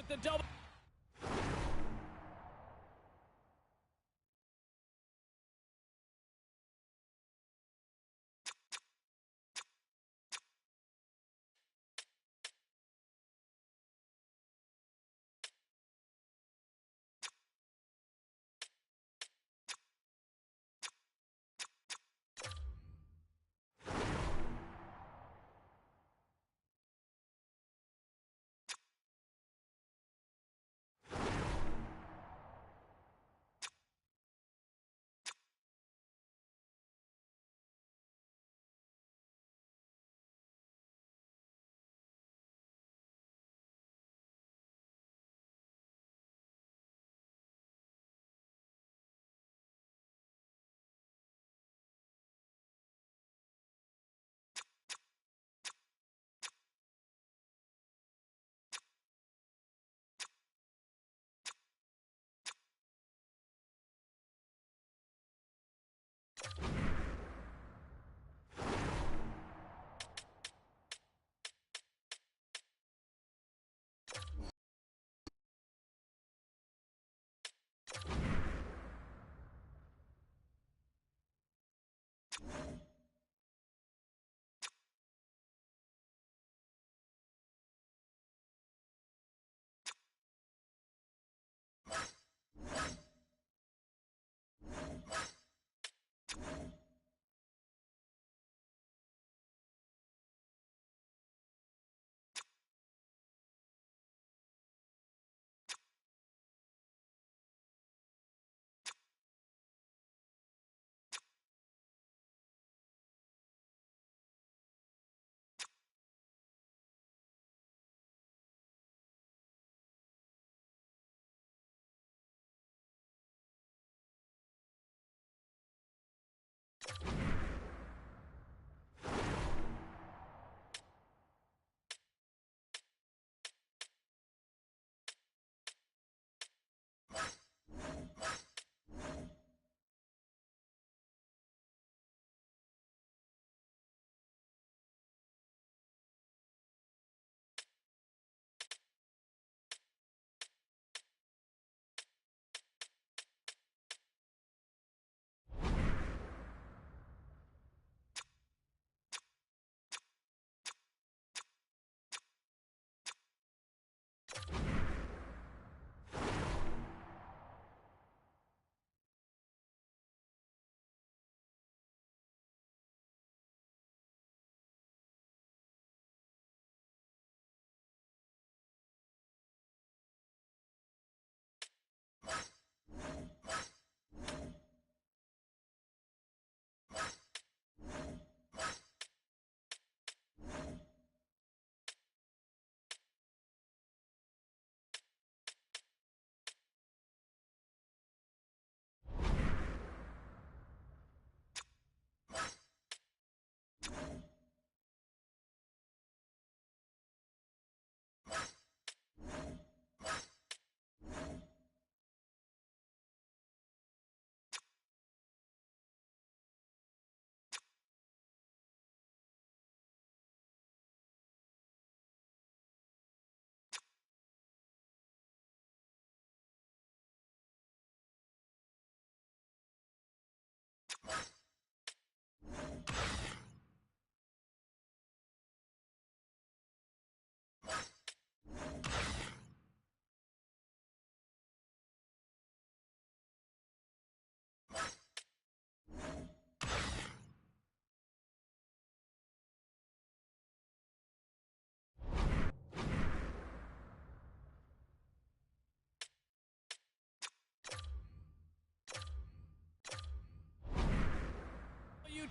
The double.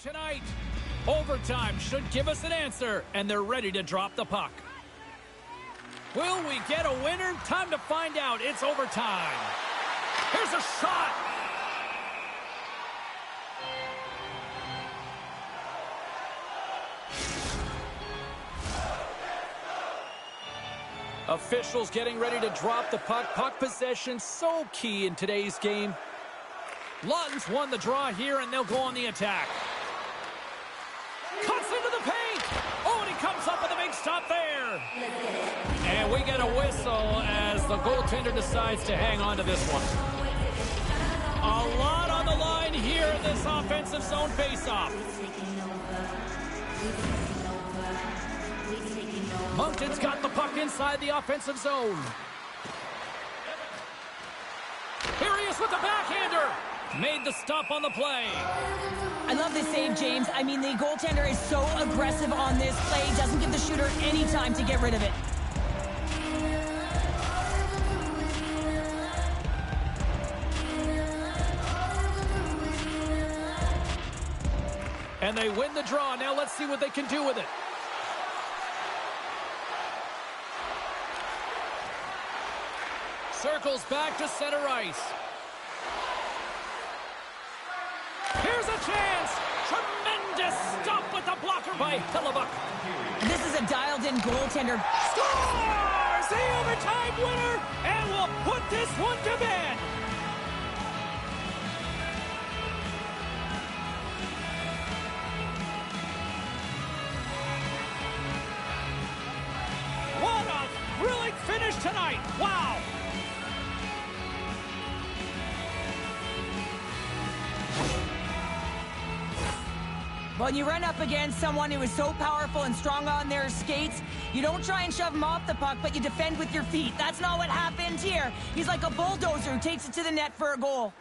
Tonight, overtime should give us an answer, and they're ready to drop the puck. Will we get a winner? Time to find out. It's overtime. Here's a shot. Officials getting ready to drop the puck. Puck possession so key in today's game. Lawton's won the draw here, and they'll go on the attack. Cuts into the paint. Oh, and he comes up with a big stop there. And we get a whistle as the goaltender decides to hang on to this one. A lot on the line here in this offensive zone faceoff. Moncton's got the puck inside the offensive zone. Here he is with the backhander. Made the stop on the play. I love this save, James. I mean, the goaltender is so aggressive on this play. Doesn't give the shooter any time to get rid of it. And they win the draw. Now let's see what they can do with it. Circles back to center ice. Here's a chance. Tremendous stop with the blocker by Hellebuyck. This is a dialed-in goaltender. Scores! The overtime winner, and we'll put this one to bed. What a thrilling finish tonight. Wow. When you run up against someone who is so powerful and strong on their skates, you don't try and shove him off the puck, but you defend with your feet. That's not what happened here. He's like a bulldozer who takes it to the net for a goal.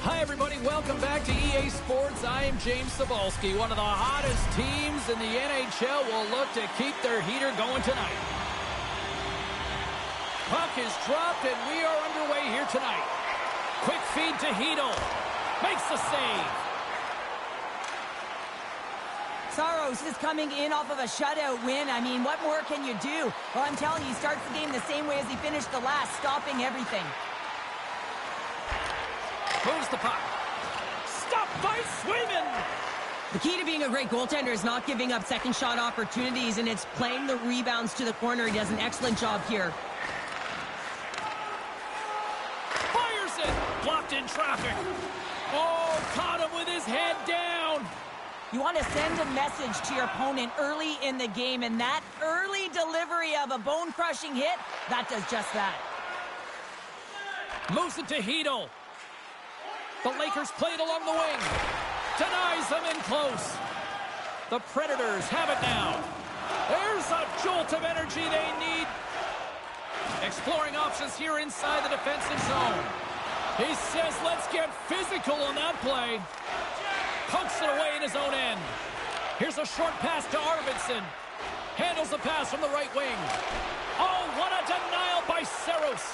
Hi, everybody. Welcome back to EA Sports. I am James Cebulski. One of the hottest teams in the NHL will look to keep their heater going tonight. Puck is dropped, and we are underway here tonight. Quick feed to Hedl. Makes the save. Saros is coming in off of a shutout win. I mean, what more can you do? Well, I'm telling you, he starts the game the same way as he finished the last, stopping everything. Moves the puck. Stopped by Swayman. The key to being a great goaltender is not giving up second shot opportunities, and it's playing the rebounds to the corner. He does an excellent job here. Fires it. Blocked in traffic. Oh, caught him with his head down. You want to send a message to your opponent early in the game, and that early delivery of a bone-crushing hit, that does just that. Moves it to Hedl. The Lakers play it along the wing. Denies them in close. The Predators have it now. There's a jolt of energy they need. Exploring options here inside the defensive zone. He says, let's get physical on that play. Pokes it away in his own end. Here's a short pass to Arvidsson. Handles the pass from the right wing. Oh, what a denial by Saros.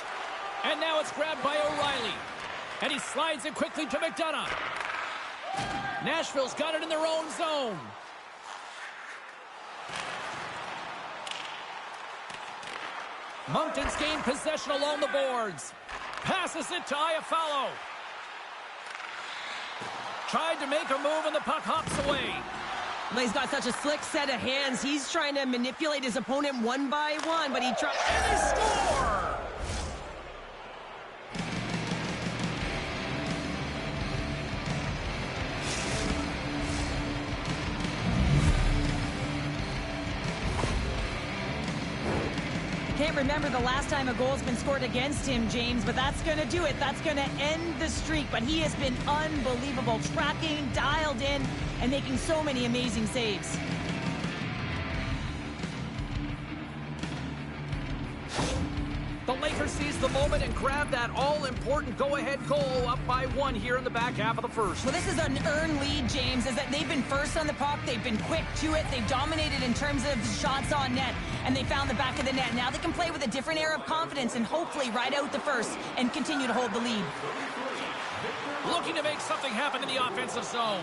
And now it's grabbed by O'Reilly. And he slides it quickly to McDonough. Nashville's got it in their own zone. Moncton's gained possession along the boards. Passes it to Iafallo. Tried to make a move and the puck hops away. Well, he's got such a slick set of hands. He's trying to manipulate his opponent one by one, but he tries. And they score! Can't remember the last time a goal's been scored against him, James, but that's going to do it. That's going to end the streak. But he has been unbelievable, tracking, dialed in, and making so many amazing saves. The Lakers seize the moment and grab that all-important go-ahead goal up by 1 here in the back half of the first. Well, this is an earned lead, James, is that they've been first on the puck. They've been quick to it. They've dominated in terms of shots on net, and they found the back of the net. Now they can play with a different air of confidence and hopefully ride out the first and continue to hold the lead. Looking to make something happen in the offensive zone.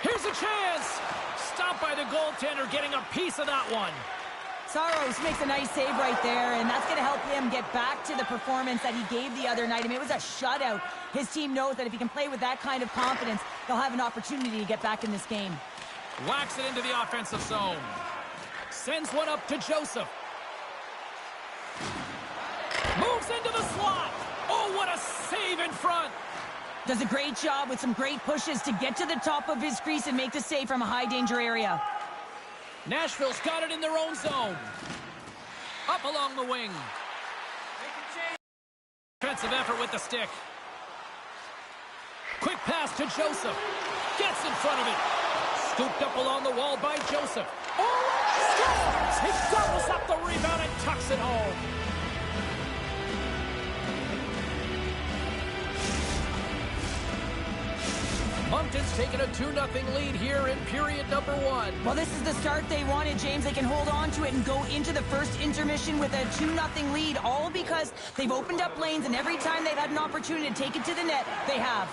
Here's a chance. Stopped by the goaltender, getting a piece of that one. Saros makes a nice save right there, and that's going to help him get back to the performance that he gave the other night. I mean, it was a shutout. His team knows that if he can play with that kind of confidence, they'll have an opportunity to get back in this game. Whacks it into the offensive zone. Sends one up to Joseph. Moves into the slot. Oh, what a save in front. Does a great job with some great pushes to get to the top of his crease and make the save from a high-danger area. Nashville's got it in their own zone. Up along the wing. Defensive effort with the stick. Quick pass to Joseph. Gets in front of it. Scooped up along the wall by Joseph. Oh, scores! He doubles up the rebound and tucks it home. Moncton's taking a 2-0 lead here in period number 1. Well, this is the start they wanted, James. They can hold on to it and go into the first intermission with a 2-0 lead, all because they've opened up lanes, and every time they've had an opportunity to take it to the net, they have.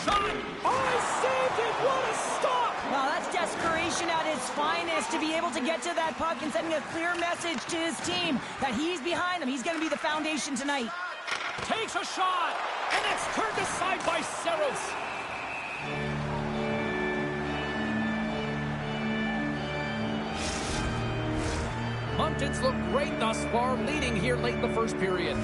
Shot! Oh, he saved it! What a stop! Well, that's desperation at its finest, to be able to get to that puck and sending a clear message to his team that he's behind them. He's going to be the foundation tonight. Takes a shot, and it's turned aside by Saros. Moncton's look great thus far, leading here late in the first period.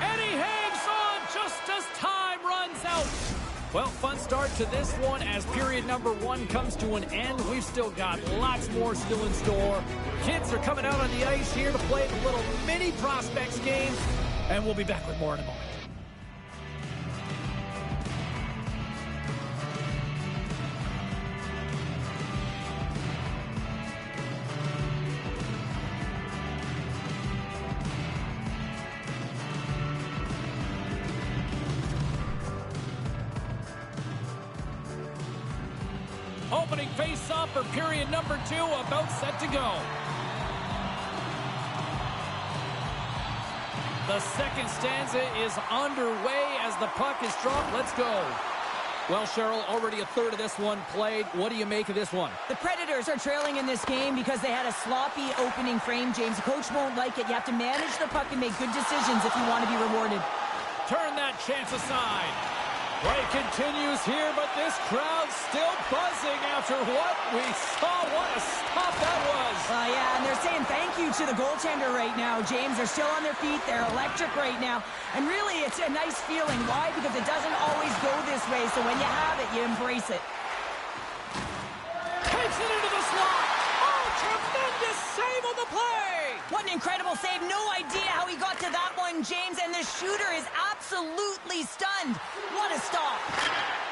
And he hangs on just as time runs out. Well, fun start to this one as period number 1 comes to an end. We've still got lots more still in store. Kids are coming out on the ice here to play the little mini prospects game, and we'll be back with more in a moment. Opening face-off for period number 2, about set to go. The second stanza is underway as the puck is dropped. Let's go. Well, Cheryl, already a third of this one played. What do you make of this one? The Predators are trailing in this game because they had a sloppy opening frame, James. The coach won't like it. You have to manage the puck and make good decisions if you want to be rewarded. Turn that chance aside. Play continues here, but this crowd's still buzzing after what we saw. What a stop that was. Yeah, and they're saying thank you to the goaltender right now, James. They're still on their feet. They're electric right now. And really, it's a nice feeling. Why? Because it doesn't always go this way, so when you have it, you embrace it. Takes it into the slot. Oh, tremendous save on the play. What an incredible save. No idea how he got to that one, James, and the shooter is absolutely stunned. What a stop.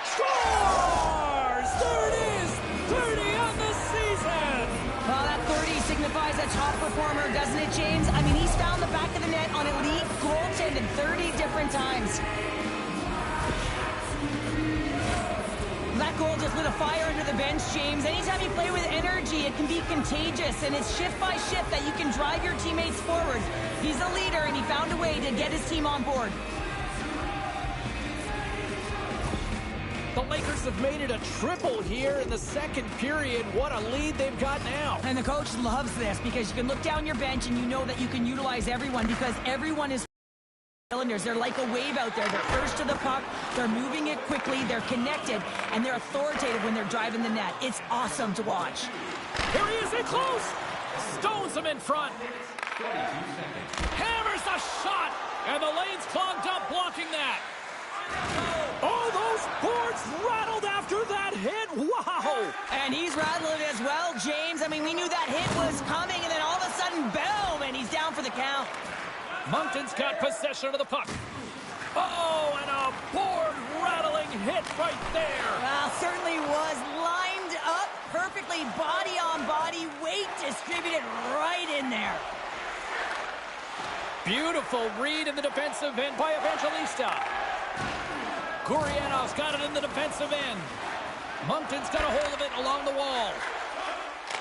Scores! There it is! 30 on the season! Well, that 30 signifies a top performer, doesn't it, James? I mean, he's found the back of the net on elite goaltending 30 different times. That goal just lit a fire under the bench, James. Anytime you play with energy, it can be contagious, and it's shift by shift that you can drive your teammates forward. He's a leader, and he found a way to get his team on board. The Lakers have made it a triple here in the second period. What a lead they've got now. And the coach loves this because you can look down your bench and you know that you can utilize everyone because everyone is cylinders. They're like a wave out there. They're first to the puck. They're moving it quickly. They're connected. And they're authoritative when they're driving the net. It's awesome to watch. Here he is in close. Stones him in front. Hammers the shot. And the lane's clogged up blocking that. Oh, those boards rattled after that hit. Wow. And he's rattling as well, James. I mean, we knew that hit was coming, and then all of a sudden, boom, and he's down for the count. Moncton's got possession of the puck. Oh, and a board-rattling hit right there. Well, certainly was lined up perfectly, body on body, weight distributed right in there. Beautiful read in the defensive end by Evangelista. Gurianov's got it in the defensive end. Moncton's got a hold of it along the wall.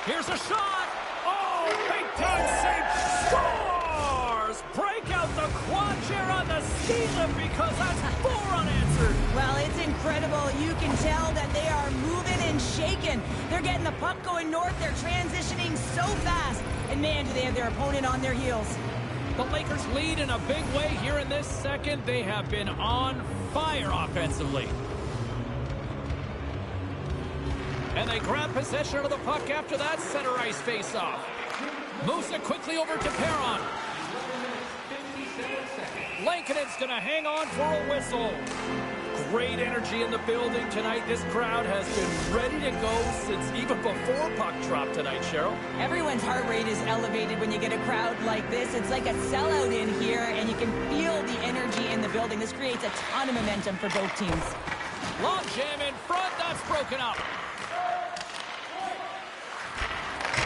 Here's a shot. Oh, big-time save. Scores! Break out the quad chair on the ski lift because that's 4 unanswered. Well, it's incredible. You can tell that they are moving and shaking. They're getting the puck going north. They're transitioning so fast. And, man, do they have their opponent on their heels. The Lakers lead in a big way here in this second. They have been on fire offensively. And they grab possession of the puck after that center ice face-off. Moves it quickly over to Perron. Lankinen's going to hang on for a whistle. Great energy in the building tonight. This crowd has been ready to go since even before puck drop tonight, Cheryl. Everyone's heart rate is elevated when you get a crowd like this. It's like a sellout in here, and you can feel the energy in the building. This creates a ton of momentum for both teams. Long jam in front. That's broken up.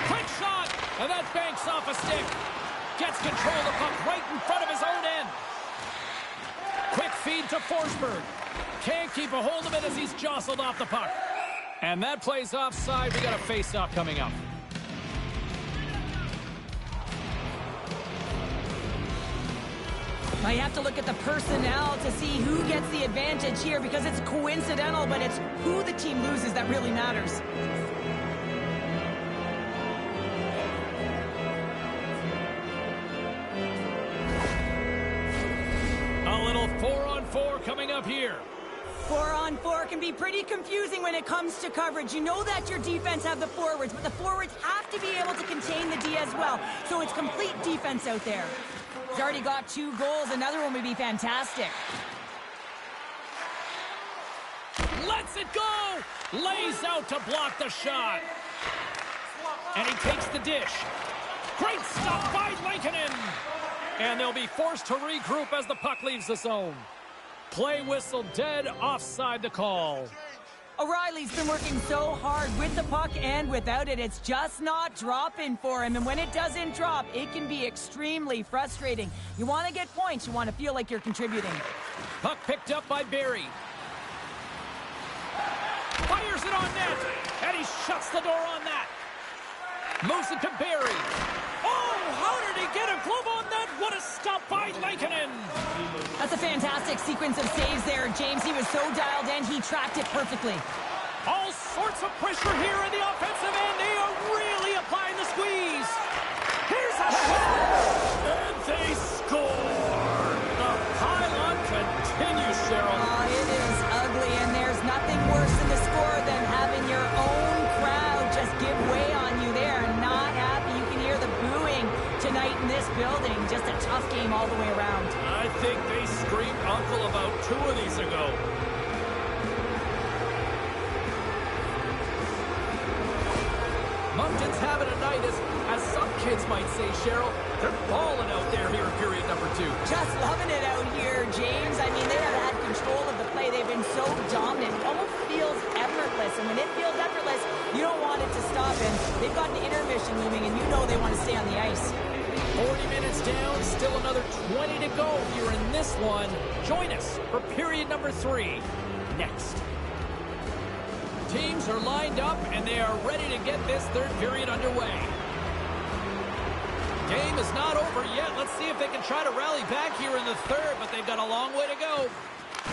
Quick shot, and that banks off a stick. Gets control of the puck right in front of his own end. Quick feed to Forsberg. Can't keep a hold of it as he's jostled off the puck. And that plays offside. We got a face-off coming up. Now you have to look at the personnel to see who gets the advantage here because it's coincidental, but it's who the team loses that really matters. A little 4-on-4 coming up here. 4-on-4 can be pretty confusing when it comes to coverage. You know that your defense have the forwards, but the forwards have to be able to contain the D as well. So it's complete defense out there. He's already got 2 goals. Another one would be fantastic. Lets it go! Lays out to block the shot. And he takes the dish. Great stop by Lankinen. And they'll be forced to regroup as the puck leaves the zone. Play whistle dead, offside the call. O'Reilly's been working so hard with the puck and without it. It's just not dropping for him. And when it doesn't drop, it can be extremely frustrating. You want to get points. You want to feel like you're contributing. Puck picked up by Barry. Fires it on net. And he shuts the door on that. Moves it to Barry. Oh, how did he get a glove on that? What a stop by Lankinen. That's a fantastic sequence of saves there, James. He was so dialed in, he tracked it perfectly. All sorts of pressure here in the offensive end. They are really applying the squeeze. Here's a shot. And they score. The pylon continues, Cheryl. Oh, it is ugly, and there's nothing worse in the score than having your own crowd just give way on you. They're not happy. You can hear the booing tonight in this building. Just a tough game all the way around. I think they screamed uncle about 2 of these ago. Moncton's having a night, as some kids might say, Cheryl. They're balling out there here in period number 2. Just loving it out here, James. I mean, they have had control of the play. They've been so dominant. It almost feels effortless. And when it feels effortless, you don't want it to stop. And they've got an intermission looming, and you know they want to stay on the ice. 40 minutes down, still another 20 to go here in this one. Join us for period number 3 next. Teams are lined up, and they are ready to get this third period underway. Game is not over yet. Let's see if they can try to rally back here in the third, but they've got a long way to go.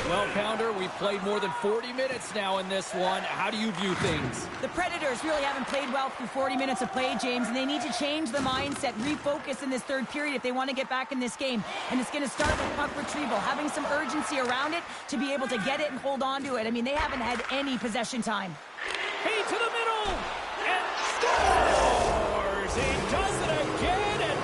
Well, Pounder, we've played more than 40 minutes now in this one. How do you view things? The Predators really haven't played well through 40 minutes of play, James, and they need to change the mindset, refocus in this third period if they want to get back in this game. And it's going to start with puck retrieval, having some urgency around it to be able to get it and hold on to it. I mean, they haven't had any possession time. He to the middle, and scores! He does it again, and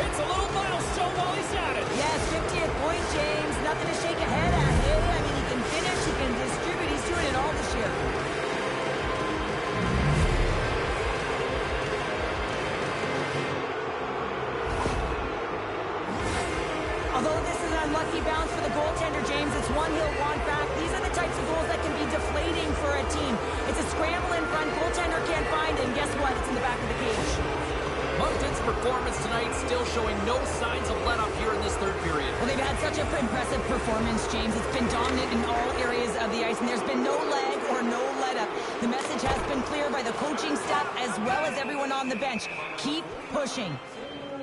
hits a little milestone while he's at it. Yes, 50th point, James. Nothing to shake a head at. Hey, I mean, he can finish, he can distribute. He's doing it all this year. Although this is an unlucky bounce for the goaltender, James, it's one he'll want back. These are the types of goals that can be deflating for a team. It's a scramble in front, goaltender can't find it, and guess what? It's in the back of the cage. Moncton's performance tonight still showing no signs of let-up here in this third period. Well, they've had such an impressive performance, James. It's been dominant in all areas of the ice, and there's been no lag or no let-up. The message has been clear by the coaching staff as well as everyone on the bench. Keep pushing.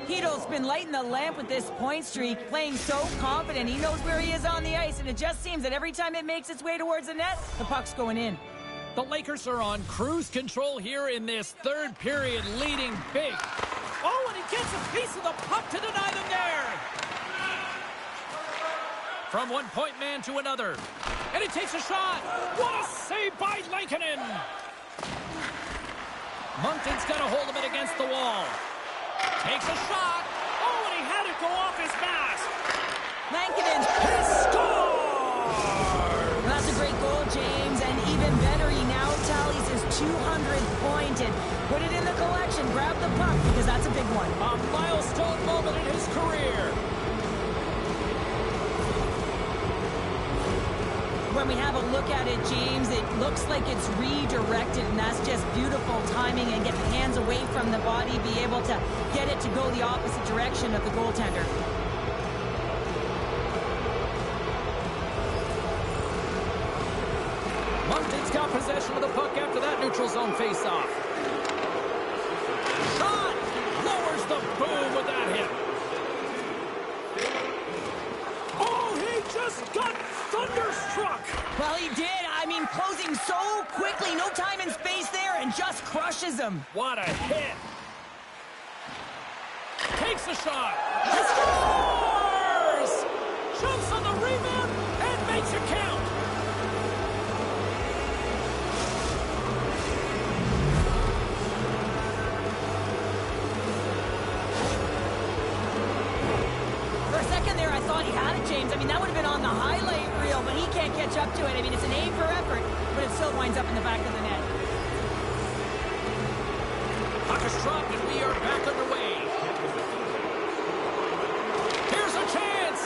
Hedo's been lighting the lamp with this point streak, playing so confident. He knows where he is on the ice, and it just seems that every time it makes its way towards the net, the puck's going in. The Lakers are on cruise control here in this third period, leading big. Oh, and he gets a piece of the puck to deny them there. From one point man to another. And he takes a shot. What a save by Lankinen. Moncton's got a hold of it against the wall. Takes a shot. Oh, and he had it go off his mask. Lankinen. He scores! That's a great goal, James, and even better, he now tallies his 200th point and put it in the collection. Grab the puck, because that's a big one. A milestone moment in his career. When we have a look at it, James, it looks like it's redirected, and that's just beautiful timing and get the hands away from the body, be able to get it to go the opposite direction of the goaltender. Moncton's got possession of the puck after that neutral zone faceoff. Shot! Lowers the boom with that hit. Oh, he just got thunderstruck! Well, he did. I mean, closing so quickly, no time and space there, and just crushes him. What a hit! Takes a shot! Scores! Jumps on the rebound and makes it count! I thought he had it, James. I mean, that would have been on the highlight reel, but he can't catch up to it. I mean, it's an A for effort, but it still winds up in the back of the net. Puck is dropped, and we are back underway. Here's a chance!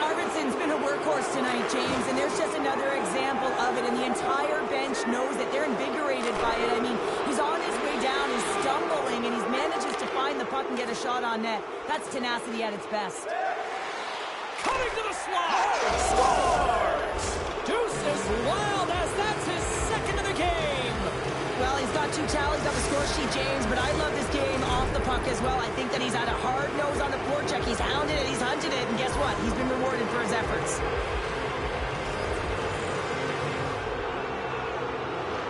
Arvidsson's been a workhorse tonight, James, and there's just another example of it, and the entire bench knows that they're invigorated by it. I mean, he's on his way down, he's stumbling, and he manages to find the puck and get a shot on net. That's tenacity at its best. Cutting to the slot! Scores! Deuce is wild as that's his second of the game! Well, he's got 2 tallies on the score sheet, James, but I love this game off the puck as well. I think that he's had a hard nose on the forecheck. He's hounded it, he's hunted it, and guess what? He's been rewarded for his efforts.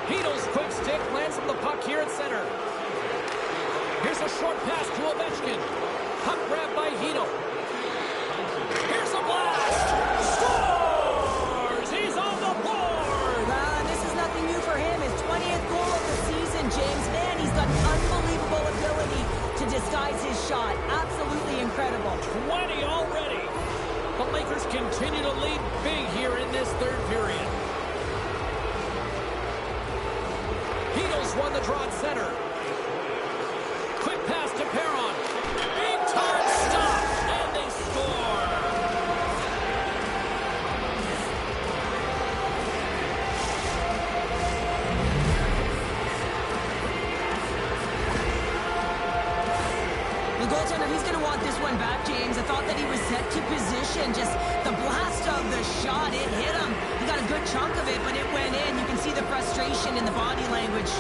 Hedo's quick stick lands on the puck here at center. Here's a short pass to Ovechkin. Puck grabbed by Hedo. Here's a blast! Scores! He's on the board! And this is nothing new for him. His 20th goal of the season, James. Man, he's got unbelievable ability to disguise his shot. Absolutely incredible. 20 already. The Lakers continue to lead big here in this third period. Hedo's won the draw at center. Quick pass to Perron. Big time stop, and they score. The goaltender, he's going to want this one back, James. I thought that he was set to position. Just the blast of the shot, it hit him. He got a good chunk of it, but it went in. You can see the frustration in the body language.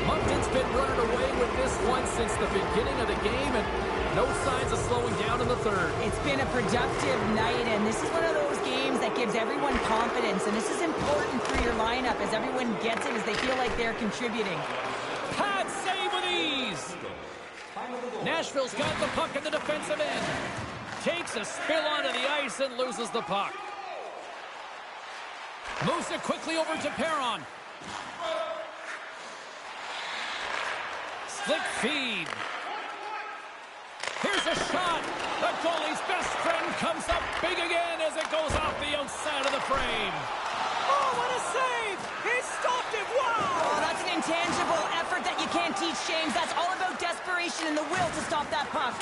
Moncton's been running away with this one since the beginning of the game, and no signs of slowing down in the third. It's been a productive night, and this is one of those games that gives everyone confidence, and this is important for your lineup as everyone gets it, as they feel like they're contributing. Pad save with ease. Nashville's got the puck in the defensive end. Takes a spill onto the ice and loses the puck. Moves it quickly over to Perron. Slick feed. Here's a shot. The goalie's best friend comes up big again as it goes off the outside of the frame. Oh, what a save! He stopped it! Wow! Oh, that's an intangible effort that you can't teach, James. That's all about desperation and the will to stop that puck.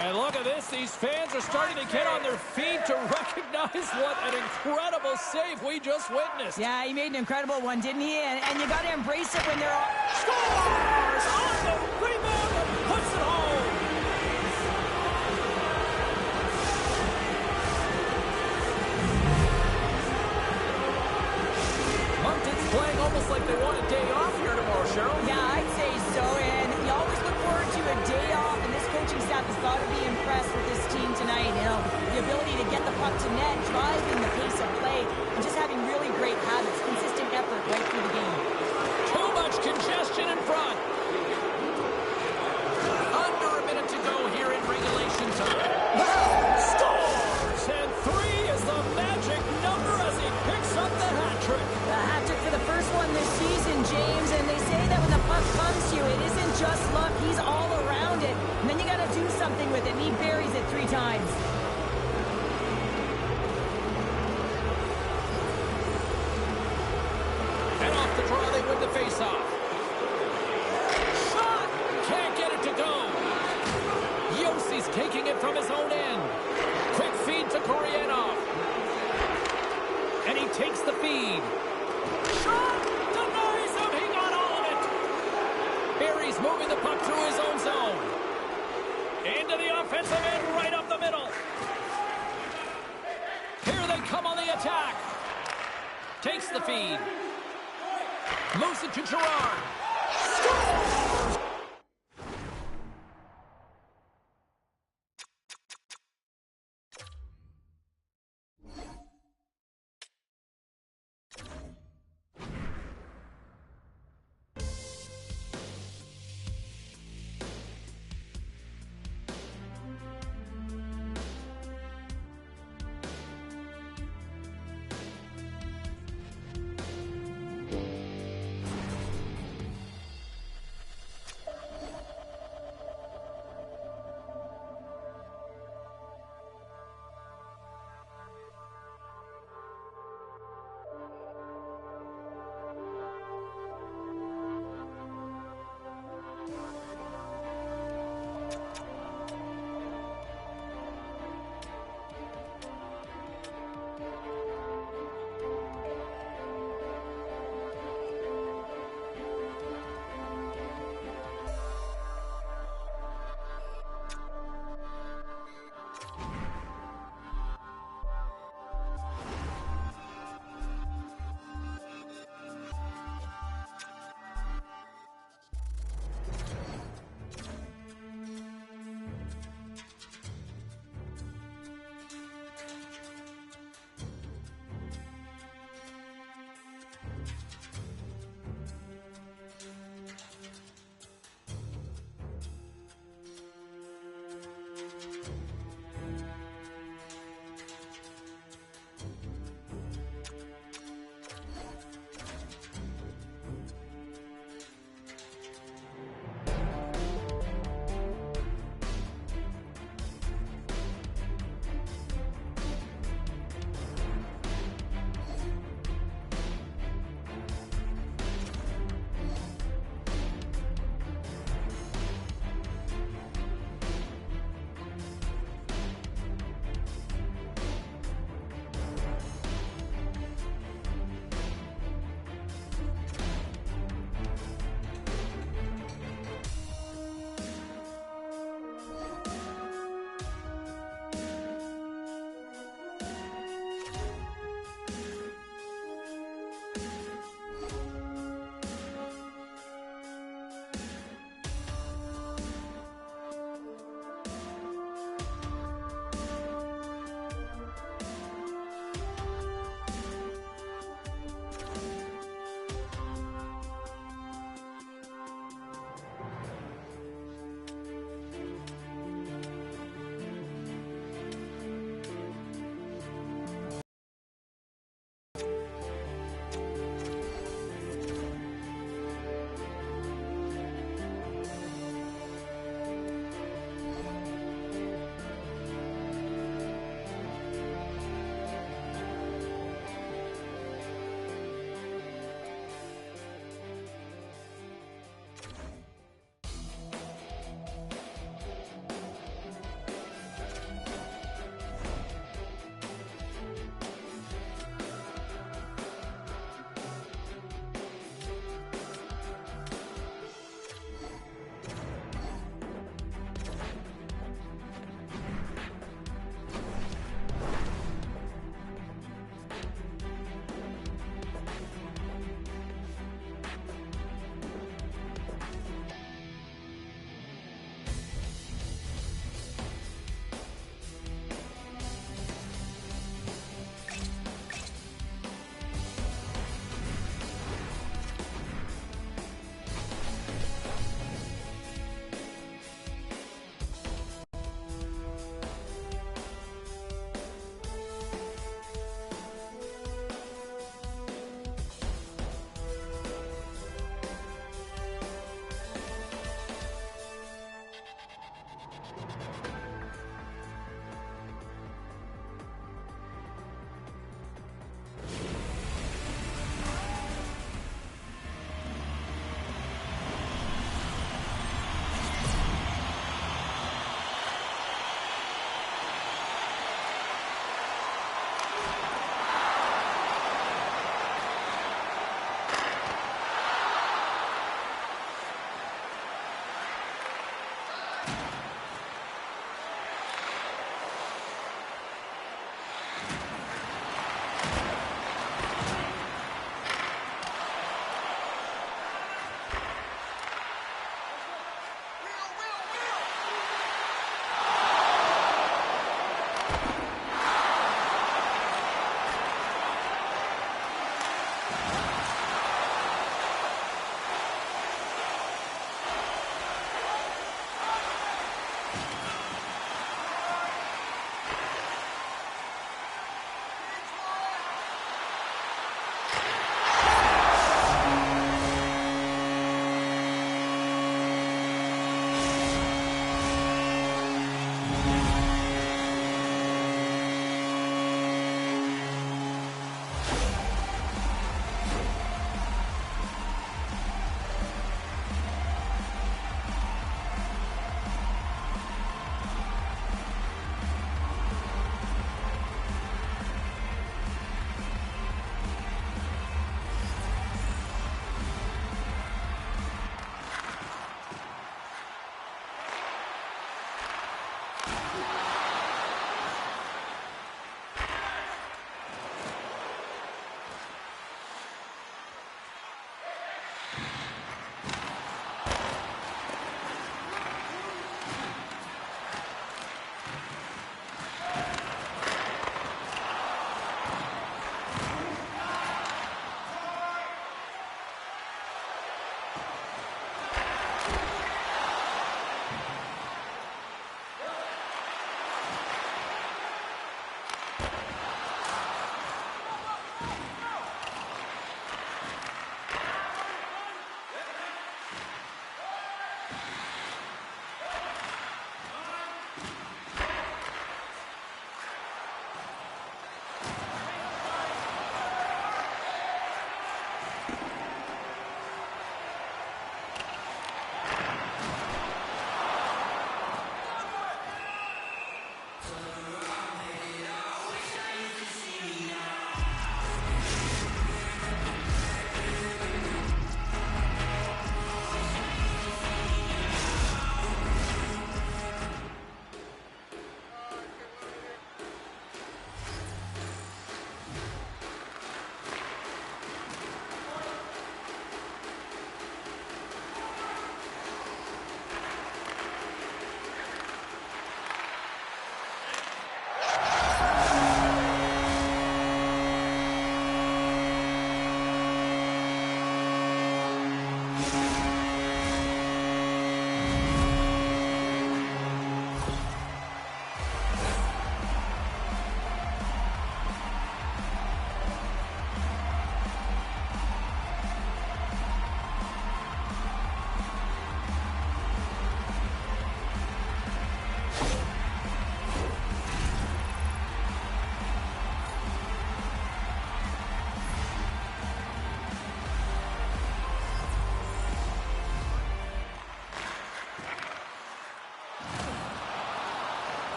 And look at this. These fans are starting to get on their feet to recognize what an incredible save we just witnessed. Yeah, he made an incredible one, didn't he? And you got to embrace it when they're all... Scores! On the rebound and puts it home! Moncton's playing almost like they want a day off here tomorrow, Cheryl. Yeah, I'd say so, and you always look forward to a day off, and this coaching staff has got to be impressed with this team tonight. You know, the ability to get the puck to net, driving the pace of play, and just having really great habits, consistent effort right through the game. Too much congestion in front. Under a minute to go here in regulation time. Scores! And 3 is the magic number as he picks up the hat trick. The hat trick for the first one this season, James, and they say that when the puck comes to you, it isn't just luck, he's all around it. And then you got to do something with it, and he buries it 3 times. And off the draw, they win the faceoff. Shot! Can't get it to go. Yossi's taking it from his own end. Quick feed to Koryanov. And he takes the feed. Shot! Denies him! He got all of it! Barry's moving the puck through his own zone. Into the offensive end, right up the middle. Here they come on the attack. Takes the feed. Moves it to Gerard. Scores!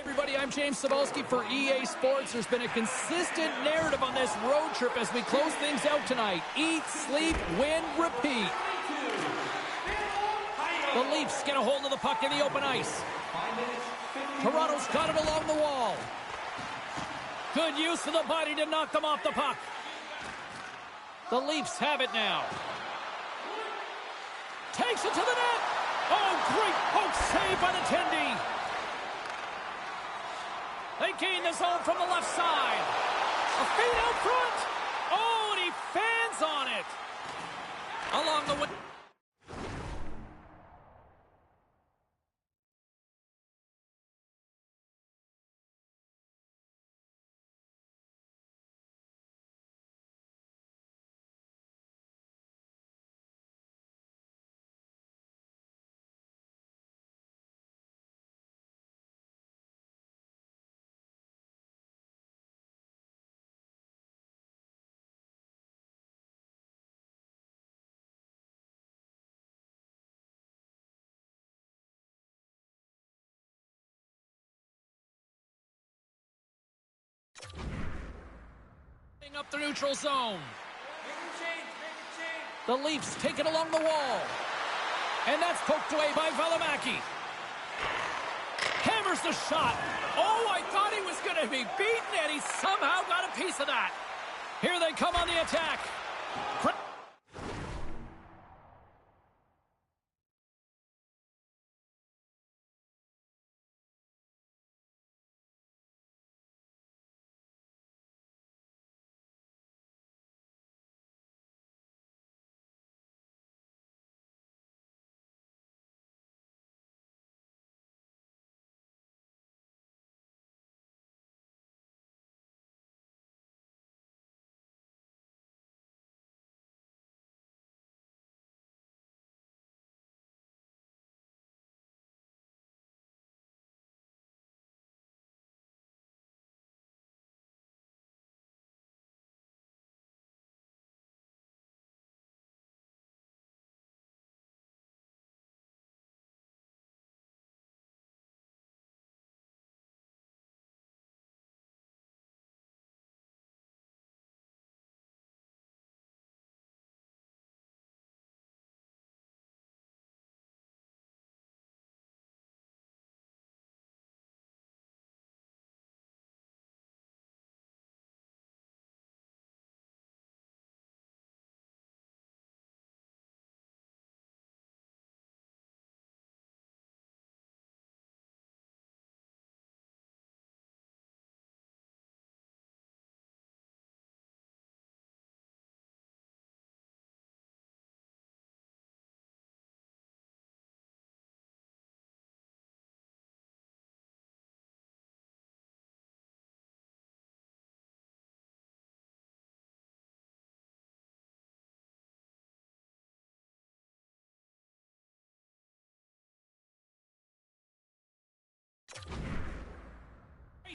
Everybody, I'm James Cebulski for EA Sports. There's been a consistent narrative on this road trip as we close things out tonight. Eat, sleep, win, repeat. The Leafs get a hold of the puck in the open ice. Toronto's got it along the wall. Good use of the body to knock them off the puck. The Leafs have it now. Takes it to the net. Oh, great poke save by the Tendy. They gain the zone from the left side. A feed out front. Oh, and he fans on it. Along the way. Up the neutral zone. The Leafs take it along the wall. And that's poked away by Valimaki. Hammers the shot. Oh, I thought he was going to be beaten, and he somehow got a piece of that. Here they come on the attack.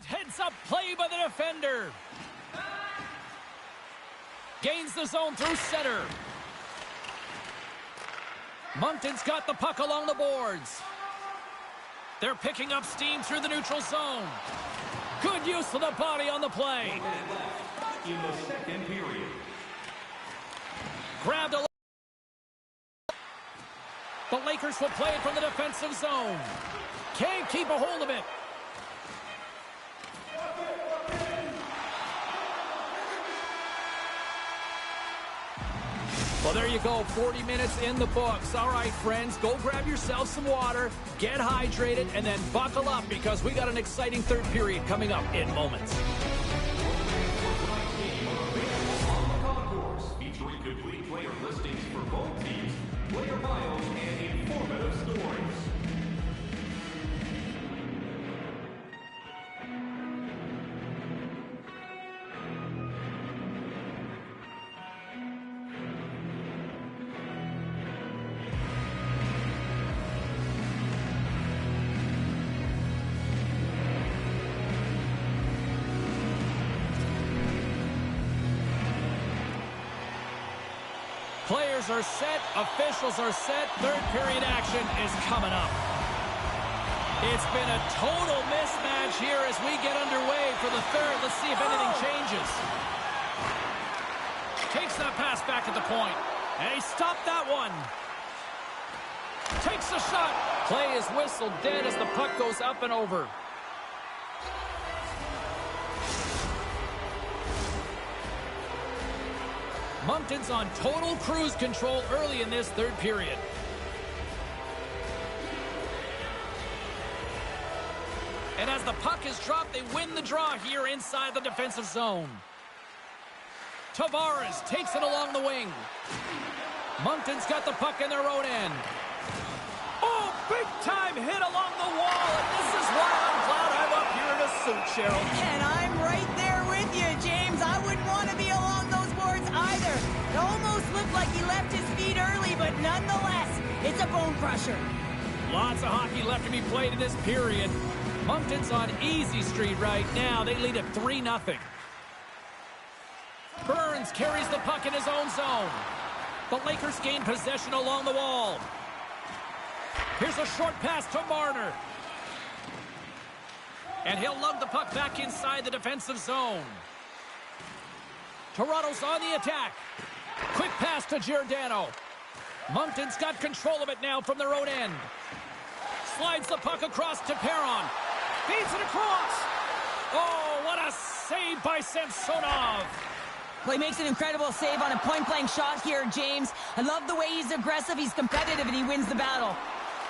Heads-up play by the defender. Gains the zone through center. Moncton's got the puck along the boards. They're picking up steam through the neutral zone. Good use of the body on the play. In the second period. Grabbed a... The Lakers will play it from the defensive zone. Can't keep a hold of it. Well, there you go, 40 minutes in the books. All right, friends, go grab yourself some water, get hydrated, and then buckle up because we got an exciting third period coming up in moments. Featuring complete player listings for both teams, player bios, and informative stories. Players are set, officials are set, third period action is coming up. It's been a total mismatch here as we get underway for the third. Let's see if anything changes. Takes that pass back at the point. And he stopped that one. Takes the shot. Play is whistled dead as the puck goes up and over. Moncton's on total cruise control early in this third period. And as the puck is dropped, they win the draw here inside the defensive zone. Tavares takes it along the wing. Moncton's got the puck in their own end. Oh, big-time hit along the wall, and this is why I'm glad I'm up here in a suit, Cheryl. And I'm right there with you, James. I wouldn't want to be along those boards either. It almost looked like he left his feet early, but nonetheless, it's a bone crusher. Lots of hockey left to be played in this period. Moncton's on easy street right now. They lead at 3-0. Burns carries the puck in his own zone. The Lakers gain possession along the wall. Here's a short pass to Marner. And he'll lug the puck back inside the defensive zone. Toronto's on the attack. Quick pass to Giordano. Moncton's got control of it now from their own end. Slides the puck across to Perron. Feeds it across. Oh, what a save by Samsonov. Well, he makes an incredible save on a point-blank shot here, James. I love the way he's aggressive, he's competitive, and he wins the battle.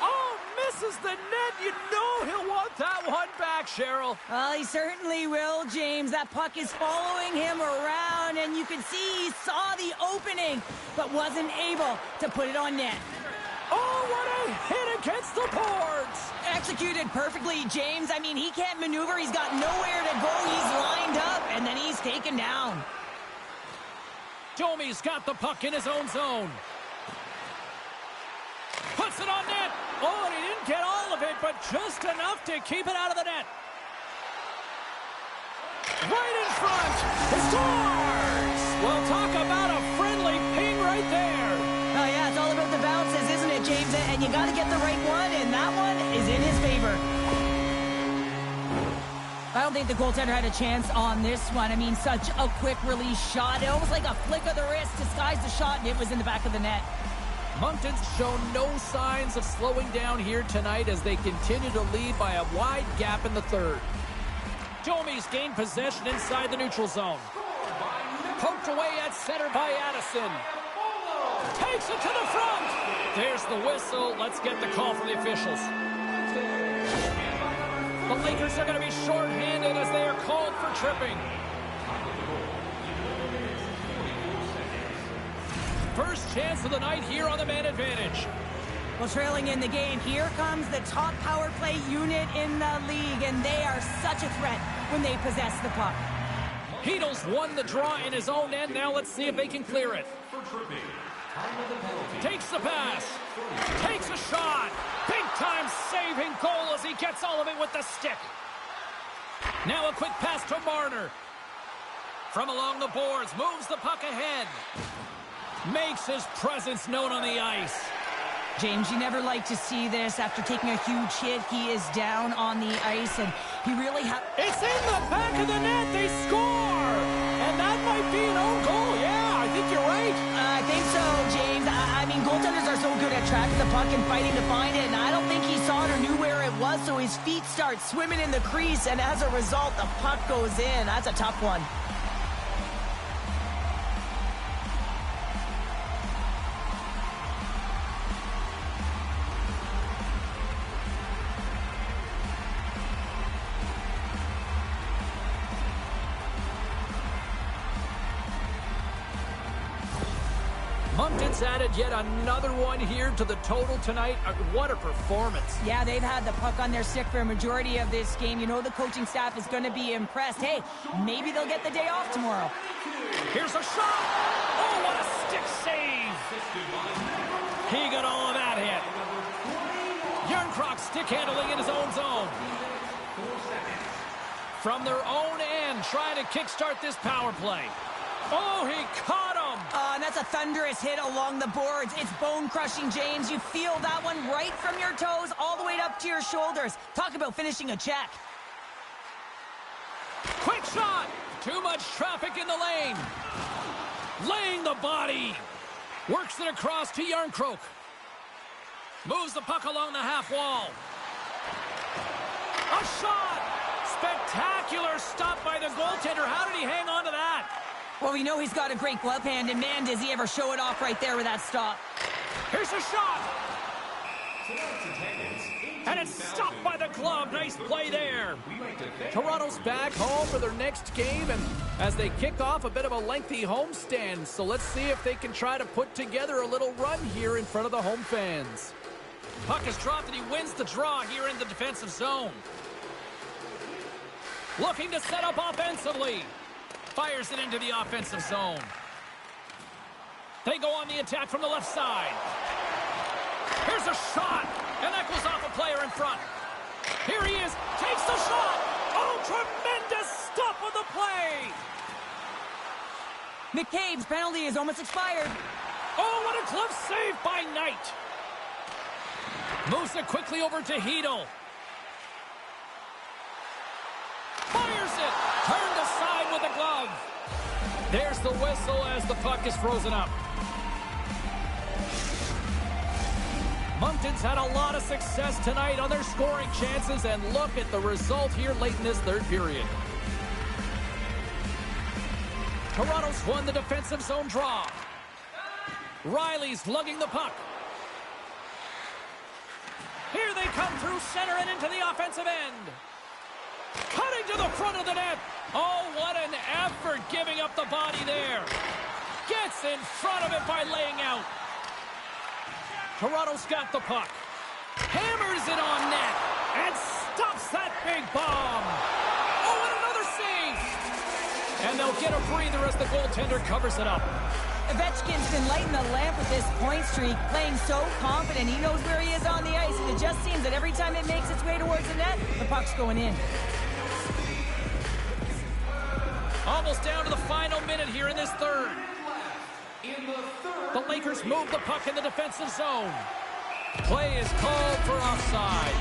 Oh, misses the net. You know he'll want that one back, Cheryl. Well, he certainly will, James. That puck is following him around, and you can see he saw the opening, but wasn't able to put it on net. Oh, what a hit against the boards. Executed perfectly, James. I mean, he can't maneuver. He's got nowhere to go. He's lined up, and then he's taken down. Domi's got the puck in his own zone. Puts it on net. Oh, and he didn't get all of it, but just enough to keep it out of the net. Right in front. He scores! Well, talk about a friendly ping right there. Oh, yeah, it's all about the bounces, isn't it, James? And you got to get the right one, and that one is in his favor. I don't think the goaltender had a chance on this one. I mean, such a quick release shot. Almost like a flick of the wrist disguised the shot, and it was in the back of the net. Moncton's shown no signs of slowing down here tonight as they continue to lead by a wide gap in the third. Domi's gained possession inside the neutral zone. Poked away at center by Addison. Takes it to the front. There's the whistle. Let's get the call from the officials. The Lakers are going to be shorthanded as they are called for tripping. First chance of the night here on the man advantage. Well, trailing in the game, here comes the top power play unit in the league, and they are such a threat when they possess the puck. Heedle's won the draw in his own end. Now let's see if they can clear it. Takes the pass. Takes a shot. Big-time saving goal as he gets all of it with the stick. Now a quick pass to Marner. From along the boards, moves the puck ahead. Makes his presence known on the ice. James, you never like to see this. After taking a huge hit, he is down on the ice, and he really It's in the back of the net. They score! And that might be an own goal. Yeah, I think you're right. I think so, James. I mean, goaltenders are so good at tracking the puck and fighting to find it, and I don't think he saw it or knew where it was, so his feet start swimming in the crease, and as a result, the puck goes in. That's a tough one. Moncton's added yet another one here to the total tonight. What a performance. Yeah, they've had the puck on their stick for a majority of this game. You know the coaching staff is going to be impressed. Hey, maybe they'll get the day off tomorrow. Here's a shot. Oh, what a stick save. He got all of that hit. Järnkrok stick handling in his own zone. From their own end, trying to kickstart this power play. Oh, he caught him. And that's a thunderous hit along the boards. It's bone-crushing, James. You feel that one right from your toes all the way up to your shoulders. Talk about finishing a check. Quick shot! Too much traffic in the lane. Laying the body. Works it across to Järnkrok. Moves the puck along the half wall. A shot! Spectacular stop by the goaltender. How did he hang on to that? Well, we know he's got a great glove hand, and man, does he ever show it off right there with that stop. Here's a shot! And it's stopped by the glove. Nice play there. Toronto's back home for their next game, and as they kick off a bit of a lengthy homestand, so let's see if they can try to put together a little run here in front of the home fans. Puck is dropped, and he wins the draw here in the defensive zone. Looking to set up offensively. Fires it into the offensive zone. They go on the attack from the left side. Here's a shot, and that goes off a player in front. Here he is, takes the shot. Oh, tremendous stop on the play. McCabe's penalty is almost expired. Oh, what a glove save by Knight. Moves it quickly over to Hedl. Fires it. Turned aside with the glove. There's the whistle as the puck is frozen up. Moncton's had a lot of success tonight on their scoring chances, and look at the result here late in this third period. Toronto's won the defensive zone draw. Riley's lugging the puck. Here they come through center and into the offensive end. Cutting to the front of the net. Oh, what an effort giving up the body there. Gets in front of it by laying out. Toronto's got the puck. Hammers it on net. And stops that big bomb. Oh, and another save. And they'll get a breather as the goaltender covers it up. Ovechkin's been lighting the lamp with this point streak, playing so confident. He knows where he is on the ice, and it just seems that every time it makes its way towards the net, the puck's going in. Almost down to the final minute here in this third. The Lakers move the puck in the defensive zone. Play is called for offside.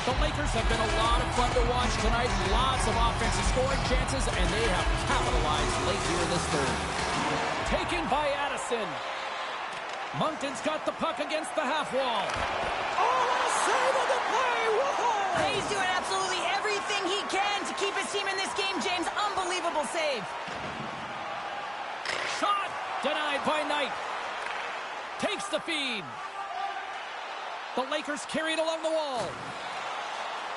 The Lakers have been a lot of fun to watch tonight. Lots of offensive scoring chances, and they have capitalized late here in this third. Taken by Addison. Moncton's got the puck against the half wall. Oh, what a save on the play! Whoa! He's doing absolutely everything he can to keep his team in this game, James. Unbelievable save. Shot denied by Knight. Takes the feed. The Lakers carry it along the wall.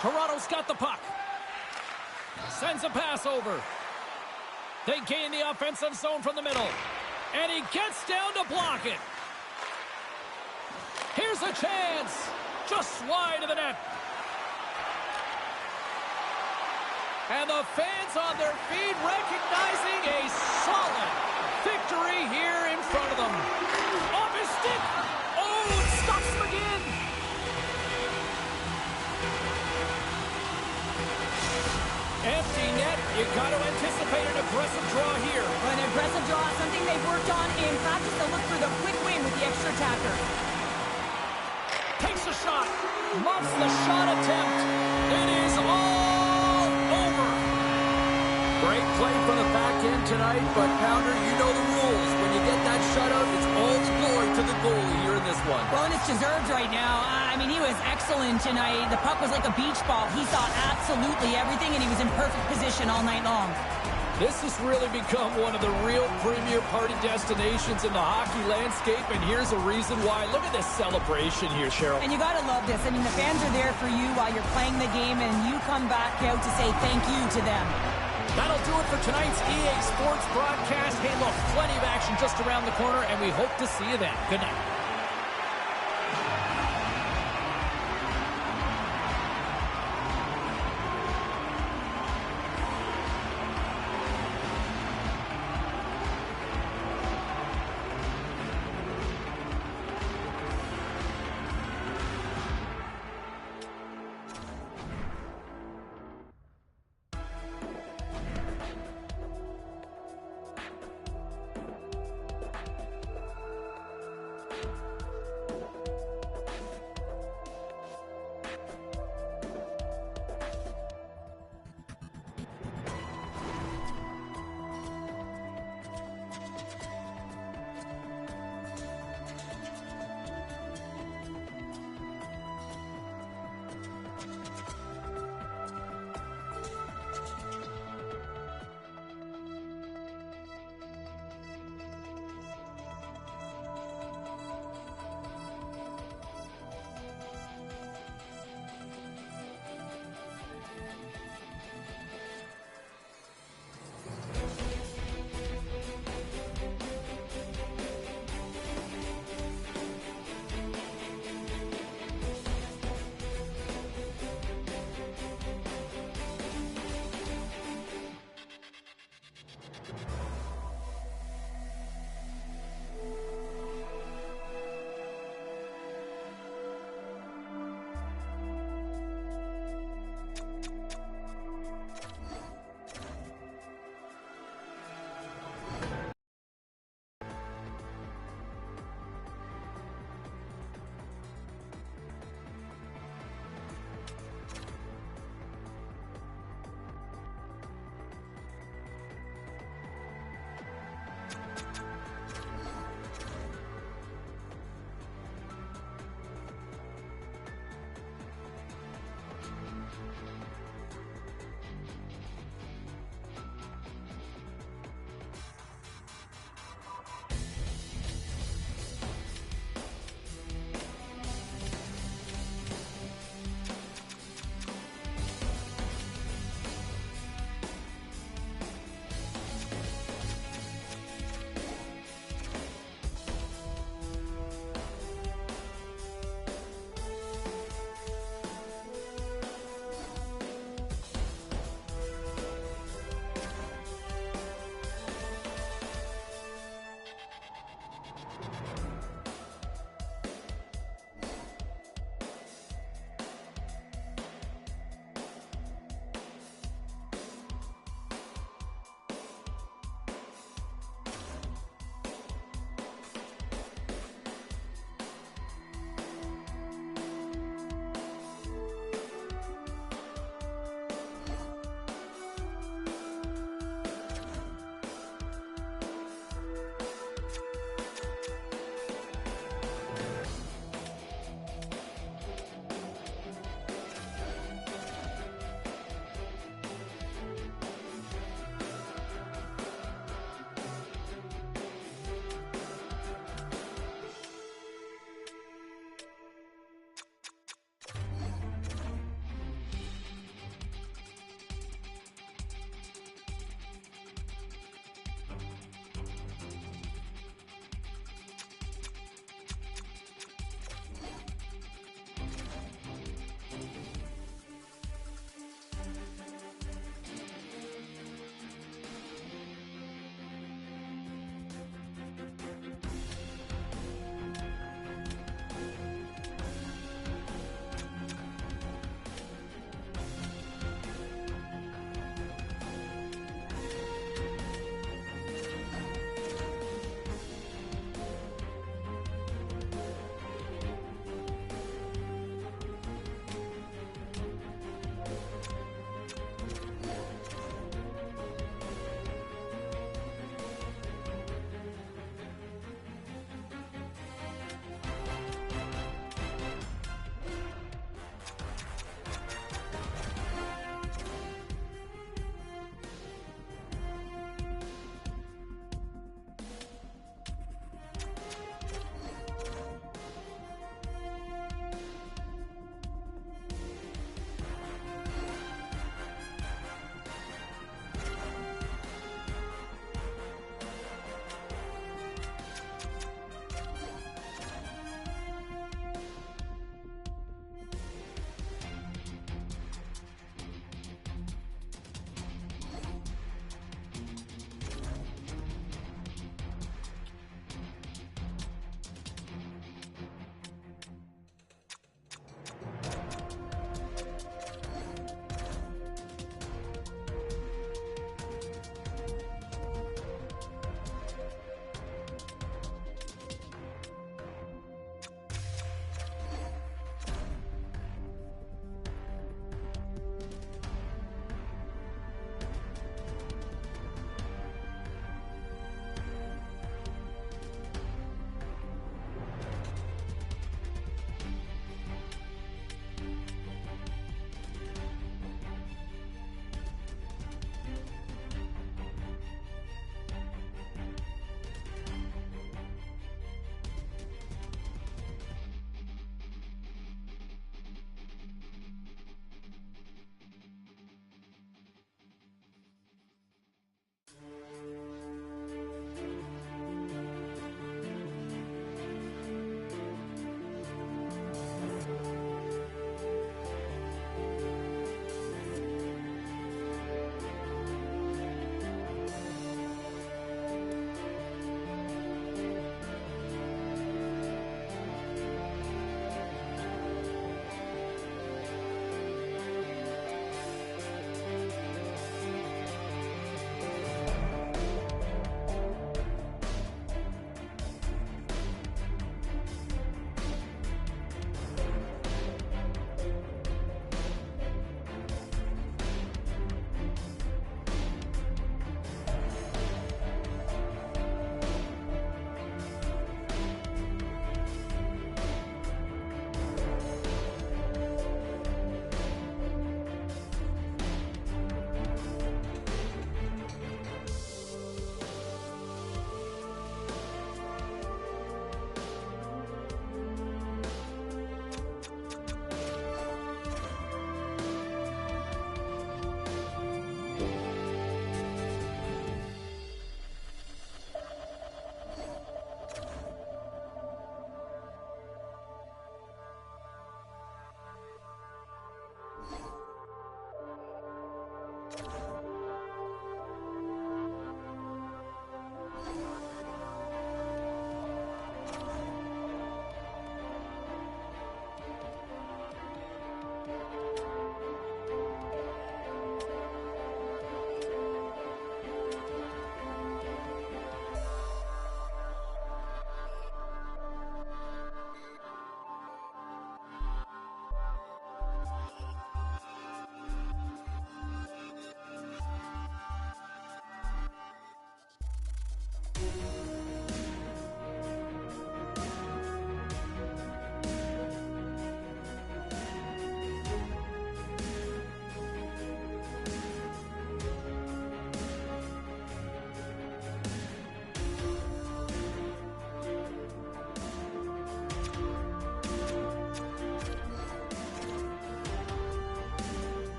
Toronto's got the puck. Sends a pass over. They gain the offensive zone from the middle. And he gets down to block it. Here's a chance. Just wide of the net. And the fans on their feet recognizing a solid victory here in front of them. Off his stick. Oh, it stops him again. Empty net. You got to anticipate an aggressive draw here. An aggressive draw, something they've worked on in practice. They'll look for the quick win with the extra attacker. Takes a shot. Muffs the shot attempt. It is all over. Great play from the back end tonight, but Pounder, you know the rules. When you get that shutout, it's all the glory to the goalie here in this one. Well, and it's deserved right now. I mean, he was excellent tonight. The puck was like a beach ball. He saw absolutely everything, and he was in perfect position all night long. This has really become one of the real premier party destinations in the hockey landscape, and here's a reason why. Look at this celebration here, Cheryl. And you got to love this. I mean, the fans are there for you while you're playing the game, and you come back out to say thank you to them. That'll do it for tonight's EA Sports broadcast. Hey, look, plenty of action just around the corner, and we hope to see you then. Good night.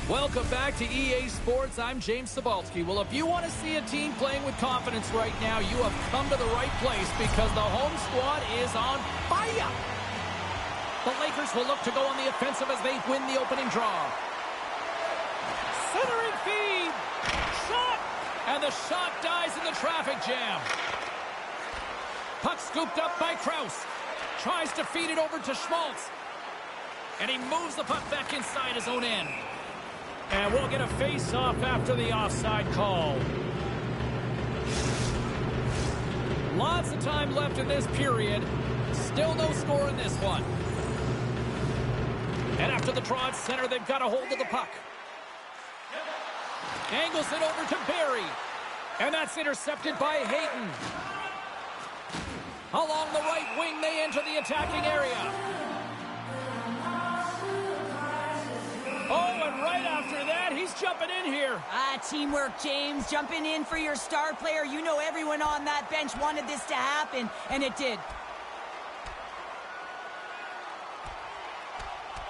Welcome back to EA Sports. I'm James Cebulski. Well, if you want to see a team playing with confidence right now, you have come to the right place because the home squad is on fire. The Lakers will look to go on the offensive as they win the opening draw. Centering feed. Shot. And the shot dies in the traffic jam. Puck scooped up by Krause. Tries to feed it over to Schmaltz. And he moves the puck back inside his own end. And we'll get a face-off after the offside call. Lots of time left in this period. Still no score in this one. And after the draw at center, they've got a hold of the puck. Angles it over to Barry. And that's intercepted by Hayton. Along the right wing, they enter the attacking area. Oh, and right after that, he's jumping in here. Teamwork, James. Jumping in for your star player. You know everyone on that bench wanted this to happen, and it did.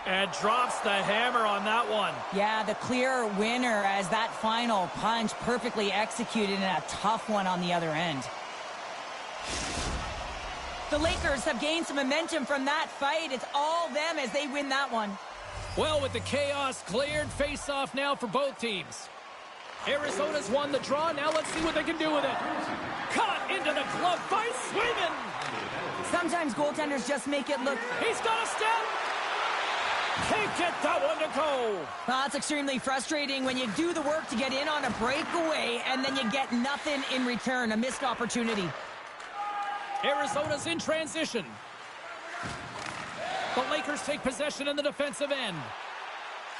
And drops the hammer on that one. Yeah, the clear winner as that final punch perfectly executed and a tough one on the other end. The Lakers have gained some momentum from that fight. It's all them as they win that one. Well, with the chaos cleared, face-off now for both teams. Arizona's won the draw. Now let's see what they can do with it. Caught into the glove by Swayman. Sometimes goaltenders just make it look... He's got a step. Can't get that one to go. Well, that's extremely frustrating when you do the work to get in on a breakaway and then you get nothing in return, a missed opportunity. Arizona's in transition. The Lakers take possession in the defensive end.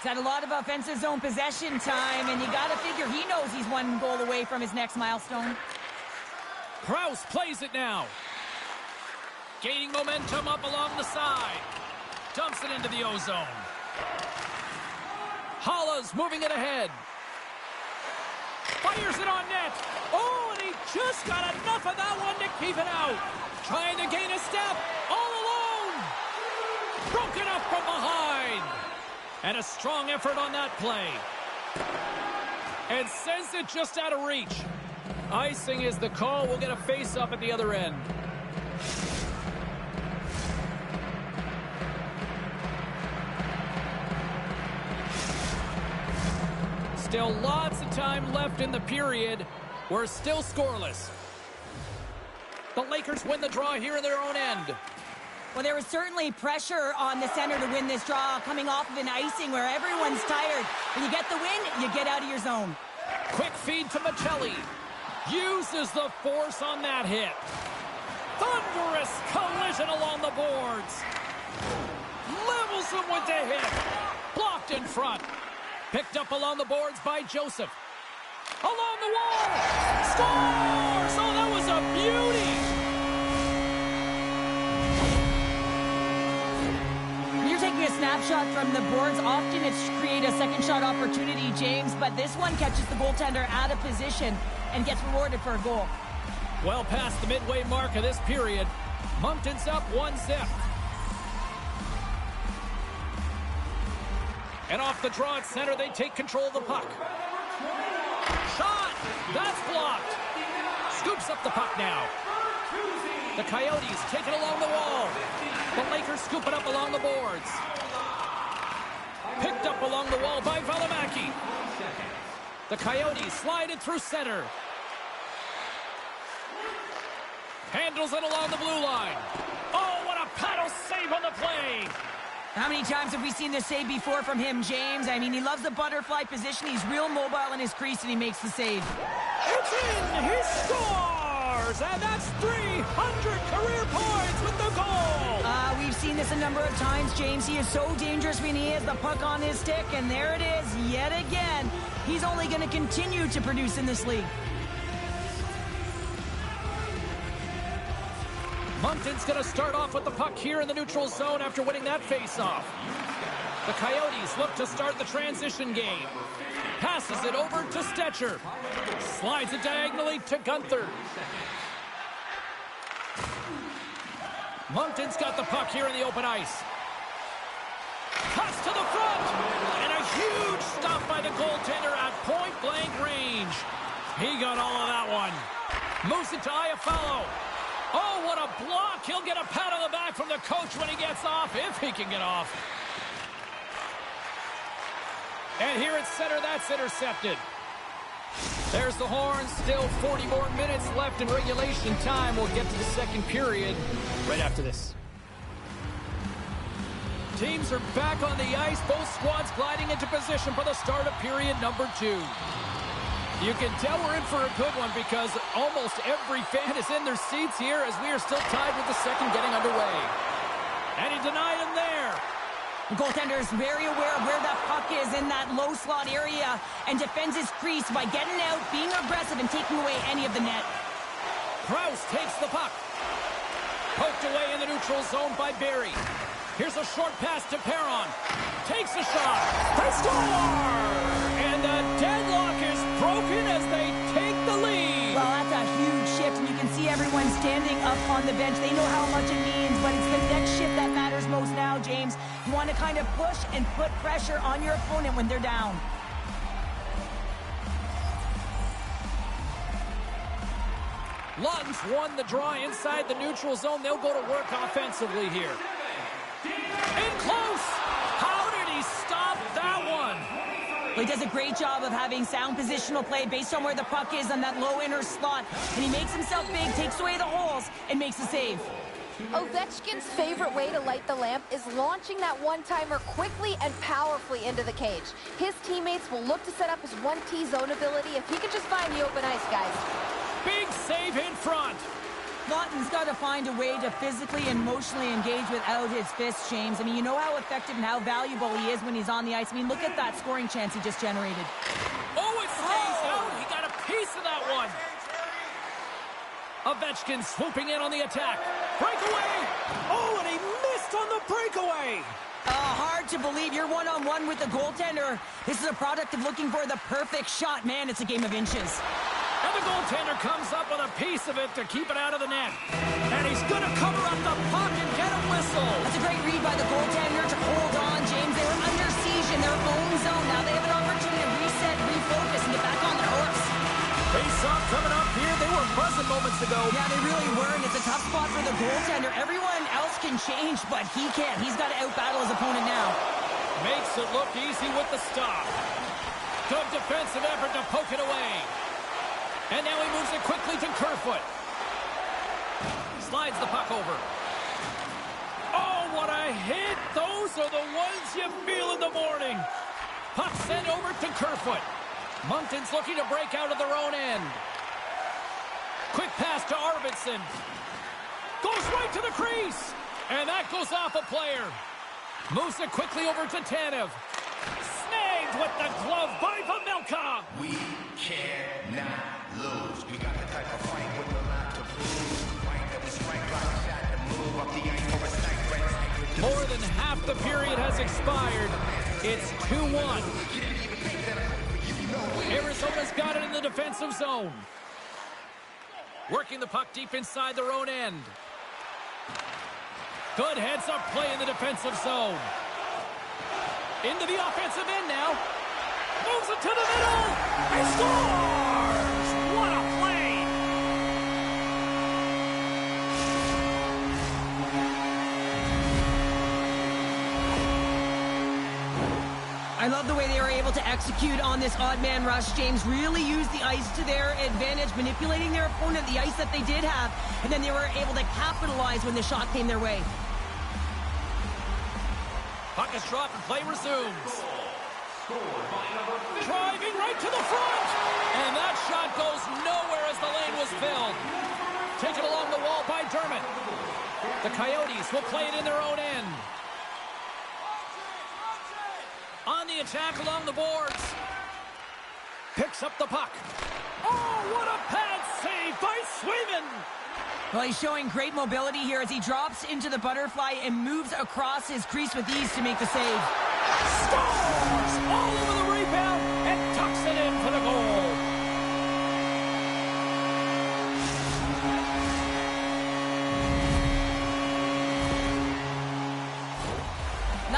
He's had a lot of offensive zone possession time, and you got to figure he knows he's one goal away from his next milestone. Krause plays it now. Gaining momentum up along the side. Dumps it into the O-zone. Halla's moving it ahead. Fires it on net. Oh, and he just got enough of that one to keep it out. Trying to gain a step. All alone. Broken up from behind. And a strong effort on that play. And sends it just out of reach. Icing is the call. We'll get a face-up at the other end. Still lots of time left in the period. We're still scoreless. The Lakers win the draw here in their own end. Well, there was certainly pressure on the center to win this draw, coming off of an icing where everyone's tired. When you get the win, you get out of your zone. Quick feed to Maccelli. Uses the force on that hit. Thunderous collision along the boards. Levels him with the hit. Blocked in front. Picked up along the boards by Joseph. Along the wall. Scores! Oh, that was a beauty. When you're taking a snapshot from the boards, often it's to create a second shot opportunity, James, but this one catches the goaltender out of position and gets rewarded for a goal. Well past the midway mark of this period. Moncton's up 1-0. And off the draw at center, they take control of the puck. Shot! That's blocked. Scoops up the puck now. The Coyotes take it along the wall. The Lakers scoop it up along the boards. Picked up along the wall by Valimaki. The Coyotes slide it through center. Handles it along the blue line. Oh, what a paddle save on the play! How many times have we seen this save before from him, James? I mean, he loves the butterfly position. He's real mobile in his crease, and he makes the save. It's in! He scores! And that's 300 career points with the goal! We've seen this a number of times, James. He is so dangerous when he has the puck on his stick, and there it is, yet again. He's only going to continue to produce in this league. Moncton's going to start off with the puck here in the neutral zone after winning that faceoff. The Coyotes look to start the transition game. Passes it over to Stetcher. Slides it diagonally to Gunther. Moncton's got the puck here in the open ice. Cuts to the front. And a huge stop by the goaltender at point-blank range. He got all of that one. Moves it to Iafallo. Oh, what a block. He'll get a pat on the back from the coach when he gets off, if he can get off. And here at center, that's intercepted. There's the horn. Still 40 more minutes left in regulation time. We'll get to the second period right after this. Teams are back on the ice. Both squads gliding into position for the start of period number 2. You can tell we're in for a good one because almost every fan is in their seats here as we are still tied with the second getting underway. And he denied him there. The goaltender is very aware of where that puck is in that low slot area and defends his crease by getting out, being aggressive, and taking away any of the net. Krause takes the puck. Poked away in the neutral zone by Barrie. Here's a short pass to Perron. Takes a shot. They score! And the deadlock is broken as they take the lead. Well, that's a huge shift, and you can see everyone standing up on the bench. They know how much it means, but it's the next shift that matters most now, James. You want to kind of push and put pressure on your opponent when they're down. Lawton's won the draw inside the neutral zone. They'll go to work offensively here. In close! How did he stop that one? Well, he does a great job of having sound positional play based on where the puck is on that low inner slot. And he makes himself big, takes away the holes, and makes the save. Ovechkin's favorite way to light the lamp is launching that one-timer quickly and powerfully into the cage. His teammates will look to set up his 1T zone ability if he can just find the open ice, guys. Big save in front. Lawton's got to find a way to physically and emotionally engage without his fists, James. I mean, you know how effective and how valuable he is when he's on the ice. I mean, look at that scoring chance he just generated. Oh, it stays out. He got a piece of that one. Ovechkin swooping in on the attack. Breakaway. Oh, and he missed on the breakaway. Hard to believe you're one-on-one with the goaltender. This is a product of looking for the perfect shot. Man, it's a game of inches. And the goaltender comes up with a piece of it to keep it out of the net. And he's going to cover up the puck and get a whistle. That's a great read by the goaltender to hold on, James. They were under siege in their own zone. Now they have an opportunity to reset, refocus, and get back on their horse. Face-off coming up here. They were buzzing moments ago. Yeah, they really were, and it's a tough spot for the goaltender. Everyone else can change, but he can't. He's got to out-battle his opponent now. Makes it look easy with the stop. Good defensive effort to poke it away. And now he moves it quickly to Kerfoot. Slides the puck over. Oh, what a hit. Those are the ones you feel in the morning. Puck sent over to Kerfoot. Moncton's looking to break out of their own end. Quick pass to Arvidsson. Goes right to the crease. And that goes off a player. Moves it quickly over to Tanev. Snagged with the glove by Vejmelka. We cannot lose. We got the type of fight with a lot to prove. Fight that we strike like a shot to move up the ice for a snipe. More than half the period has expired. It's 2-1. Arizona's got it in the defensive zone. Working the puck deep inside their own end. Good heads-up play in the defensive zone. Into the offensive end now. Moves it to the middle. He scores! What a play! I love the way they were able to execute on this odd man rush. James really used the ice to their advantage, manipulating their opponent, the ice that they did have, and then they were able to capitalize when the shot came their way. Puck is dropped and play resumes. Driving right to the front. And that shot goes nowhere as the lane was filled. Taken along the wall by Dermott. The Coyotes will play it in their own end. On the attack along the boards. Picks up the puck. Oh, what a pad save by Swayman. Well, he's showing great mobility here as he drops into the butterfly and moves across his crease with ease to make the save. Scores! All over the rebound and tucks it in for the goal.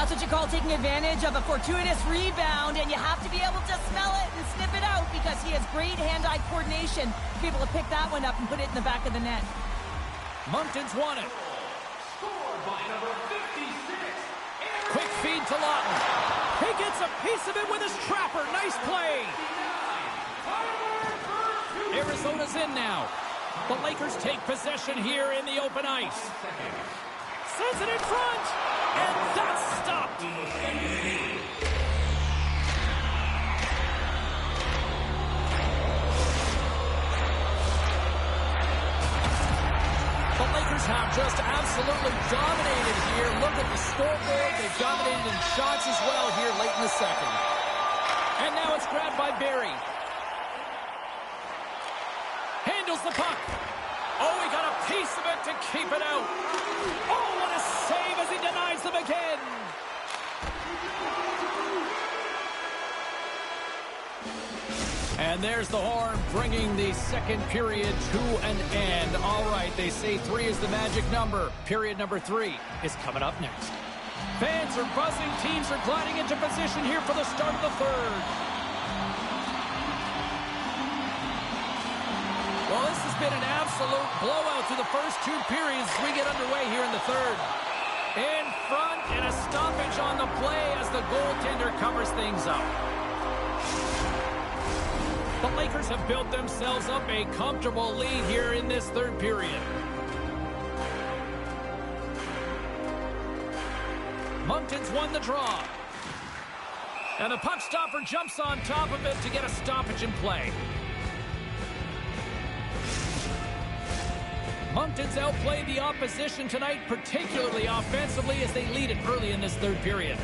That's what you call taking advantage of a fortuitous rebound, and you have to be able to smell it and sniff it out because he has great hand-eye coordination to be able to pick that one up and put it in the back of the net. Moncton's won it. Scored by number 56. Quick feed to Lawton. He gets a piece of it with his trapper. Nice play. Arizona's in now. The Lakers take possession here in the open ice. Sends it in front, and that's stopped. The Lakers have just absolutely dominated here. Look at the scoreboard. They've dominated in shots as well here late in the second. And now it's grabbed by Barry. Handles the puck. Oh, he got a piece of it to keep it out. Oh, what a save as he denies them again. And there's the horn bringing the second period to an end. All right, they say 3 is the magic number. Period number 3 is coming up next. Fans are buzzing. Teams are gliding into position here for the start of the third. Well, this has been an absolute blowout through the first 2 periods as we get underway here in the third. In front and a stoppage on the play as the goaltender covers things up. The Lakers have built themselves up a comfortable lead here in this third period. Moncton's won the draw. And the puck stopper jumps on top of it to get a stoppage in play. Moncton's outplayed the opposition tonight, particularly offensively, as they lead it early in this third period.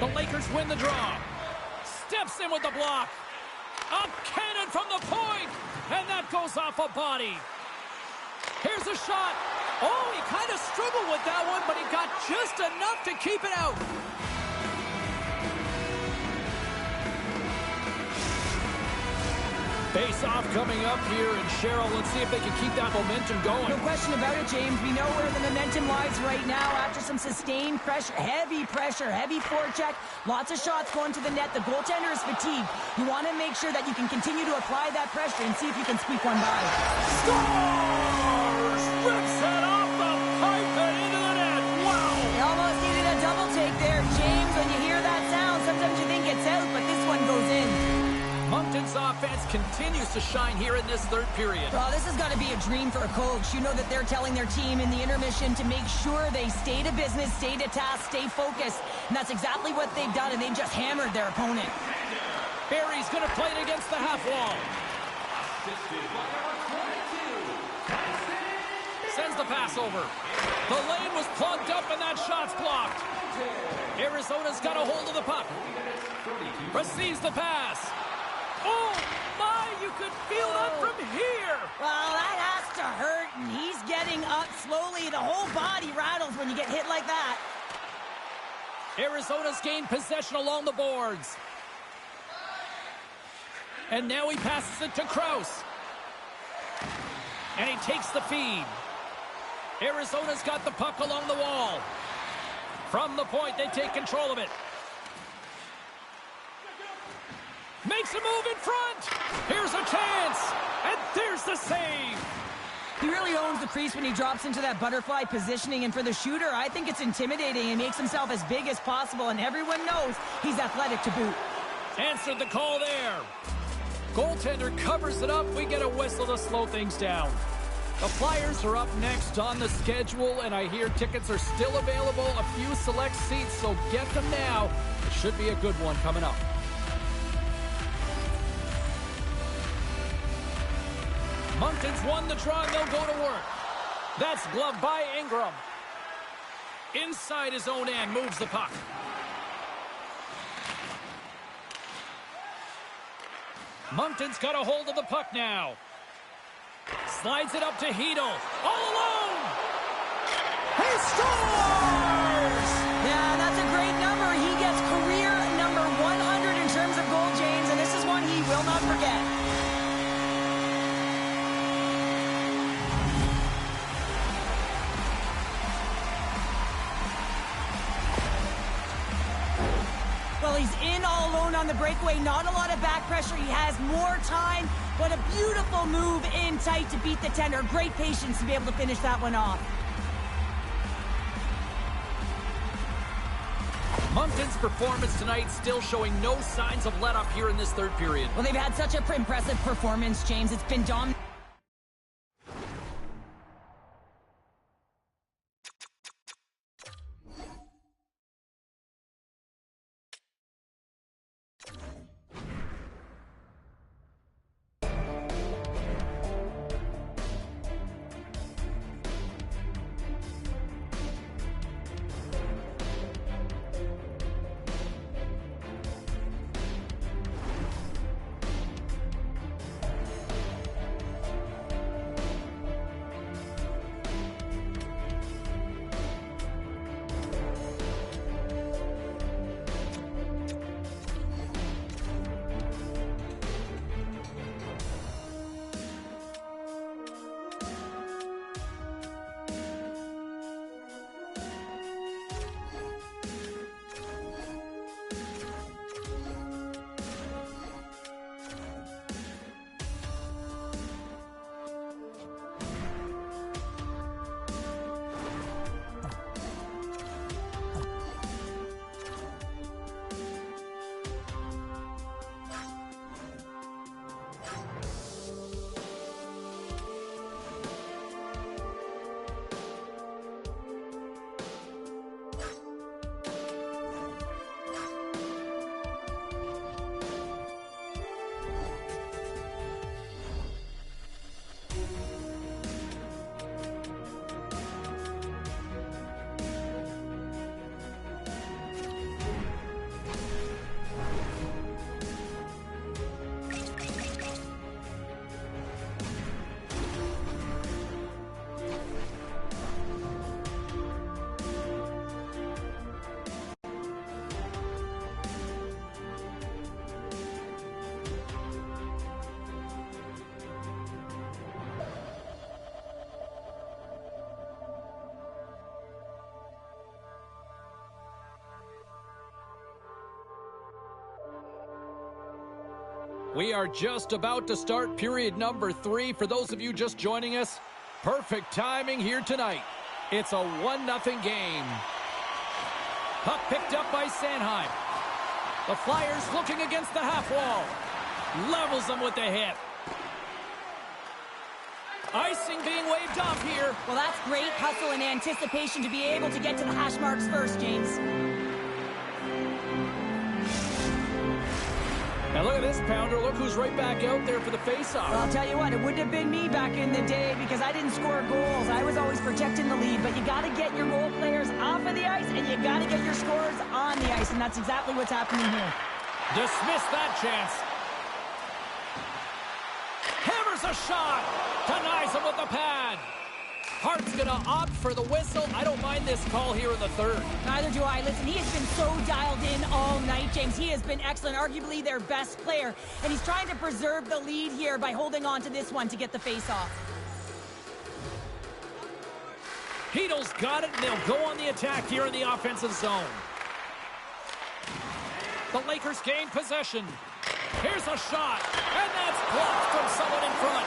The Lakers win the draw. Steps in with the block. A cannon from the point, and that goes off a body. Here's a shot. Oh, he kind of struggled with that one, but he got just enough to keep it out. Face-off coming up here, and Cheryl, let's see if they can keep that momentum going. No question about it, James. We know where the momentum lies right now after some sustained pressure, heavy forecheck, lots of shots going to the net. The goaltender is fatigued. You want to make sure that you can continue to apply that pressure and see if you can squeak one by. Scores! Rips it off the pipe and into the net. Wow! They almost needed a double take there, James. When you hear that sound, sometimes you think it's out, but this one goes in. Moncton's offense continues to shine here in this third period. Well, this has got to be a dream for a coach. You know that they're telling their team in the intermission to make sure they stay to business, stay to task, stay focused. And that's exactly what they've done, and they've just hammered their opponent. Barry's going to play it against the half wall. Sends the pass over. The lane was plugged up, and that shot's blocked. Arizona's got a hold of the puck. Receives the pass. Oh, my, you could feel that from here. Well, that has to hurt, and he's getting up slowly. The whole body rattles when you get hit like that. Arizona's gained possession along the boards. And now he passes it to Krause. And he takes the feed. Arizona's got the puck along the wall. From the point, they take control of it. Makes a move in front. Here's a chance. And there's the save. He really owns the crease when he drops into that butterfly positioning. And for the shooter, I think it's intimidating. He makes himself as big as possible. And everyone knows he's athletic to boot. Answered the call there. Goaltender covers it up. We get a whistle to slow things down. The Flyers are up next on the schedule, and I hear tickets are still available. A few select seats, so get them now. It should be a good one coming up. Moncton's won the draw, and they'll go to work. That's gloved by Ingram. Inside his own end, moves the puck. Moncton's got a hold of the puck now. Slides it up to Hedel. All alone! He scores! Yeah, that's a great number. He gets career number 100 in terms of goal, James, and this is one he will not forget. on the breakaway. Not a lot of back pressure. He has more time, but a beautiful move in tight to beat the tender. Great patience to be able to finish that one off. Moncton's performance tonight still showing no signs of let up here in this third period. Well, they've had such an impressive performance, James. It's been dominant. We are just about to start period number 3. For those of you just joining us, perfect timing here tonight. It's a 1-0 game. Puck picked up by Sanheim. The Flyers looking against the half wall. Levels them with the hit. Icing being waved off here. Well, that's great hustle and anticipation to be able to get to the hash marks first, James. Now look at this, Pounder. Look who's right back out there for the faceoff. Well, I'll tell you what, it wouldn't have been me back in the day because I didn't score goals. I was always protecting the lead, but you got to get your role players off of the ice and you got to get your scorers on the ice, and that's exactly what's happening here. Dismiss that chance. Hammers a shot. Denies him with the pad. Hart's going to opt for the whistle. I don't mind this call here in the third. Neither do I. Listen, he has been so dialed in all night, James. He has been excellent, arguably their best player. And he's trying to preserve the lead here by holding on to this one to get the face-off. Heedle's got it, and they'll go on the attack here in the offensive zone. The Lakers gain possession. Here's a shot, and that's blocked from someone in front.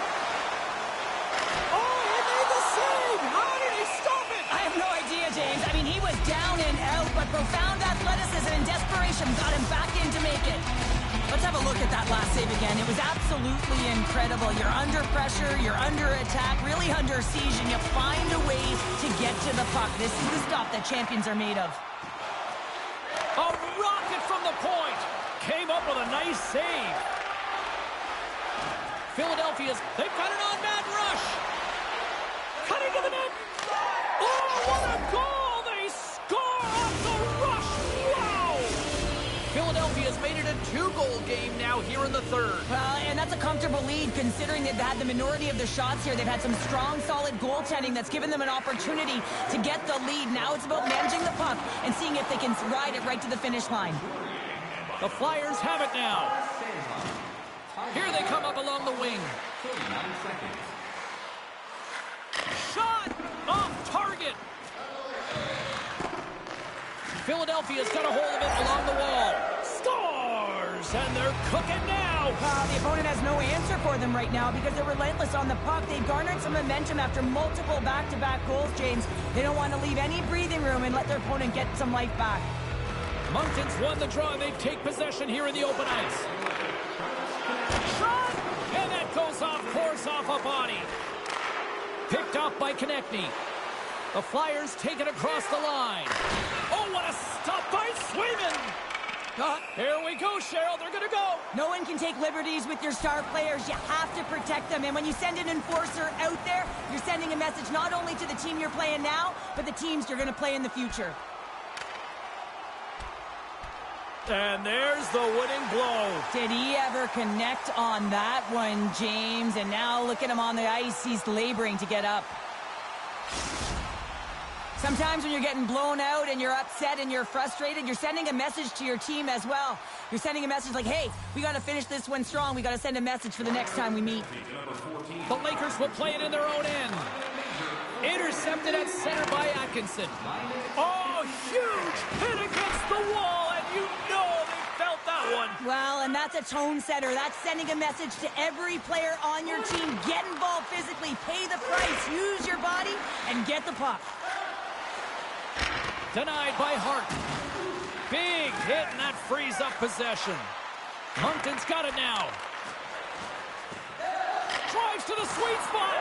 How did he stop it? I have no idea, James. I mean, he was down and out, but profound athleticism and desperation got him back in to make it. Let's have a look at that last save again. It was absolutely incredible. You're under pressure, you're under attack, really under siege, and you find a way to get to the puck. This is the stuff that champions are made of. A rocket from the point. Came up with a nice save. They've got an on-man rush. Cutting to the net. Oh, what a goal! They score off the rush! Wow! Philadelphia's made it a 2-goal game now here in the third. Well, and that's a comfortable lead considering they've had the minority of the shots here. They've had some strong, solid goaltending that's given them an opportunity to get the lead. Now it's about managing the puck and seeing if they can ride it right to the finish line. The Flyers have it now. Here they come up along the wing. Shot off target. Philadelphia's got a hold of it along the wall. Scores! The opponent has no answer for them right now because they're relentless on the puck. They've garnered some momentum after multiple back-to-back goals, James. They don't want to leave any breathing room and let their opponent get some life back. Moncton's won the draw, and they take possession here in the open ice. Shot! And that goes off course off a body. Picked up by Konechny. The Flyers take it across the line. Oh, what a stop by Swayman! Here we go, Cheryl. They're going to go. No one can take liberties with your star players. You have to protect them. And when you send an enforcer out there, you're sending a message not only to the team you're playing now, but the teams you're going to play in the future. And there's the winning blow. Did he ever connect on that one, James? And now look at him on the ice. He's laboring to get up. Sometimes when you're getting blown out and you're upset and you're frustrated, you're sending a message to your team as well. You're sending a message like, hey, we got to finish this one strong. We got to send a message for the next time we meet. The Lakers will play it in their own end. Intercepted at center by Atkinson. Oh, huge hit against the wall, and you know they felt that one. Well, and that's a tone setter. That's sending a message to every player on your team. Get involved physically, pay the price, use your body, and get the puck. Denied by Hart. Big hit, and that frees up possession. Moncton's got it now. Drives to the sweet spot.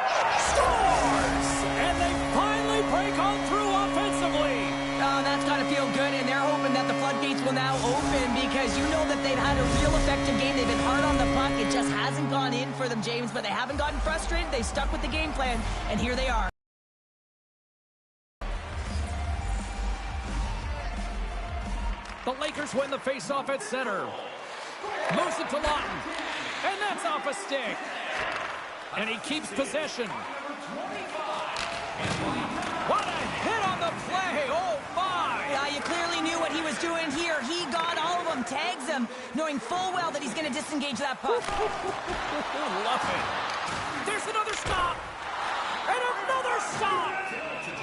Scores! And they finally break on through offensively. Oh, that's got to feel good, and they're hoping that the floodgates will now open because you know that they've had a real effective game. They've been hard on the puck. It just hasn't gone in for them, James, but they haven't gotten frustrated. They've stuck with the game plan, and here they are. The Lakers win the face-off at center. Moves it to Lawton. And that's off a stick. And he keeps possession. What a hit on the play. Oh, my. Yeah, you clearly knew what he was doing here. He got all of them, tags them, knowing full well that he's going to disengage that puck. Love it. There's another stop. And another stop.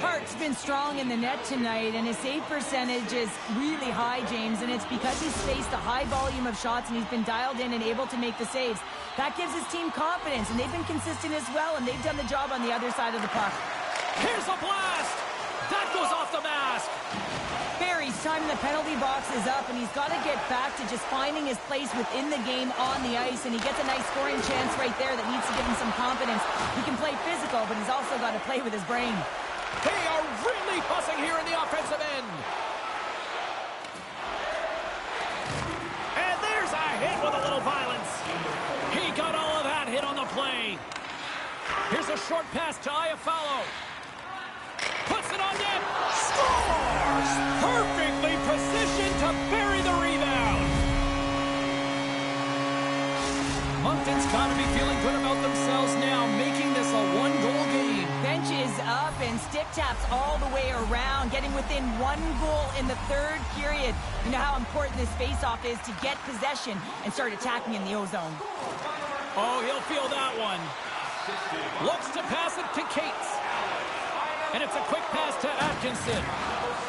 Hart's been strong in the net tonight, and his save percentage is really high, James, and it's because he's faced a high volume of shots and he's been dialed in and able to make the saves. That gives his team confidence, and they've been consistent as well, and they've done the job on the other side of the puck. Here's a blast. That goes off the mask. Barry's time in the penalty box is up, and he's got to get back to just finding his place within the game on the ice, and he gets a nice scoring chance right there that needs to give him some confidence. He can play physical, but he's also got to play with his brain. They are really buzzing here in the offensive end. And there's a hit with a little violence. He got all of that hit on the play. Here's a short pass to Iafallo. Puts it on net. Scores! Perfectly positioned to bury the rebound. Moncton's got to be feeling good about themselves now, making this a one-goal game. Bench is up and stick taps all the way around, getting within one goal in the third period. You know how important this faceoff is to get possession and start attacking in the O-zone. Oh, he'll feel that one. Looks to pass it to Cates. And it's a quick pass to Atkinson.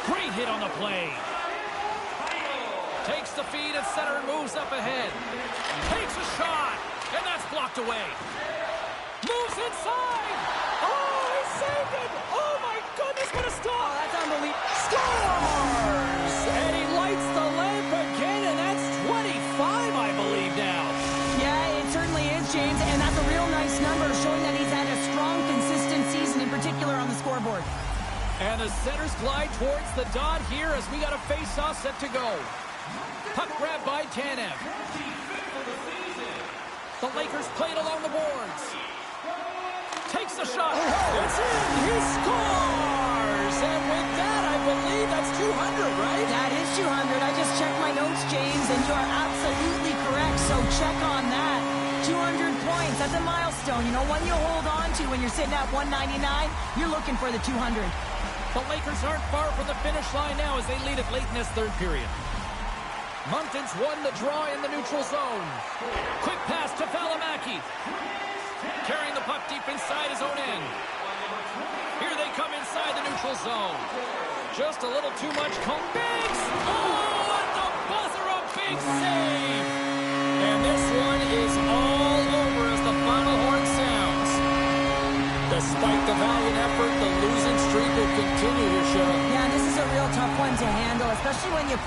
Great hit on the play. Takes the feed at center and moves up ahead. Takes a shot, and that's blocked away. Moves inside. Oh, he saved it. Oh, my goodness, what a stop. Oh, that's unbelievable. Scores! And he lights the lamp again, and that's 25, I believe, now. Yeah, it certainly is, James, and that's a real nice number, showing that he's had a strong, consistent season, in particular on the scoreboard. And the centers glide towards the dot here as we got a face-off set to go. Puck grab by Tanev. The Lakers played along the boards. Takes the shot. It's in. He scores. And with that, I believe that's 200, right? That is 200. I just checked my notes, James, and you are absolutely correct. So check on that. 200 points. That's a milestone. You know, one you hold on to when you're sitting at 199, you're looking for the 200. The Lakers aren't far from the finish line now as they lead it late in this third period. Moncton's won the draw in the neutral zone. Quick pass to Valimaki. Carrying the puck deep inside his own end. Here they come inside the neutral zone. Just a little too much. Biggs! Oh, at the buzzer, a big save! And This one is all over as the final horn sounds. Despite the valiant effort, the losing streak will continue here, Cheryl. Yeah, this is a real tough one to handle, especially when you...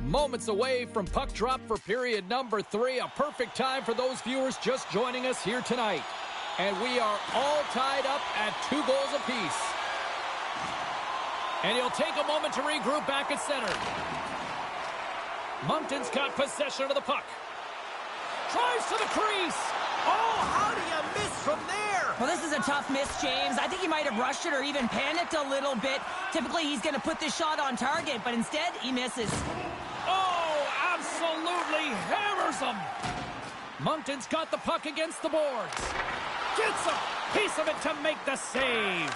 Moments away from puck drop for period number 3. A perfect time for those viewers just joining us here tonight. And we are all tied up at 2 goals apiece. And he'll take a moment to regroup back at center. Moncton's got possession of the puck. Drives to the crease. Oh, how do you miss from there? Well, this is a tough miss, James. I think he might have rushed it or even panicked a little bit. Typically, he's going to put this shot on target, but instead, he misses. Oh, absolutely hammers him. Moncton's got the puck against the boards. Gets a piece of it to make the save.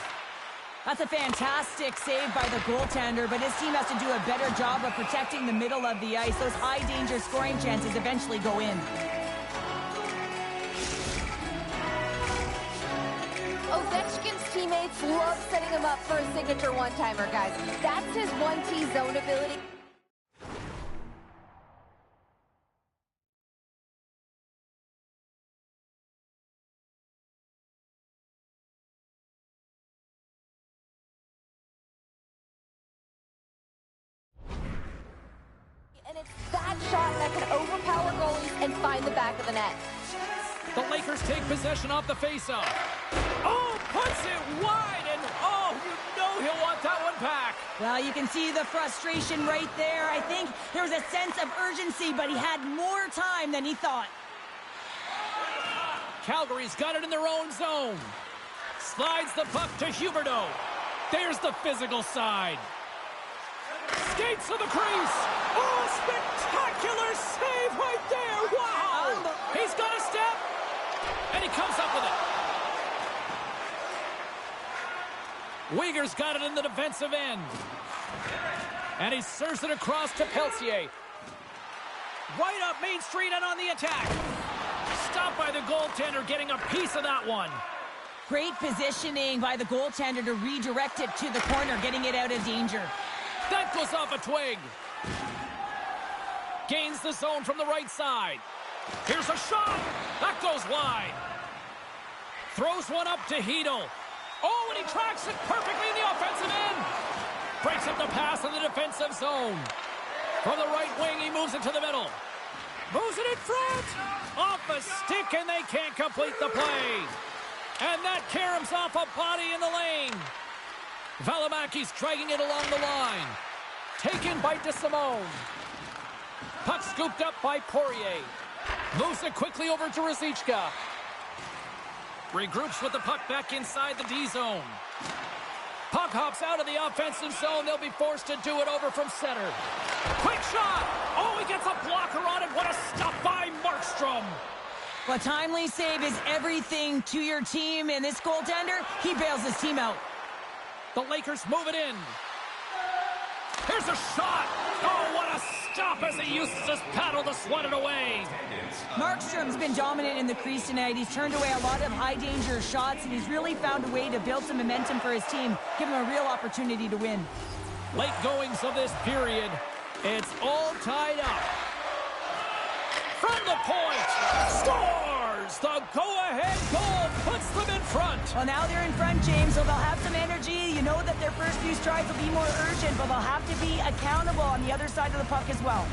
That's a fantastic save by the goaltender, but his team has to do a better job of protecting the middle of the ice. Those high-danger scoring chances eventually go in. Ovechkin's teammates love setting him up for a signature one-timer, guys. That's his 1T zone ability. And it's that shot that can overpower goalies and find the back of the net. The Lakers take possession off the faceoff. Oh, puts it wide, and oh, you know he'll want that one back. Well, you can see the frustration right there. I think there was a sense of urgency, but he had more time than he thought. Calgary's got it in their own zone. Slides the puck to Huberdeau. There's the physical side. Skates to the crease. Oh, spectacular save right there. Wow. He's got a step. And he comes up with it. Uyghur's got it in the defensive end. And he serves it across to Peltier. Right up Main Street and on the attack. Stopped by the goaltender, getting a piece of that one. Great positioning by the goaltender to redirect it to the corner, getting it out of danger. That goes off a twig. Gains the zone from the right side. Here's a shot. That goes wide. Throws one up to Hedel. Oh, and he tracks it perfectly in the offensive end. Breaks up the pass in the defensive zone. From the right wing, he moves it to the middle. Moves it in front. Off a stick, and they can't complete the play. And that caroms off a body in the lane. Valimaki's dragging it along the line. Taken by DeSimone. Puck scooped up by Poirier. Moves it quickly over to Ruzicka. Regroups with the puck back inside the D zone. Puck hops out of the offensive zone. They'll be forced to do it over from center. Quick shot. Oh, he gets a blocker on it. What a stop by Markstrom. A timely save is everything to your team, and this goaltender, he bails his team out. The Lakers move it in. Here's a shot. Oh, what a stop as he uses his paddle to swat it away. Markstrom's been dominant in the crease tonight. He's turned away a lot of high-danger shots, and he's really found a way to build some momentum for his team, give him a real opportunity to win. Late goings of this period. It's all tied up. From the point, scores! The go-ahead goal puts them in front. Well, now they're in front, James, so they'll have some energy. You know that their first few strides will be more urgent, but they'll have to be accountable on the other side of the puck as well.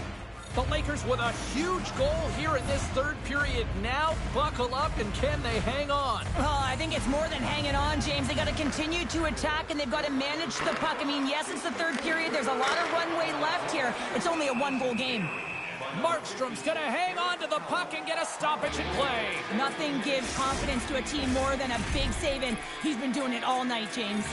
The Lakers with a huge goal here in this third period. Now buckle up, and can they hang on? Well, I think it's more than hanging on, James. They got to continue to attack, and they've got to manage the puck. I mean, yes, it's the third period. There's a lot of runway left here. It's only a one-goal game. Markstrom's going to hang on to the puck and get a stoppage in play. Nothing gives confidence to a team more than a big save, and he's been doing it all night, James.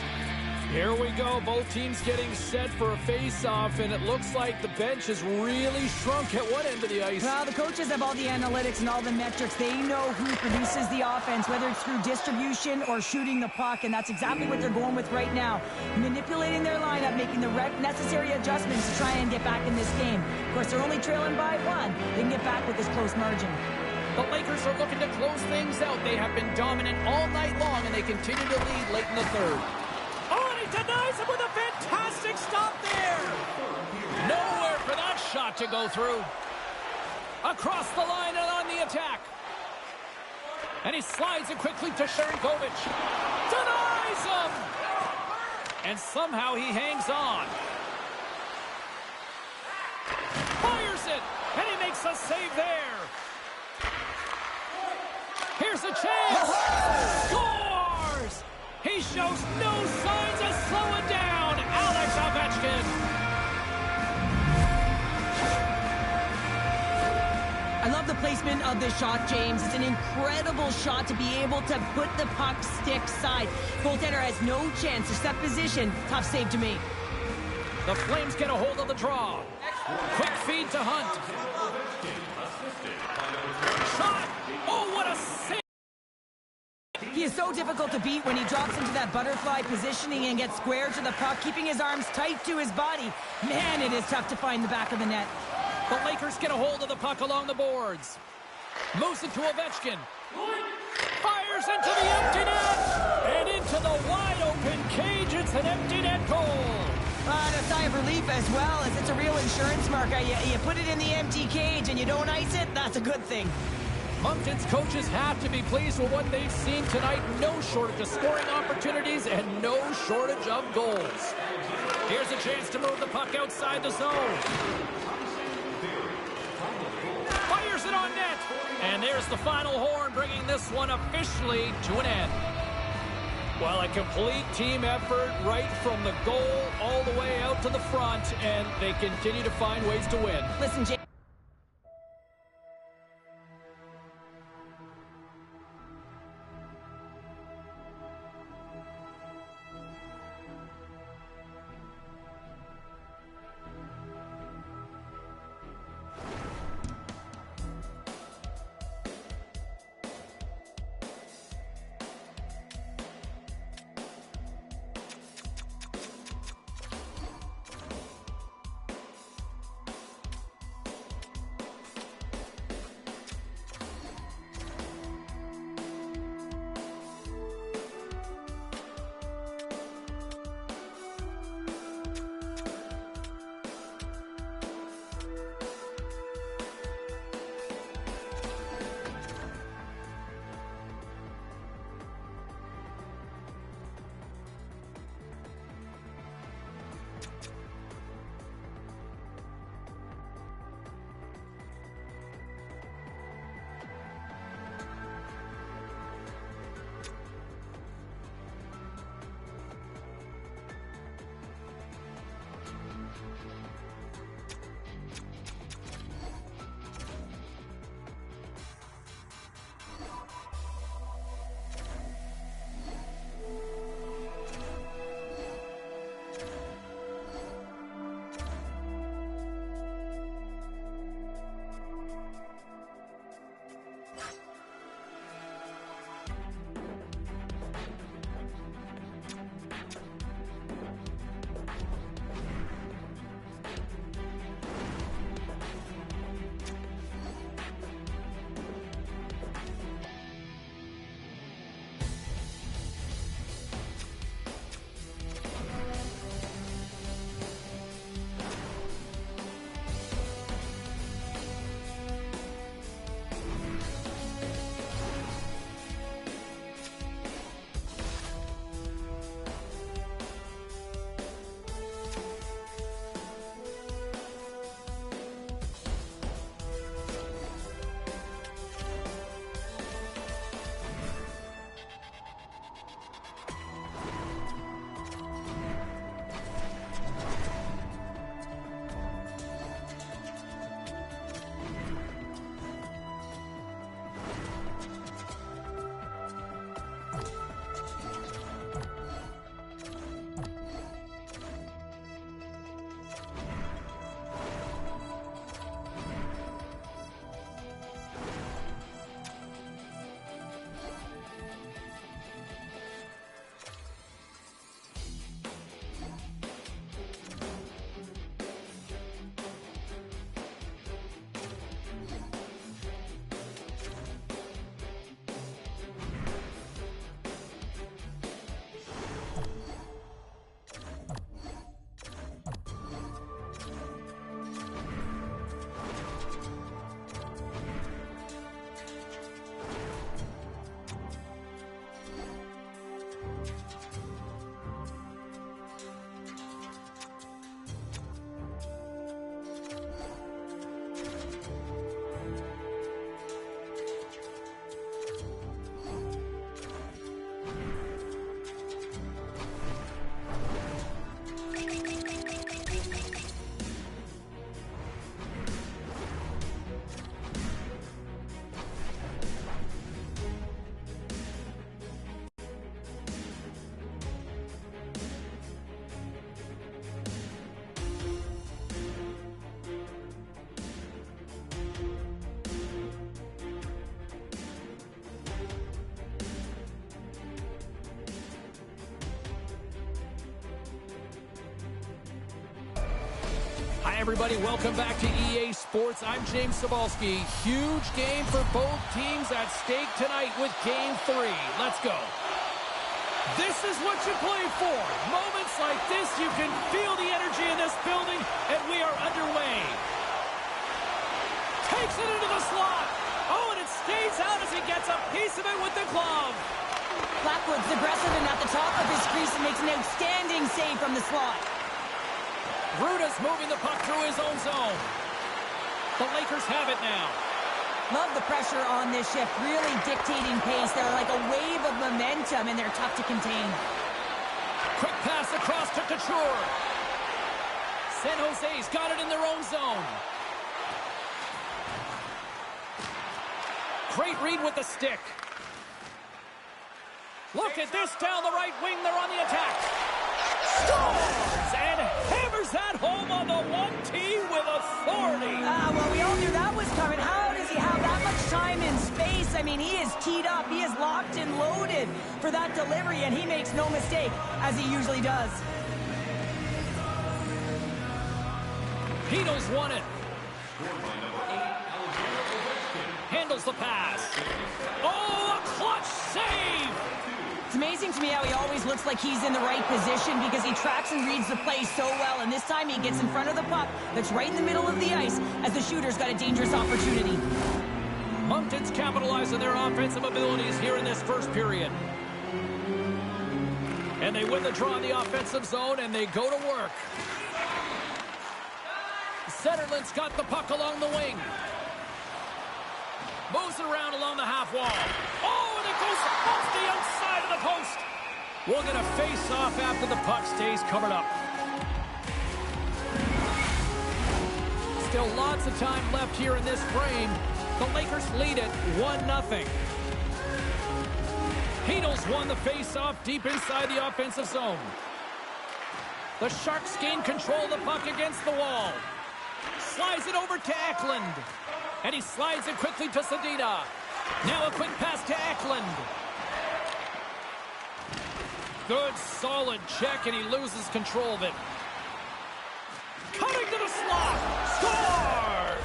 Here we go. Both teams getting set for a face-off, and it looks like the bench has really shrunk at one end of the ice. Well, the coaches have all the analytics and all the metrics. They know who produces the offense, whether it's through distribution or shooting the puck, and that's exactly what they're going with right now. Manipulating their lineup, making the necessary adjustments to try and get back in this game. Of course, they're only trailing by one. They can get back with this close margin. The Lakers are looking to close things out. They have been dominant all night long, and they continue to lead late in the third. Oh, and he denies him with a fantastic stop there. Nowhere for that shot to go through. Across the line and on the attack. And he slides it quickly to Sharangovich. Denies him. And somehow he hangs on. Fires it. And he makes a save there. Here's a chance. Scores! He shows no signs of slowing down. Alex Ovechkin. I love the placement of this shot, James. It's an incredible shot to be able to put the puck stick side. Goaltender has no chance to set position. Tough save to me. The Flames get a hold of the draw. Quick feed to Hunt. Shot. Oh, what a save. He is so difficult to beat when he drops into that butterfly positioning and gets square to the puck, keeping his arms tight to his body. Man, it is tough to find the back of the net. The Lakers get a hold of the puck along the boards. Moves it to Ovechkin. Fires into the empty net. And into the wide-open cage. It's an empty net goal. And a sigh of relief as well, as it's a real insurance marker. You put it in the empty cage and you don't ice it, that's a good thing. Moncton's coaches have to be pleased with what they've seen tonight. No shortage of scoring opportunities and no shortage of goals. Here's a chance to move the puck outside the zone. Fires it on net. And there's the final horn, bringing this one officially to an end. Well, a complete team effort right from the goal all the way out to the front, and they continue to find ways to win. Listen, James. Hi, everybody. Welcome back to EA Sports. I'm James Cebulski. Huge game for both teams at stake tonight with Game 3. Let's go. This is what you play for. Moments like this, you can feel the energy in this building, and we are underway. Takes it into the slot. Oh, and it stays out as he gets a piece of it with the glove. Blackwood's aggressive and at the top of his crease and makes an outstanding save from the slot. Ruda's moving the puck through his own zone. The Lakers have it now. Love the pressure on this shift, really dictating pace. They're like a wave of momentum, and they're tough to contain. Quick pass across to Couture. San Jose's got it in their own zone. Great read with the stick. Look at this down the right wing. They're on the attack. Scores! And hammers that home on the 1T with authority. Well, we all knew that was coming. How does he have that much time and space? I mean, he is teed up. He is locked and loaded for that delivery, and he makes no mistake, as he usually does. Hedo's won it. Handles the pass. Oh, a clutch save! It's amazing to me how he always looks like he's in the right position because he tracks and reads the play so well, and this time he gets in front of the puck that's right in the middle of the ice as the shooter's got a dangerous opportunity. Moncton's capitalizing their offensive abilities here in this first period. And they win the draw in the offensive zone, and they go to work. Zetterlund's got the puck along the wing. Moves it around along the half wall. Oh, and it goes off the outside of the post. We'll get a face-off after the puck stays covered up. Still lots of time left here in this frame. The Lakers lead it 1-0. Hedo's won the face-off deep inside the offensive zone. The Sharks gain control of the puck against the wall. Slides it over to Eklund. And he slides it quickly to Sedina. Now a quick pass to Eklund. Good, solid check, and he loses control of it. Cutting to the slot. Scores!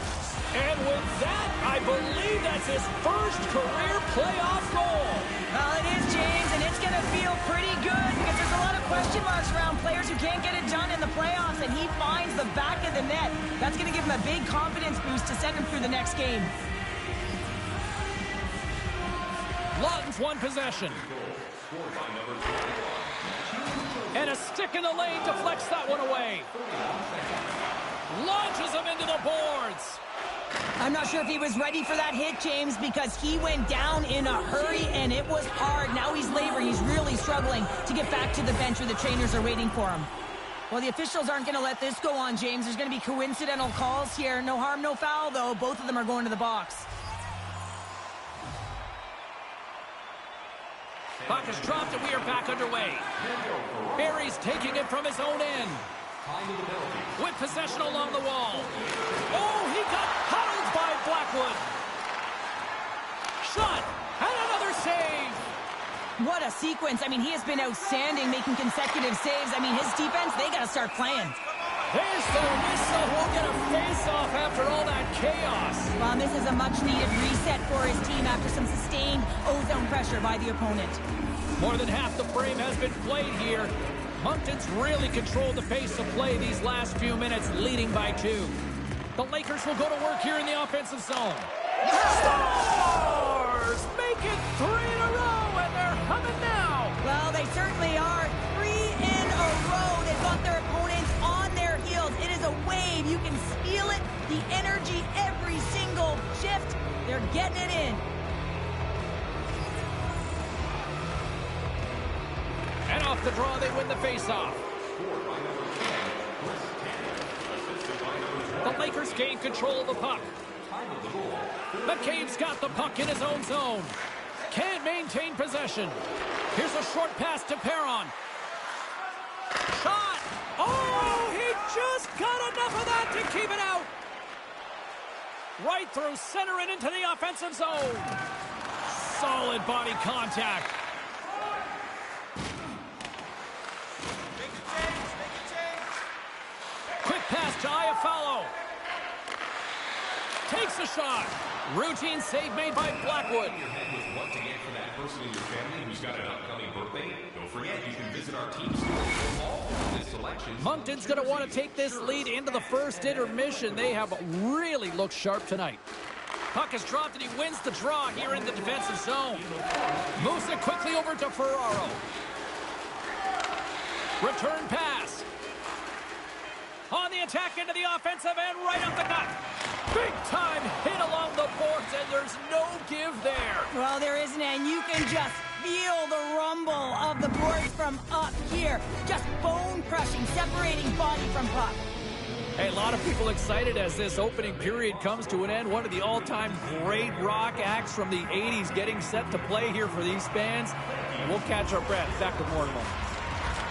And with that, I believe that's his first career playoff goal. Well, it is, James, and it's going to feel pretty good because there's a lot of question marks around players who can't get it done in the playoffs, and he finds the back of the net. That's going to give him a big confidence boost to send him through the next game. Lawton's won possession. And a stick in the lane deflects that one away. Launches him into the boards. I'm not sure if he was ready for that hit, James, because he went down in a hurry, and it was hard. Now he's laboring. He's really struggling to get back to the bench where the trainers are waiting for him. Well, the officials aren't going to let this go on, James. There's going to be coincidental calls here. No harm, no foul, though. Both of them are going to the box. Puck is dropped, and we are back underway. Barry's taking it from his own end. With possession along the wall. Oh, he got huddled by Blackwood. Shot, and another save. What a sequence. I mean, he has been outstanding, making consecutive saves. I mean, his defense, they got to start playing. There's the whistle. We'll get a face-off after all that chaos. Well, this is a much-needed reset for his team after some sustained O-zone pressure by the opponent. More than half the frame has been played here. Moncton's really controlled the pace of play these last few minutes, leading by 2. The Lakers will go to work here in the offensive zone. Stars! Make it 3 in a row, and they're humming now. Well, they certainly are. 3 in a row. They've got their opponents on their heels. It is a wave. You can feel it. The energy every single shift. They're getting it in. And off the draw, they win the faceoff. The Lakers gain control of the puck. McCabe's got the puck in his own zone. Can't maintain possession. Here's a short pass to Perron. Shot! Oh, he just got enough of that to keep it out. Right through center and into the offensive zone. Solid body contact. Pass to Iafallo. Takes a shot. Routine save made by Blackwood. Your head was what to get for that person in your family who's got an upcoming birthday? Don't forget, you can visit our team store for all of this selection. Moncton's going to want to take this lead into the first intermission. They have really looked sharp tonight. Puck is dropped and he wins the draw here in the defensive zone. Moves it quickly over to Ferraro. Return pass. On the attack into the offensive end, right up the gut. Big time hit along the boards, and there's no give there. Well, there isn't, and you can just feel the rumble of the boards from up here. Just bone-crushing, separating body from puck. Hey, a lot of people excited as this opening period comes to an end. One of the all-time great rock acts from the 80s getting set to play here for these fans. And we'll catch our breath. Back with more in a moment.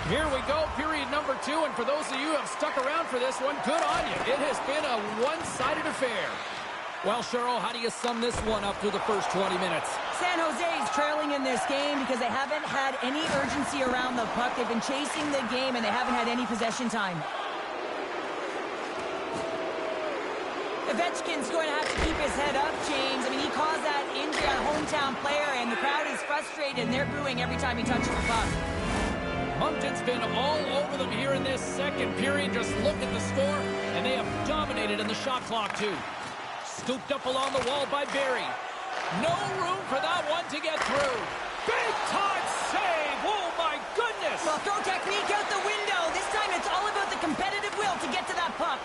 Here we go, period number 2, and for those of you who have stuck around for this one, good on you. It has been a one-sided affair. Well, Cheryl, how do you sum this one up through the first 20 minutes? San Jose is trailing in this game because they haven't had any urgency around the puck. They've been chasing the game, and they haven't had any possession time. Ovechkin's going to have to keep his head up, James. I mean, he caused that injury on a hometown player, and the crowd is frustrated, and they're booing every time he touches the puck. Moncton's been all over them here in this second period. Just look at the score, and they have dominated in the shot clock, too. Scooped up along the wall by Barry. No room for that one to get through. Big-time save! Oh, my goodness! Well, throw technique out the window. This time it's all about the competitive will to get to that puck.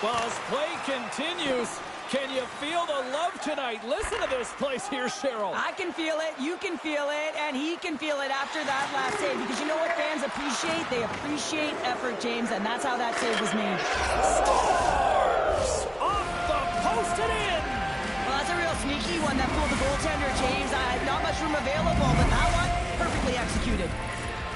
Well, as play continues, can you feel the love tonight? Listen to this place here, Cheryl. I can feel it, you can feel it, and he can feel it after that last save. Because you know what fans appreciate? They appreciate effort, James, and that's how that save was made. Scores! Off the post and in! Well, that's a real sneaky one that fooled the goaltender, James. Not much room available, but that one, perfectly executed.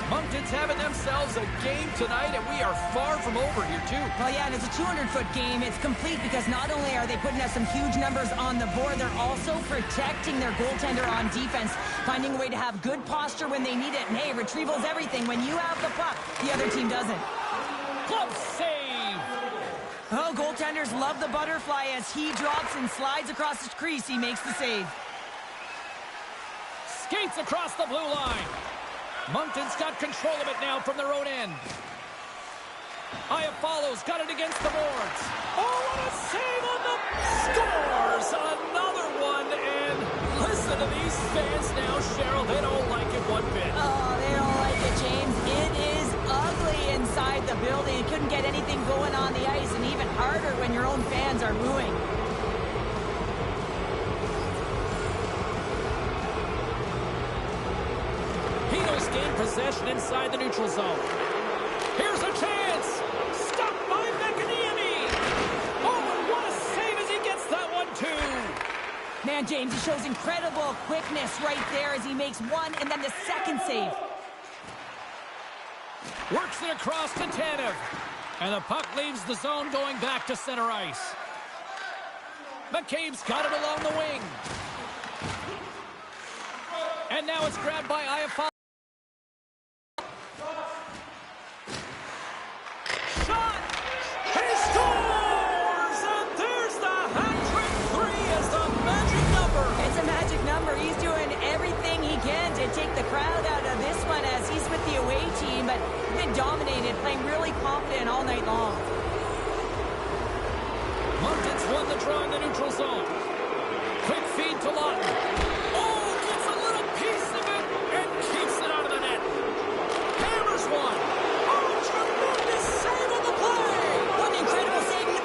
Moncton's having themselves a game tonight, and we are far from over here, too. Well, yeah, and it's a 200-foot game. It's complete because not only are they putting up some huge numbers on the board, they're also protecting their goaltender on defense, finding a way to have good posture when they need it. And, hey, retrieval's everything. When you have the puck, the other team doesn't. Glove save! Oh, goaltenders love the butterfly as he drops and slides across the crease. He makes the save. Skates across the blue line. Moncton's got control of it now from their own end. Iafallo's got it against the boards. Oh, what a save on the scores! Another one, and listen to these fans now, Cheryl. They don't like it one bit. Oh, they don't like it, James. It is ugly inside the building. You couldn't get anything going on the ice, and even harder when your own fans are booing. Gain possession inside the neutral zone. Here's a chance. Stopped by McAniemi. Oh, and what a save as he gets that one, too. Man, James, he shows incredible quickness right there as he makes one and then the second save. Works it across to Tanev. And the puck leaves the zone going back to center ice. McCabe's got it along the wing. And now it's grabbed by Iafallo. Take the crowd out of this one as he's with the away team, but been dominated, playing really confident all night long. Moncton's won the draw in the neutral zone. Quick feed to Lawton. Oh, gets a little piece of it and keeps it out of the net. Hammers one. Oh, tremendous save on the play. What an incredible save.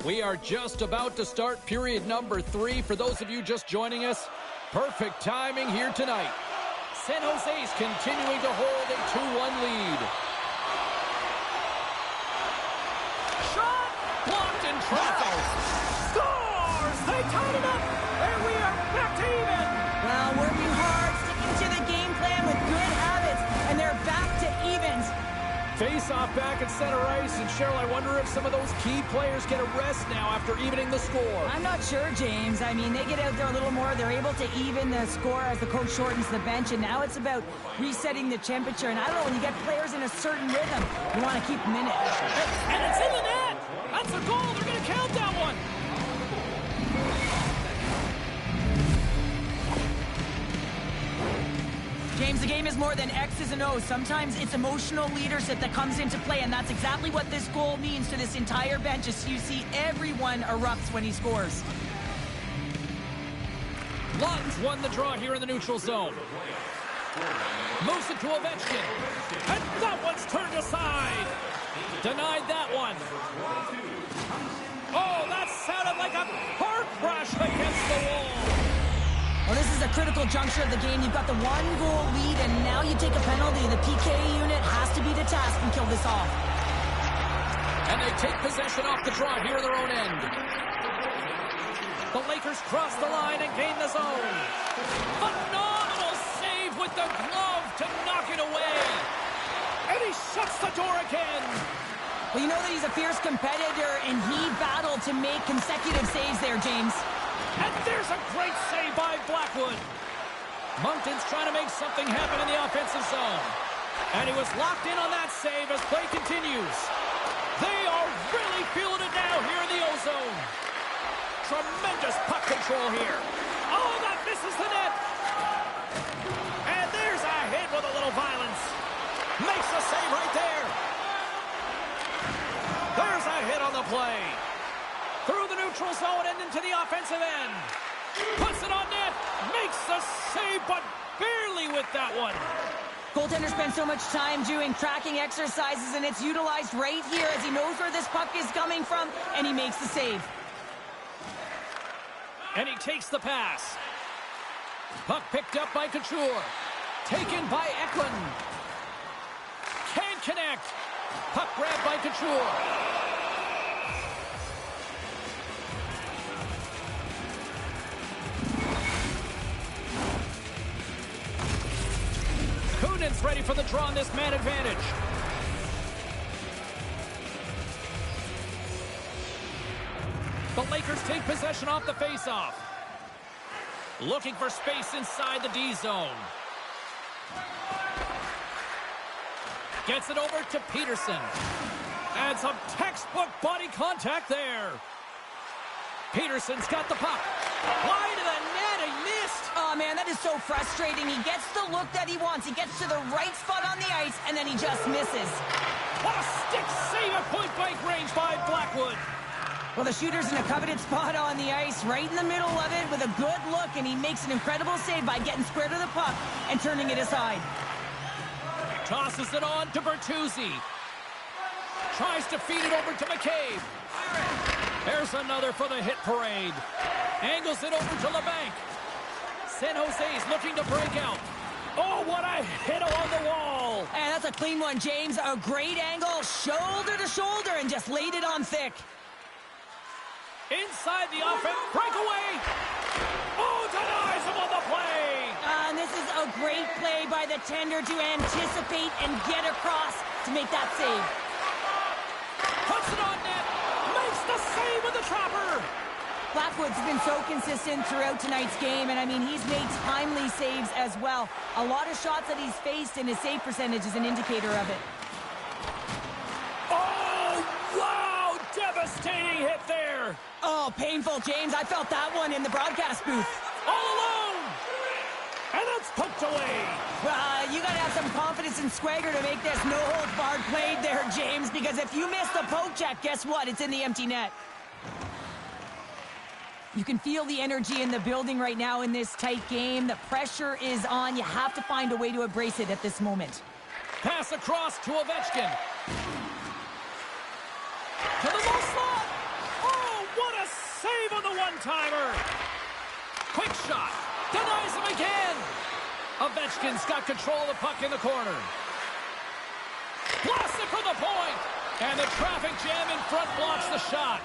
We are just about to start period number 3. For those of you just joining us, perfect timing here tonight. San Jose's continuing to hold a 2-1 lead. Shot! Blocked in traffic. Scores! They tied it up! And we are back to even! Well, working hard, sticking to the game plan with good habits, and they're back to evens. Face-off back at center ice, and Cheryl, I wonder if some of those key players get a rest now after evening the score. I'm not sure, James. I mean, they get out there a little more. They're able to even the score as the coach shortens the bench, and now it's about resetting the temperature. And I don't know, when you get players in a certain rhythm, you want to keep them in it. And it's in the net! That's a goal! They're going to count that one! James, the game is more than X's and O's. Sometimes it's emotional leadership that comes into play, and that's exactly what this goal means to this entire bench, as you see everyone erupts when he scores. Lawton's won the draw here in the neutral zone. Moves it to Ovechkin. And that one's turned aside. Denied that one. Oh, that sounded like a car crash against the wall. Well, this is a critical juncture of the game. You've got the 1-goal lead, and now you take a penalty. The PK unit has to be the task and kill this off. And they take possession off the draw here in their own end. The Lakers cross the line and gain the zone. Phenomenal save with the glove to knock it away. And he shuts the door again. Well, you know that he's a fierce competitor, and he battled to make consecutive saves there, James. And there's a great save by Blackwood. Moncton's trying to make something happen in the offensive zone. And he was locked in on that save as play continues. They are really feeling it now here in the O-zone. Tremendous puck control here. Oh, that misses the net. And there's a hit with a little violence. Makes the save right there. There's a hit on the play. Through the neutral zone and into the offensive end. Puts it on net. Makes the save, but barely with that one. Goaltender spends so much time doing tracking exercises, and it's utilized right here as he knows where this puck is coming from, and he makes the save. And he takes the pass. Puck picked up by Couture. Taken by Eklund. Can't connect. Puck grabbed by Couture. Kunin's ready for the draw on this man advantage. The Lakers take possession off the faceoff. Looking for space inside the D zone. Gets it over to Peterson. And some textbook body contact there. Peterson's got the puck. Wide of the net, he missed. Oh, man, that is so frustrating. He gets the look that he wants. He gets to the right spot on the ice, and then he just misses. What a stick save at point-blank range by Blackwood. Well, the shooter's in a coveted spot on the ice, right in the middle of it with a good look, and he makes an incredible save by getting square to the puck and turning it aside. Tosses it on to Bertuzzi. Tries to feed it over to McCabe. There's another for the hit parade. Angles it over to LeBanc. San Jose's looking to break out. Oh, what a hit along the wall. And that's a clean one, James. A great angle, shoulder to shoulder, and just laid it on thick. Inside the offense, breakaway. Oh, denies him on the play. And this is a great play by the tender to anticipate and get across to make that save. Puts it on net. Makes the save with the trapper. Blackwood's been so consistent throughout tonight's game, and I mean, he's made timely saves as well. A lot of shots that he's faced, and his save percentage is an indicator of it. Oh, wow! Devastating hit there. Oh, painful, James. I felt that one in the broadcast booth. All alone. And that's poked away. You got to have some confidence and swagger to make this no-holds-barred play there, James, because if you miss the poke check, guess what? It's in the empty net. You can feel the energy in the building right now in this tight game. The pressure is on. You have to find a way to embrace it at this moment. Pass across to Ovechkin. To the low slot. Oh, save on the one-timer. Quick shot. Denies him again. Ovechkin's got control of the puck in the corner. Blasts it from the point. And the traffic jam in front blocks the shot.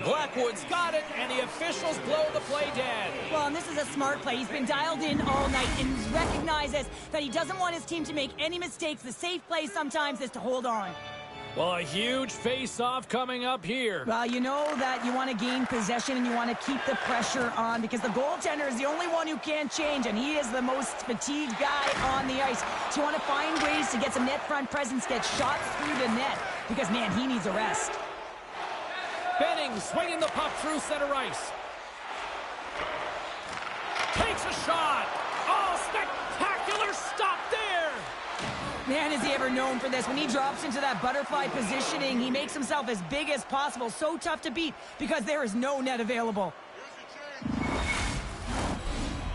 Blackwood's got it, and the officials blow the play dead. Well, and this is a smart play. He's been dialed in all night and recognizes that he doesn't want his team to make any mistakes. The safe play sometimes is to hold on. Well, a huge face-off coming up here. Well, you know that you want to gain possession and you want to keep the pressure on because the goaltender is the only one who can't change, and he is the most fatigued guy on the ice. So you want to find ways to get some net front presence, get shots through the net, because, man, he needs a rest. Benning swinging the puck through center ice. Takes a shot. Oh, spectacular stop there. Man, is he ever known for this. When he drops into that butterfly positioning, he makes himself as big as possible. So tough to beat because there is no net available.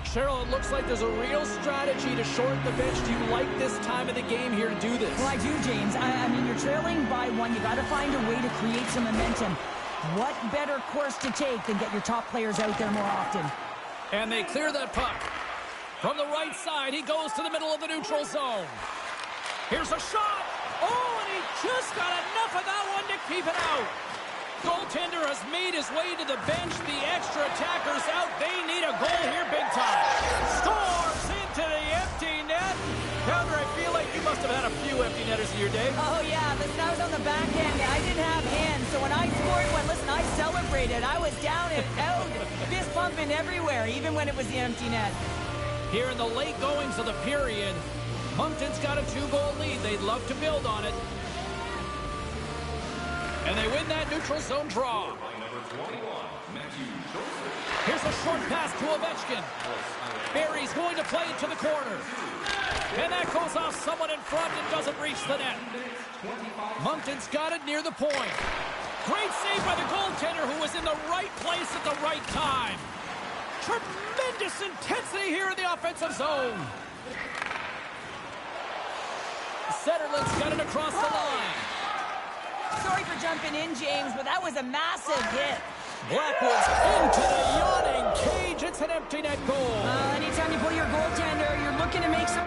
Cheryl, it looks like there's a real strategy to shorten the bench. Do you like this time of the game here to do this? Well, I do, James. I mean, you're trailing by one. You got to find a way to create some momentum. What better course to take than get your top players out there more often? And they clear that puck. From the right side, he goes to the middle of the neutral zone. Here's a shot. Oh, and he just got enough of that one to keep it out. Goaltender has made his way to the bench. The extra attackers out. They need a goal here big time. Scores into the empty net. Pounder, I feel like you must have had a few empty netters in your day. Oh, yeah. Listen, I was on the back end. I didn't have hands. So when I scored one, listen, I celebrated. I was down and out, fist pumping everywhere, even when it was the empty net. Here in the late goings of the period, Moncton's got a 2-goal lead. They'd love to build on it. And they win that neutral zone draw. Here's a short pass to Ovechkin. Barry's going to play it to the corner. And that goes off someone in front and doesn't reach the net. Moncton's got it near the point. Great save by the goaltender who was in the right place at the right time. Tremendous intensity here in the offensive zone. Setterland's got it across the line. Sorry for jumping in, James, but that was a massive hit. Blackwood's into the yawning cage. It's an empty net goal. Anytime you pull your goaltender, you're looking to make some...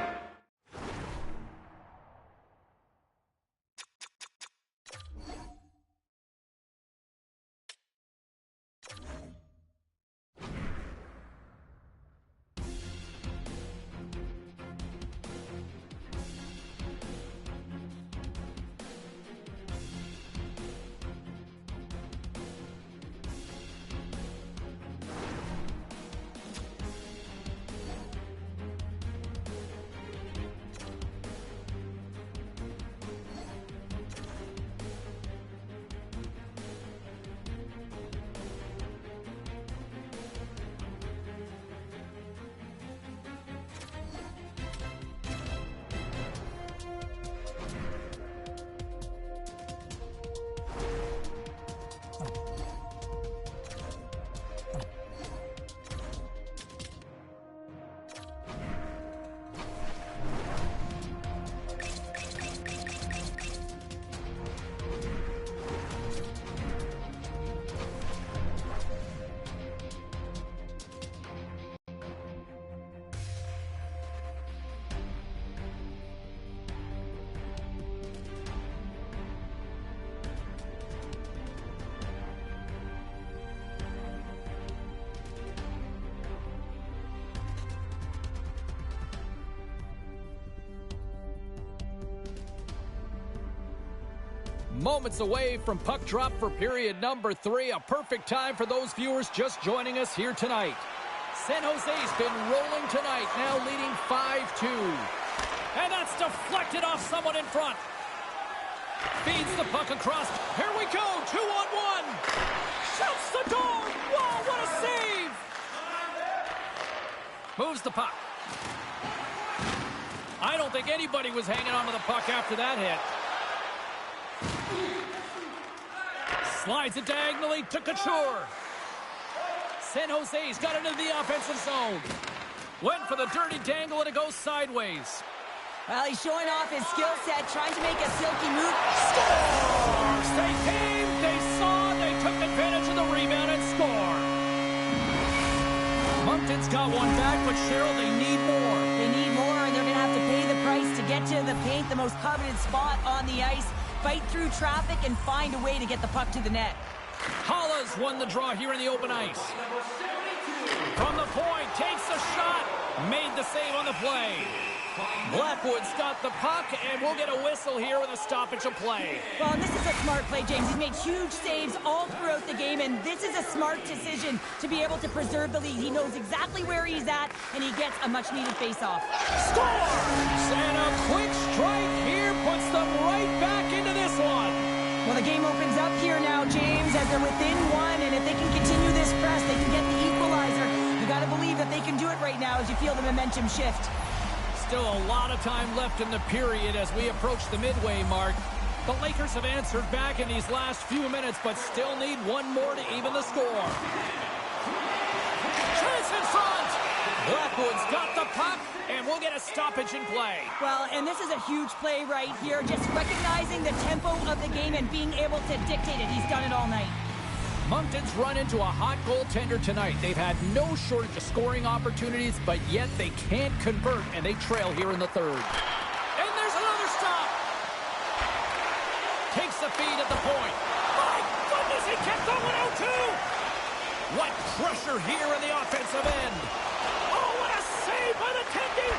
Moments away from puck drop for period number 3. A perfect time for those viewers just joining us here tonight. San Jose's been rolling tonight, now leading 5-2. And that's deflected off someone in front. Feeds the puck across. Here we go, 2-on-1. Shoots the door. Wow, what a save. Moves the puck. I don't think anybody was hanging on to the puck after that hit. Slides it diagonally to Couture. San Jose's got it into the offensive zone. Went for the dirty dangle and it goes sideways. Well, he's showing off his skill set, trying to make a silky move. Scores! They came, they saw, they took advantage of the rebound, and got one back, but Cheryl, they need more. They need more, and they're going to have to pay the price to get to the paint, the most coveted spot on the ice, fight through traffic, and find a way to get the puck to the net. Hollis won the draw here in the open ice. From the point, takes a shot, made the save on the play. Blackwood's got the puck, and we'll get a whistle here with a stoppage of play. Well, and this is a smart play, James. He's made huge saves all throughout the game, and this is a smart decision to be able to preserve the lead. He knows exactly where he's at, and he gets a much-needed face-off. Scores! And a quick strike here puts them right back into this one. Well, the game opens up here now, James, as they're within one, and if they can continue this press, they can get the equalizer. You got to believe that they can do it right now as you feel the momentum shift. Still a lot of time left in the period as we approach the midway mark. The Lakers have answered back in these last few minutes, but still need one more to even the score. Chance in front! Blackwood's got the puck, and we'll get a stoppage in play. Well, and this is a huge play right here, just recognizing the tempo of the game and being able to dictate it. He's done it all night. Moncton's run into a hot goaltender tonight. They've had no shortage of scoring opportunities, but yet they can't convert, and they trail here in the third. And there's another stop. Takes the feed at the point. My goodness, he kept that one out too. What pressure here in the offensive end. Oh, what a save by the Tendy.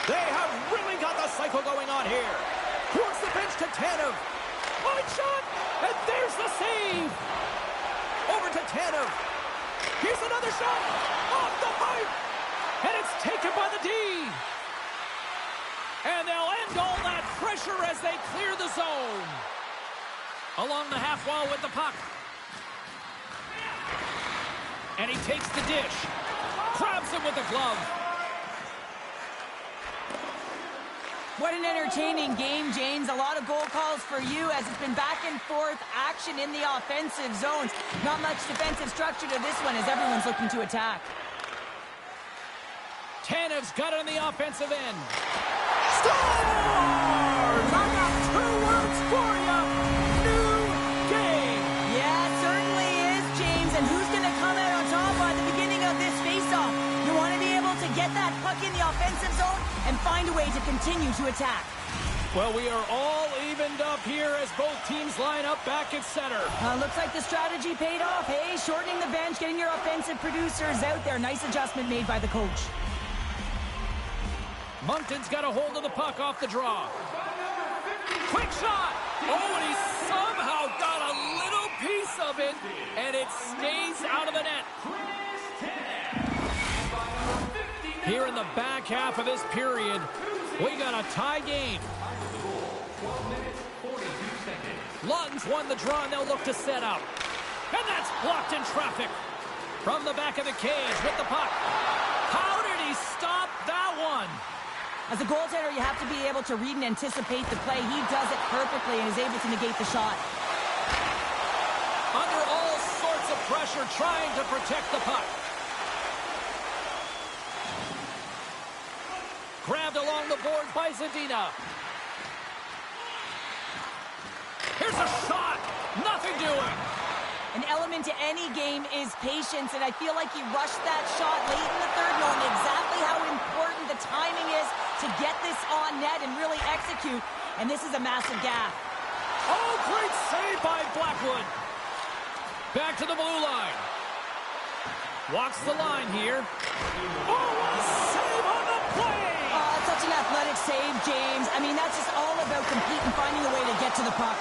They have really got the cycle going on here. Towards the bench to Tanev. Wide shot, and there's the save. Over to Tanev. Here's another shot. Off the pipe. And it's taken by the D. And they'll end all that pressure as they clear the zone. Along the half wall with the puck. And he takes the dish. Grabs him with the glove. What an entertaining game, James. A lot of goal calls for you as it's been back and forth action in the offensive zones. Not much defensive structure to this one as everyone's looking to attack. Tanev's got it on the offensive end. Scores! I got two words for you. New game. Yeah, it certainly is, James. And who's going to come out on top by the beginning of this faceoff? You want to be able to get that puck in the offensive zone and find a way to continue to attack. Well, we are all evened up here as both teams line up back at center. Looks like the strategy paid off, hey? Shortening the bench, getting your offensive producers out there. Nice adjustment made by the coach. Moncton's got a hold of the puck off the draw. Quick shot! Oh, and he somehow got a little piece of it, and it stays out of the net. Here in the back half of this period, we got a tie game. Lawton's won the draw, and they'll look to set up. And that's blocked in traffic. From the back of the cage with the puck. How did he stop that one? As a goaltender, you have to be able to read and anticipate the play. He does it perfectly and is able to negate the shot. Under all sorts of pressure, trying to protect the puck. Grabbed along the board by Zadina. Here's a shot. Nothing doing. An element to any game is patience, and I feel like he rushed that shot late in the third, knowing exactly how important the timing is to get this on net and really execute, and this is a massive gap. Oh, great save by Blackwood. Back to the blue line. Walks the line here. Oh, what a save on the play! Such an athletic save, James. I mean, that's just all about competing, finding a way to get to the puck.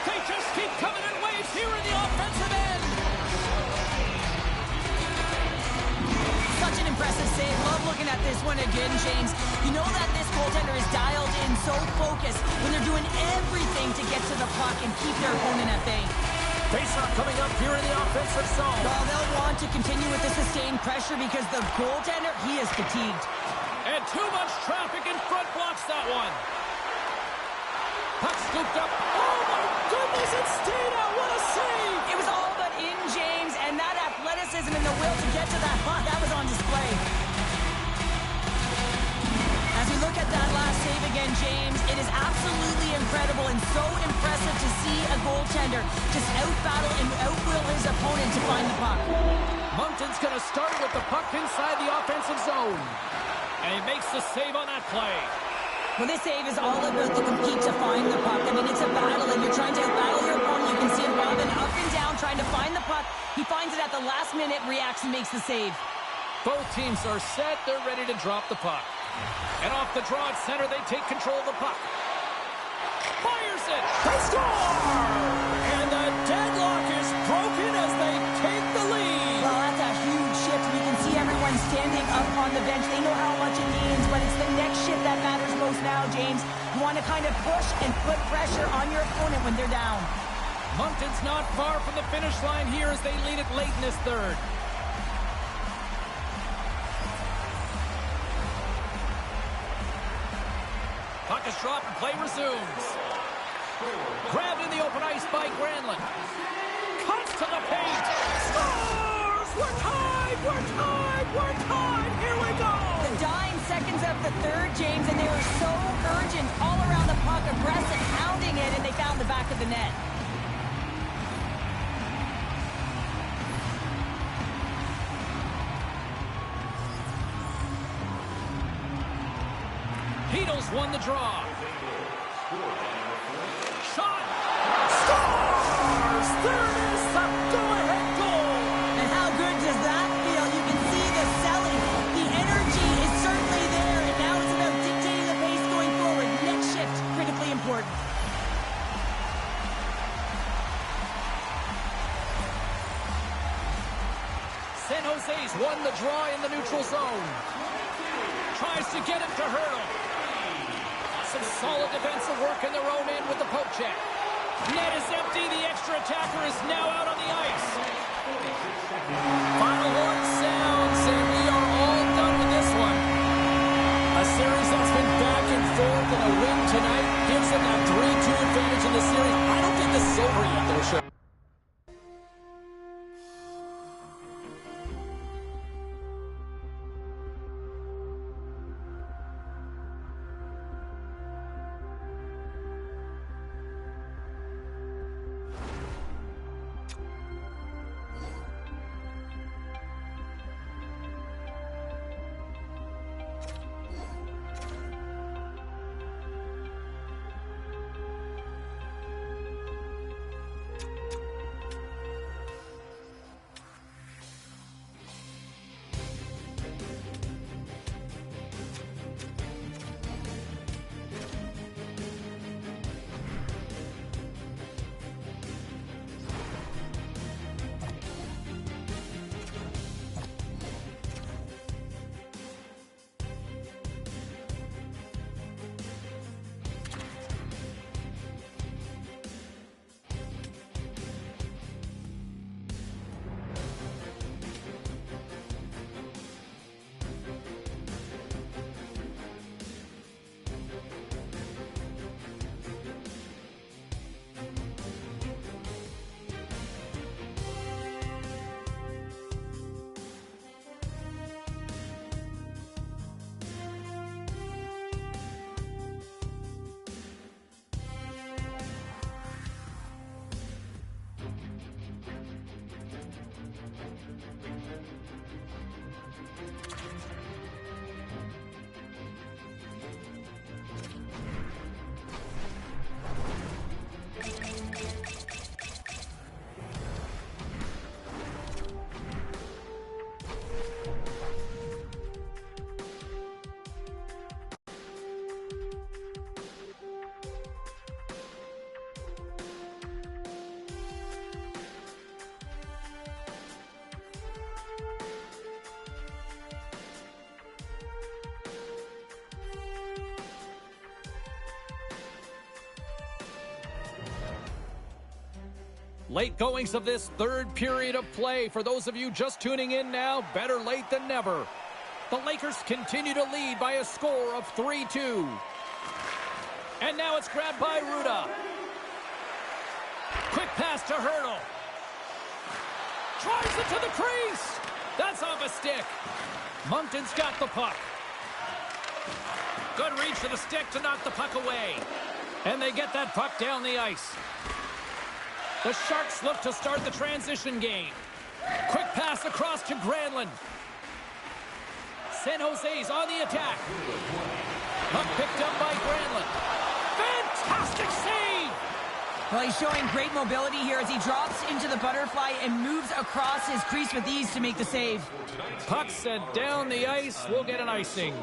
They just keep coming in waves here in the offensive end. Such an impressive save. Love looking at this one again, James. You know that this goaltender is dialed in, so focused when they're doing everything to get to the puck and keep their opponent at bay. Face-off coming up here in the offensive zone. Well, they'll want to continue with the sustained pressure because the goaltender, he is fatigued. And too much traffic in front blocks that one. Puck scooped up. Oh, my goodness, it stayed out. What a save. It was all but in, James, and that athleticism and the will to get to that puck, that was on display. As we look at that last save again, James, it is absolutely incredible and so impressive to see a goaltender just out-battle and out-will his opponent to find the puck. Moncton's going to start with the puck inside the offensive zone. And he makes the save on that play. Well, this save is all about the compete to find the puck. I mean, it's a battle, and you're trying to battle your opponent. You can see him bobbing up and down, trying to find the puck. He finds it at the last minute, reacts, and makes the save. Both teams are set. They're ready to drop the puck. And off the draw at center, they take control of the puck. Fires it. They score! And the deadlock is broken as they take the lead. Well, that's a huge shift. We can see everyone standing up on the bench. They know how much it means, but it's the next shift that matters most now, James. You want to kind of push and put pressure on your opponent when they're down. Moncton's not far from the finish line here as they lead it late in this third. Puck is dropped and play resumes. Grabbed in the open ice by Granlund. Cuts to the paint. Scores! We're tied! We're tied! We're tied! Here we go! The dying seconds of the third, James, and they were so urgent all around the puck, aggressive, pounding it, and they found the back of the net. Heedles won the draw. Shot! Scores! There it is! The go-ahead goal! And how good does that feel? You can see the selling. The energy is certainly there, and now it's about dictating the pace going forward. Next shift, critically important. San Jose's won the draw in the neutral zone. Tries to get it to Hurdle. Some solid defensive work in their own end with the poke check. Net is empty. The extra attacker is now out on the ice. Final horn sounds, and we are all done with this one. A series that's been back and forth, and a win tonight gives them that 3-2 advantage in the series. I don't think this is over yet, though, Sher. Late goings of this third period of play. For those of you just tuning in now, better late than never. The Lakers continue to lead by a score of 3-2. And now it's grabbed by Ruda. Quick pass to Hurdle. Drives it to the crease. That's off a stick. Moncton's got the puck. Good reach for the stick to knock the puck away. And they get that puck down the ice. The Sharks look to start the transition game. Quick pass across to Granlund. San Jose's on the attack. Puck picked up by Granlund. Fantastic save! Well, he's showing great mobility here as he drops into the butterfly and moves across his crease with ease to make the save. Puck sent down the ice. We'll get an icing.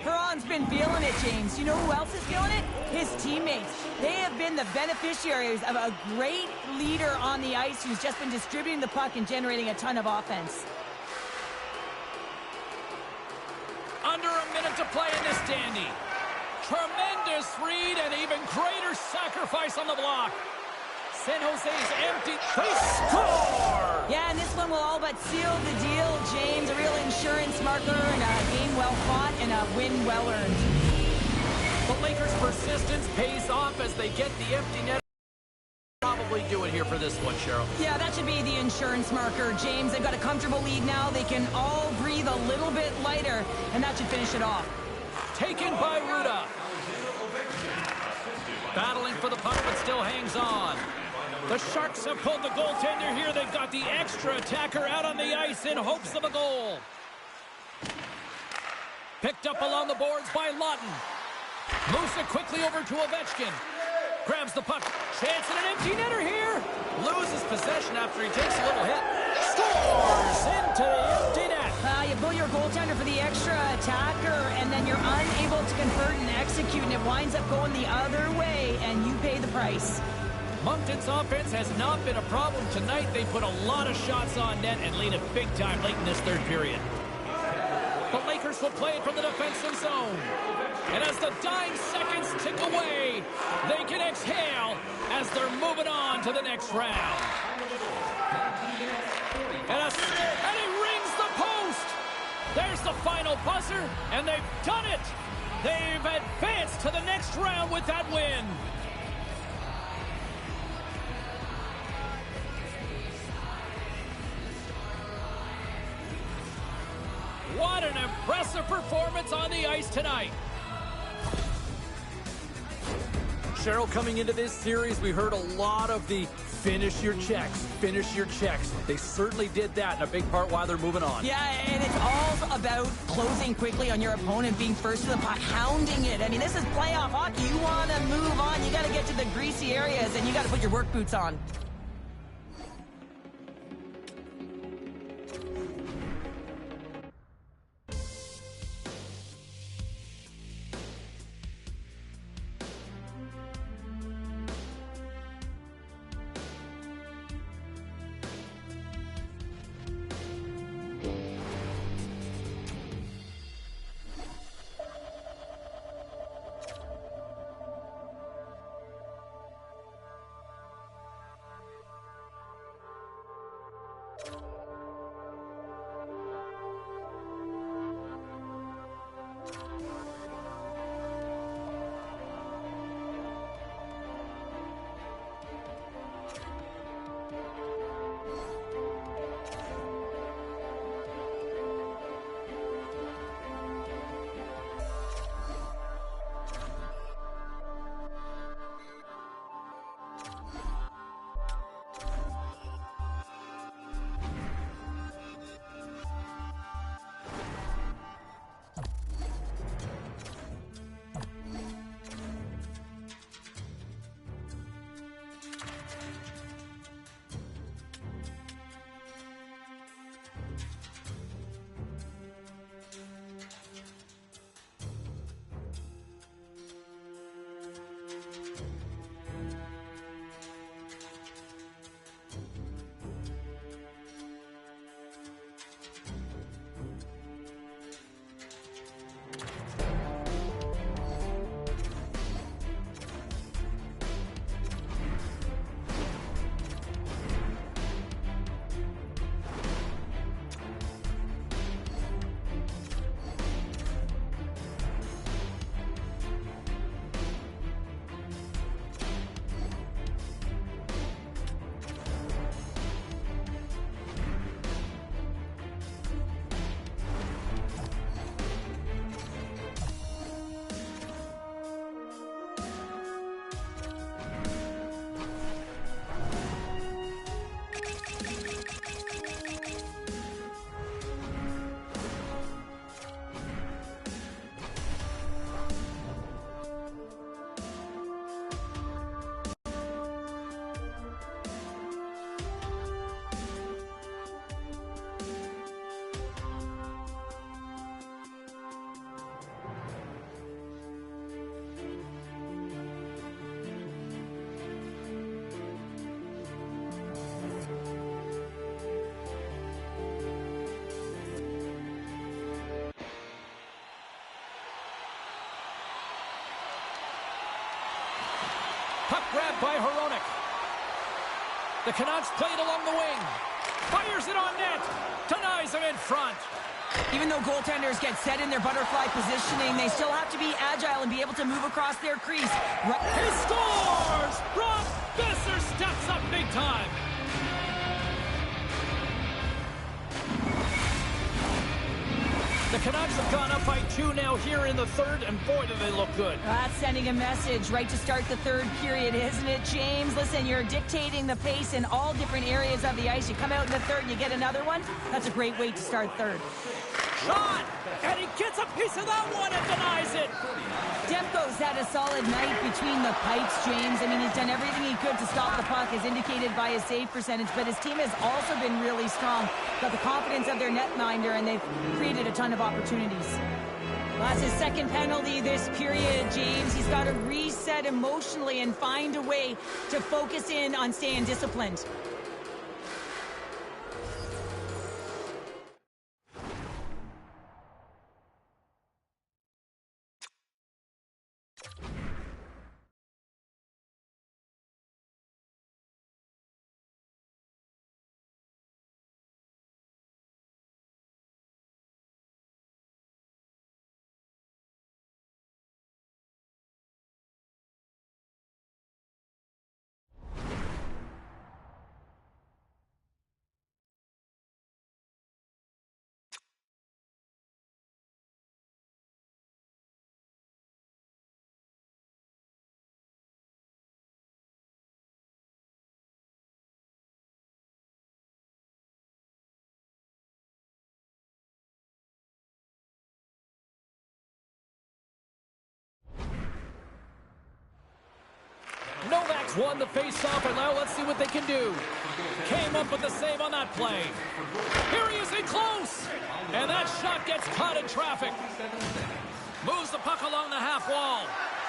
Perron's been feeling it, James. You know who else is feeling it? His teammates. They have been the beneficiaries of a great leader on the ice who's just been distributing the puck and generating a ton of offense. Under a minute to play in this dandy. Tremendous read and even greater sacrifice on the block. San Jose's empty. They score! Yeah, and this one will all but seal the deal, James. A real insurance marker and a game well fought and a win well earned. The Lakers' persistence pays off as they get the empty net. Probably do it here for this one, Cheryl. Yeah, that should be the insurance marker, James. They've got a comfortable lead now. They can all breathe a little bit lighter, and that should finish it off. Taken by Ruda. Battling for the puck, but still hangs on. The Sharks have pulled the goaltender here. They've got the extra attacker out on the ice in hopes of a goal. Picked up along the boards by Lawton. Moves it quickly over to Ovechkin. Grabs the puck. Chance at an empty netter here. Loses possession after he takes a little hit. Scores into the empty net. You pull your goaltender for the extra attacker, and then you're unable to convert and execute, and it winds up going the other way, and you pay the price. Moncton's offense has not been a problem tonight. They put a lot of shots on net and lead it big time late in this third period. The Lakers will play it from the defensive zone. And as the dying seconds tick away, they can exhale as they're moving on to the next round. And he rings the post. There's the final buzzer, and they've done it. They've advanced to the next round with that win. What an impressive performance on the ice tonight. Cheryl, coming into this series, we heard a lot of the finish your checks, finish your checks. They certainly did that, and a big part why they're moving on. Yeah, and it's all about closing quickly on your opponent, being first to the puck, hounding it. I mean, this is playoff hockey. You want to move on. You got to get to the greasy areas, and you got to put your work boots on. grab by Hronek. The Canucks play it along the wing. Fires it on net. Denies him in front. Even though goaltenders get set in their butterfly positioning, they still have to be agile and be able to move across their crease. He scores! Brock Boeser steps up big time. The Canucks have gone up by 2 now here in the third, and boy, do they look good. That's sending a message right to start the third period, isn't it, James? Listen, you're dictating the pace in all different areas of the ice. You come out in the third and you get another one. That's a great way to start third. Shot! And he gets a piece of that one and denies it. Demko's had a solid night between the pipes, James. I mean, he's done everything he could to stop the puck, as indicated by his save percentage, but his team has also been really strong. Got the confidence of their netminder, and they've created a ton of opportunities. Well, that's his second penalty this period, James. He's got to reset emotionally and find a way to focus in on staying disciplined. Novak's won the face-off, and now let's see what they can do. Came up with the save on that play. Here he is in close. And that shot gets caught in traffic. Moves the puck along the half wall.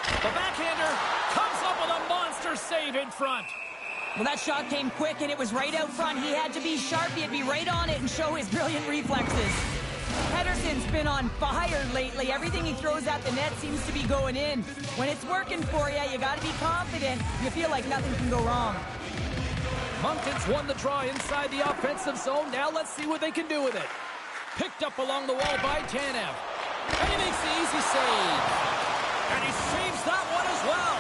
The backhander comes up with a monster save in front. Well, that shot came quick, and it was right out front. He had to be sharp. He had to be right on it and show his brilliant reflexes. Pedersen's been on fire lately. Everything he throws at the net seems to be going in. When it's working for you, you got to be confident. You feel like nothing can go wrong. Moncton's won the draw inside the offensive zone. Now let's see what they can do with it. Picked up along the wall by Tanev. And he makes the easy save. And he saves that one as well.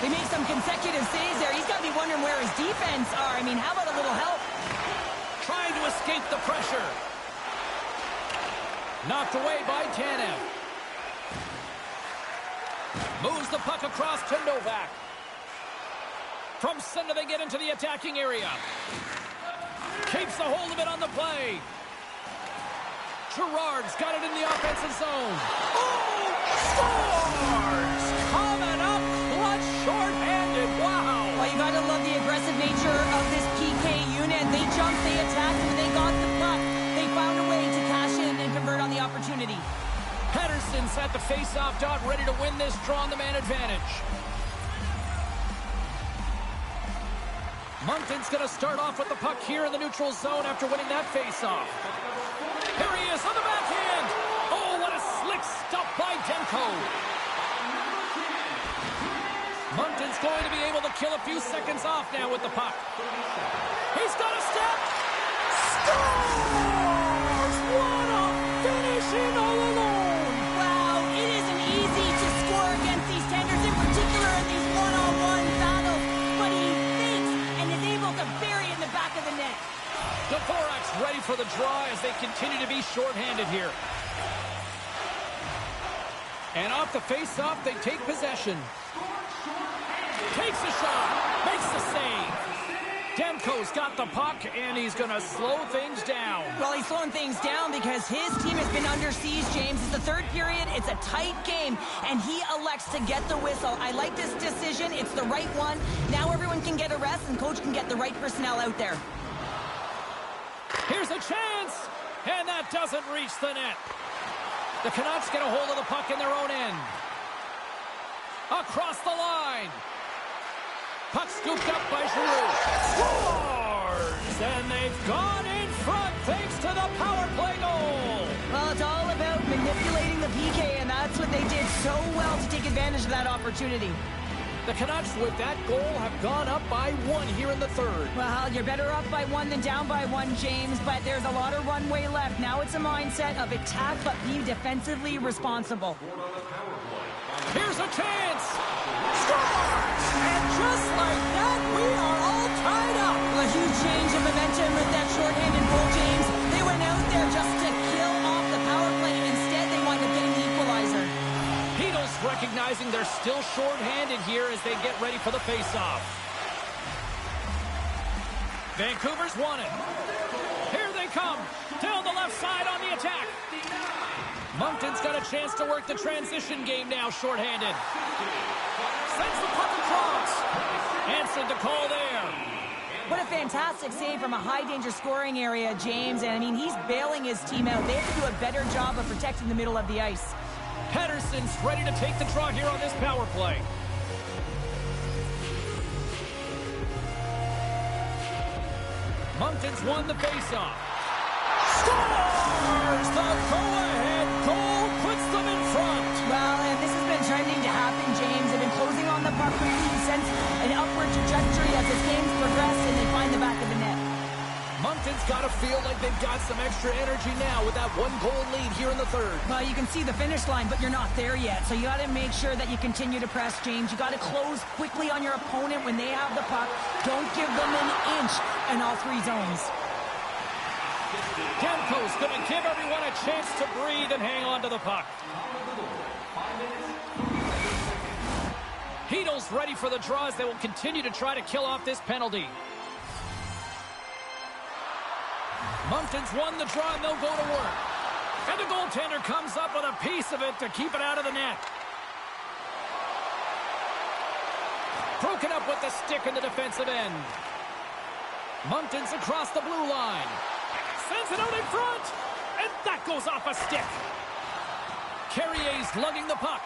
They made some consecutive saves there. He's got to be wondering where his defense are. I mean, how about a little help? Trying to escape the pressure. Knocked away by Tanev. Moves the puck across to Novak. From center they get into the attacking area. Keeps a hold of it on the play. Girard's got it in the offensive zone. Oh! Scores! Coming up clutch short-handed. Wow! Well, you got to love the aggressive nature of this PK unit. They jumped, they attacked, and they got the puck. They found a way to cash in and convert on the opportunity. Pedersen's at the face-off dot, ready to win this draw on the man advantage. Moncton's going to start off with the puck here in the neutral zone after winning that face-off. Here he is on the backhand. Oh, what a slick stop by Demko. Moncton's going to be able to kill a few seconds off now with the puck. He's got a step. Scores! What a finishing all alone. Wow, it isn't easy to score against these tenders, in particular in these one-on-one battles. But he thinks and is able to bury it in the back of the net. Dvorak's ready for the draw as they continue to be shorthanded here. And off the face-off, they take possession. Takes a shot, makes the save. Demko's got the puck, and he's going to slow things down. Well, he's slowing things down because his team has been under siege, James. It's the third period. It's a tight game, and he elects to get the whistle. I like this decision. It's the right one. Now everyone can get a rest, and coach can get the right personnel out there. Here's a chance, and that doesn't reach the net. The Canucks get a hold of the puck in their own end. Across the line. Puck scooped up by Giroux. Scores! And they've gone in front thanks to the power play goal. Well, it's all about manipulating the PK, and that's what they did so well to take advantage of that opportunity. The Canucks, with that goal, have gone up by 1 here in the third. Well, you're better up by 1 than down by 1, James, but there's a lot of runway left. Now it's a mindset of attack, but be defensively responsible. Here's a chance. Scores! And just like that, we are all tied up. A huge change of momentum with that shorthanded goal, James. They went out there just to kill off the power play. Instead, they wind up getting the equalizer. Heatles recognizing they're still shorthanded here as they get ready for the faceoff. Vancouver's won it. Here they come. Down the left side on the attack. Moncton's got a chance to work the transition game now, shorthanded. Sends the puck across. Answered the call there. What a fantastic save from a high-danger scoring area, James. And, I mean, he's bailing his team out. They have to do a better job of protecting the middle of the ice. Pettersson's ready to take the draw here on this power play. Moncton's won the faceoff. Scores! The go-ahead goal puts them in front. Well, and this has been trending to happen, James. They've been closing on the puck quickly since an upward trajectory as this game's progressed, and they find the back of the net. Moncton's got to feel like they've got some extra energy now with that 1-goal lead here in the third. Well, you can see the finish line, but you're not there yet. So you got to make sure that you continue to press, James. You got to close quickly on your opponent when they have the puck. Don't give them an inch in all 3 zones. Demko's going to give everyone a chance to breathe and hang on to the puck. Heatles ready for the draws. They will continue to try to kill off this penalty. Moncton's won the draw, and they'll go to work. And the goaltender comes up with a piece of it to keep it out of the net. Broken up with the stick in the defensive end. Moncton's across the blue line. Sends it out in front. And that goes off a stick. Carrier's lugging the puck.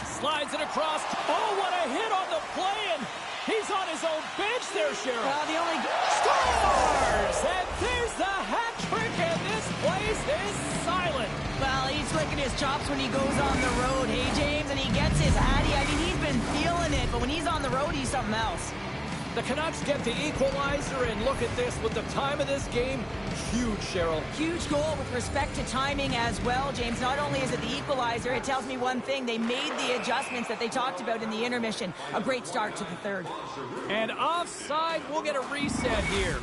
Slides it across. Oh, what a hit on the play. And he's on his own bench there, Cheryl. Well, the only... Scores! And there's the hat trick, and this place is silent. Well, he's licking his chops when he goes on the road, hey, James, and he gets his hattie. I mean, he's been feeling it, but when he's on the road, he's something else. The Canucks get the equalizer, and look at this. With the time of this game, huge, Cheryl. Huge goal with respect to timing as well, James. Not only is it the equalizer, it tells me one thing. They made the adjustments that they talked about in the intermission. A great start to the third. And offside, we'll get a reset here.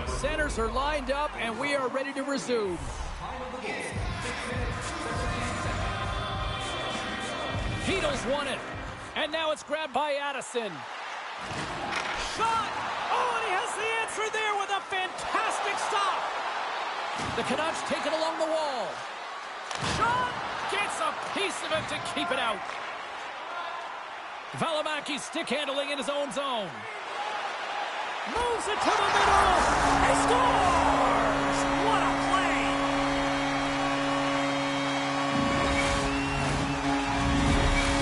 Centers are lined up, and we are ready to resume. Heatles won it. And now it's grabbed by Addison. Shot! Oh, and he has the answer there with a fantastic stop. The Canucks take it along the wall. Shot! Gets a piece of it to keep it out. Valimaki stick handling in his own zone. Moves it to the middle. He scores! What a play!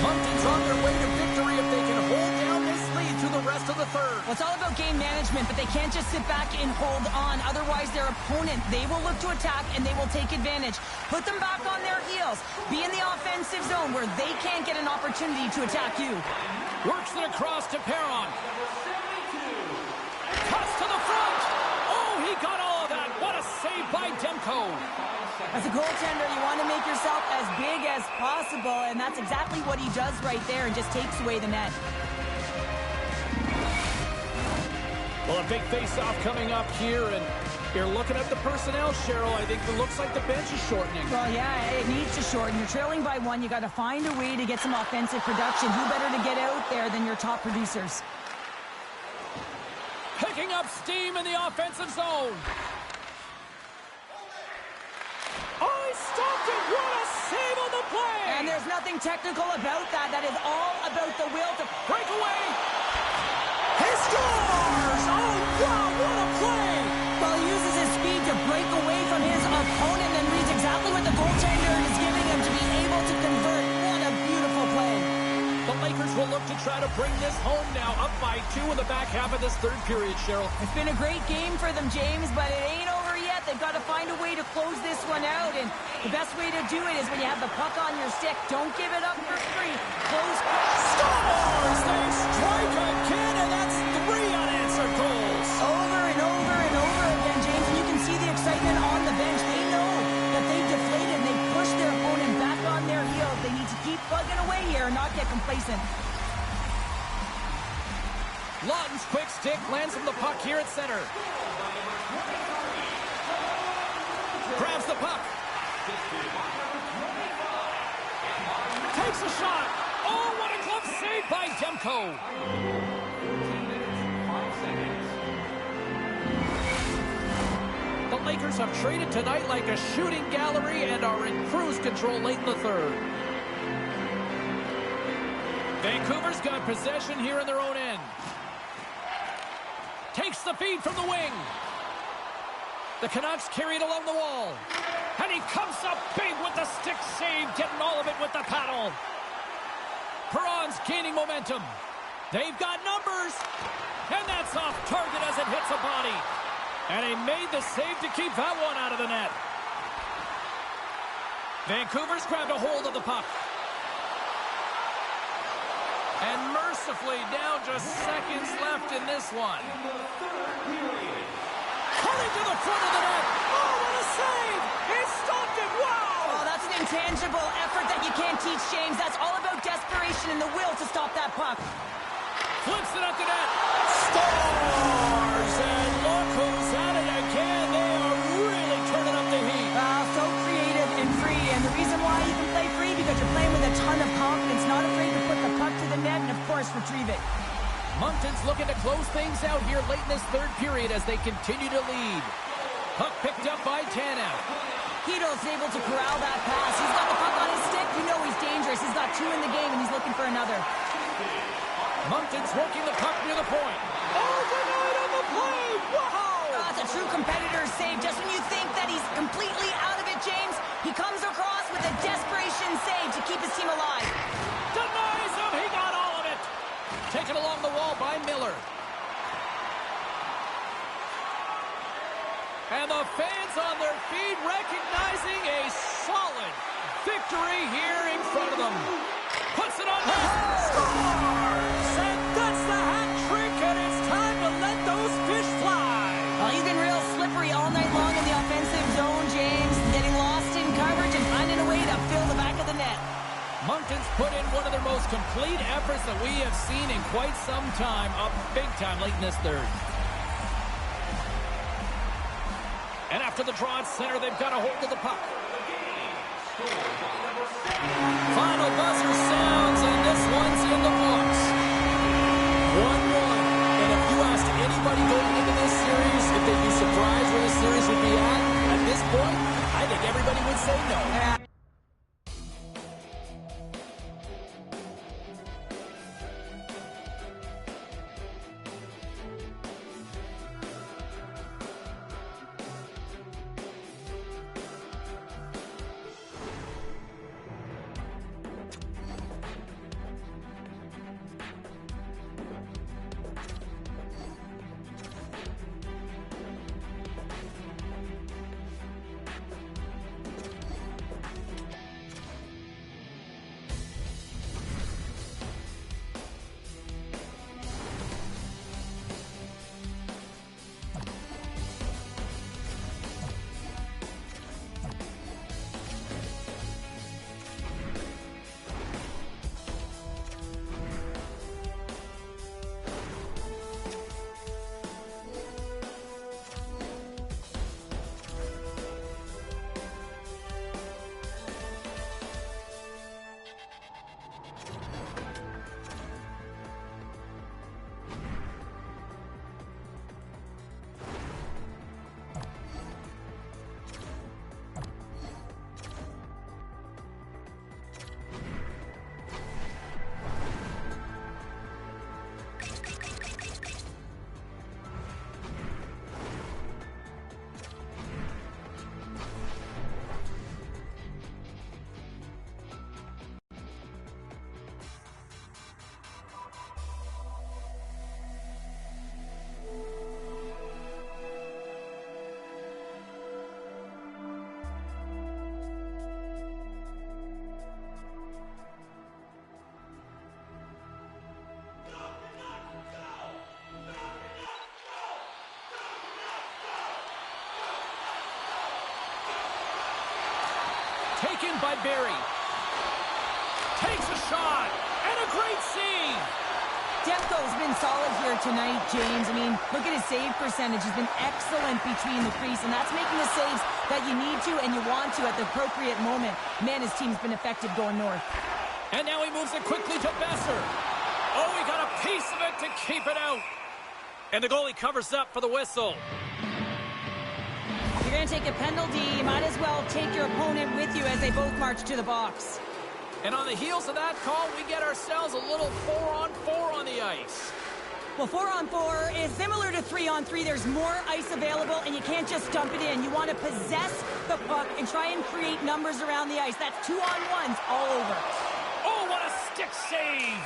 Moncton's on their way to victory if they can hold down this lead through the rest of the third. Well, it's all about game management, but they can't just sit back and hold on. Otherwise, their opponent, they will look to attack, and they will take advantage. Put them back on their heels. Be in the offensive zone where they can't get an opportunity to attack you. Works it across to Perron. Cuts to the front. Oh, he got all of that. What a save by Demko. As a goaltender, you want to make yourself as big as possible, and that's exactly what he does right there and just takes away the net. Well, a big face-off coming up here, and you're looking at the personnel, Cheryl. I think it looks like the bench is shortening. Well, yeah, it needs to shorten. You're trailing by 1. You got to find a way to get some offensive production. Who better to get out there than your top producers? Picking up steam in the offensive zone. Oh, he stopped it. What a save on the play. And there's nothing technical about that. That is all about the will to break away. He scores! Oh, wow, what a play! Well, he uses his speed to break away from his opponent and reads exactly what the goaltender is giving him to be able to convert. What a beautiful play. The Lakers will look to try to bring this home now, up by 2 in the back half of this third period, Cheryl. It's been a great game for them, James, but it ain't over yet. net. They've got to find a way to close this one out, and the best way to do it is when you have the puck on your stick. Don't give it up for free. Close quick. Scores! They strike again, and that's 3 unanswered goals. Over and over and over again, James, and you can see the excitement on the bench. They know that they've deflated, and they've pushed their opponent back on their heels. They need to keep plugging away here and not get complacent. Lawton's quick stick lands him the puck here at center. Grabs the puck. Takes a shot. Oh, what a glove save by Demko. The Lakers have traded tonight like a shooting gallery and are in cruise control late in the third. Vancouver's got possession here in their own end. Takes the feed from the wing. The Canucks carry it along the wall. And he comes up big with the stick save, getting all of it with the paddle. Perron's gaining momentum. They've got numbers. And that's off target as it hits a body. And he made the save to keep that one out of the net. Vancouver's grabbed a hold of the puck. And mercifully down just seconds left in this one. Cutting to the front of the net. Oh, what a save! He stopped it! Wow! Oh, that's an intangible effort that you can't teach, James. That's all about desperation and the will to stop that puck. Flips it up the net. Stars! And look who's at it again. They are really turning up the heat. So creative and free. And the reason why you can play free, because you're playing with a ton of confidence, not afraid to put the puck to the net and, of course, retrieve it. Moncton's looking to close things out here late in this third period as they continue to lead. Puck picked up by Tanev. Hedo's able to corral that pass. He's got the puck on his stick. You know he's dangerous. He's got 2 in the game, and he's looking for another. Moncton's working the puck near the point. Overnight on the play! Wow! That's a true competitor's save. Just when you think that he's completely out of it, James, he comes across with a desperation save to keep his team alive. Denies him! He got all of it! Taken along the wall by Miller. And the fans on their feet recognizing a solid victory here in front of them. Puts it on net. Scores! And that's the hat trick, and it's time to let those fish fly. Well, he's been real slippery all night long in the offensive zone, James, getting lost in coverage and finding a way to fill the back of the net. Moncton's put in one of their most complete efforts that we have seen in quite some time, up big time late in this third. And after the draw at center, they've got a hold of the puck. Final buzzer sounds, and this one's in the books. 1-1. And if you asked anybody going into this series if they'd be surprised where the series would be at this point, I think everybody would say no. Yeah. taken by Barry. Takes a shot, and a great save. Demko's been solid here tonight, James. I mean, look at his save percentage. He's been excellent between the crease, and that's making the saves that you need to and you want to at the appropriate moment. Man, his team's been effective going north. And now he moves it quickly to Besser. Oh, he got a piece of it to keep it out. And the goalie covers up for the whistle. If you're going to take a penalty, you might as well take your opponent with you as they both march to the box. And on the heels of that call, we get ourselves a little 4-on-4 on the ice. Well, 4-on-4 is similar to 3-on-3. There's more ice available, and you can't just dump it in. You want to possess the puck and try and create numbers around the ice. That's 2-on-1s all over. Oh, what a stick save!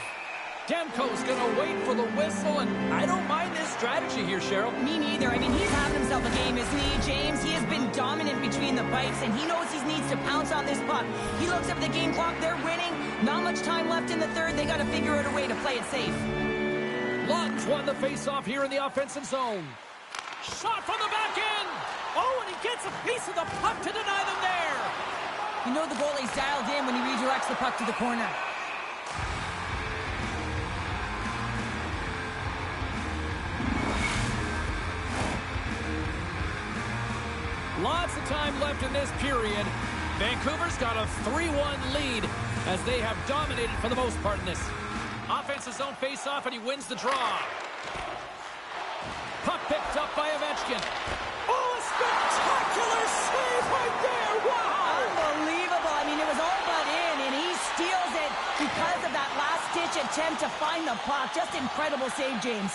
Demko's going to wait for the whistle, and I don't mind this strategy here, Cheryl. Me neither. I mean, he's having himself a game, isn't he, James? He has been dominant between the pipes, and he knows he needs to pounce on this puck. He looks up at the game clock. They're winning. Not much time left in the third. They got to figure out a way to play it safe. Lawton's won the face-off here in the offensive zone. Shot from the back end. Oh, and he gets a piece of the puck to deny them there. You know the goalie's dialed in when he redirects the puck to the corner. Lots of time left in this period. Vancouver's got a 3-1 lead as they have dominated for the most part in this. Offensive zone face-off, and he wins the draw. Puck picked up by Ovechkin. Oh, a spectacular save right there! Wow! Unbelievable. I mean, it was all but in, and he steals it because of that last-ditch attempt to find the puck. Just incredible save, James.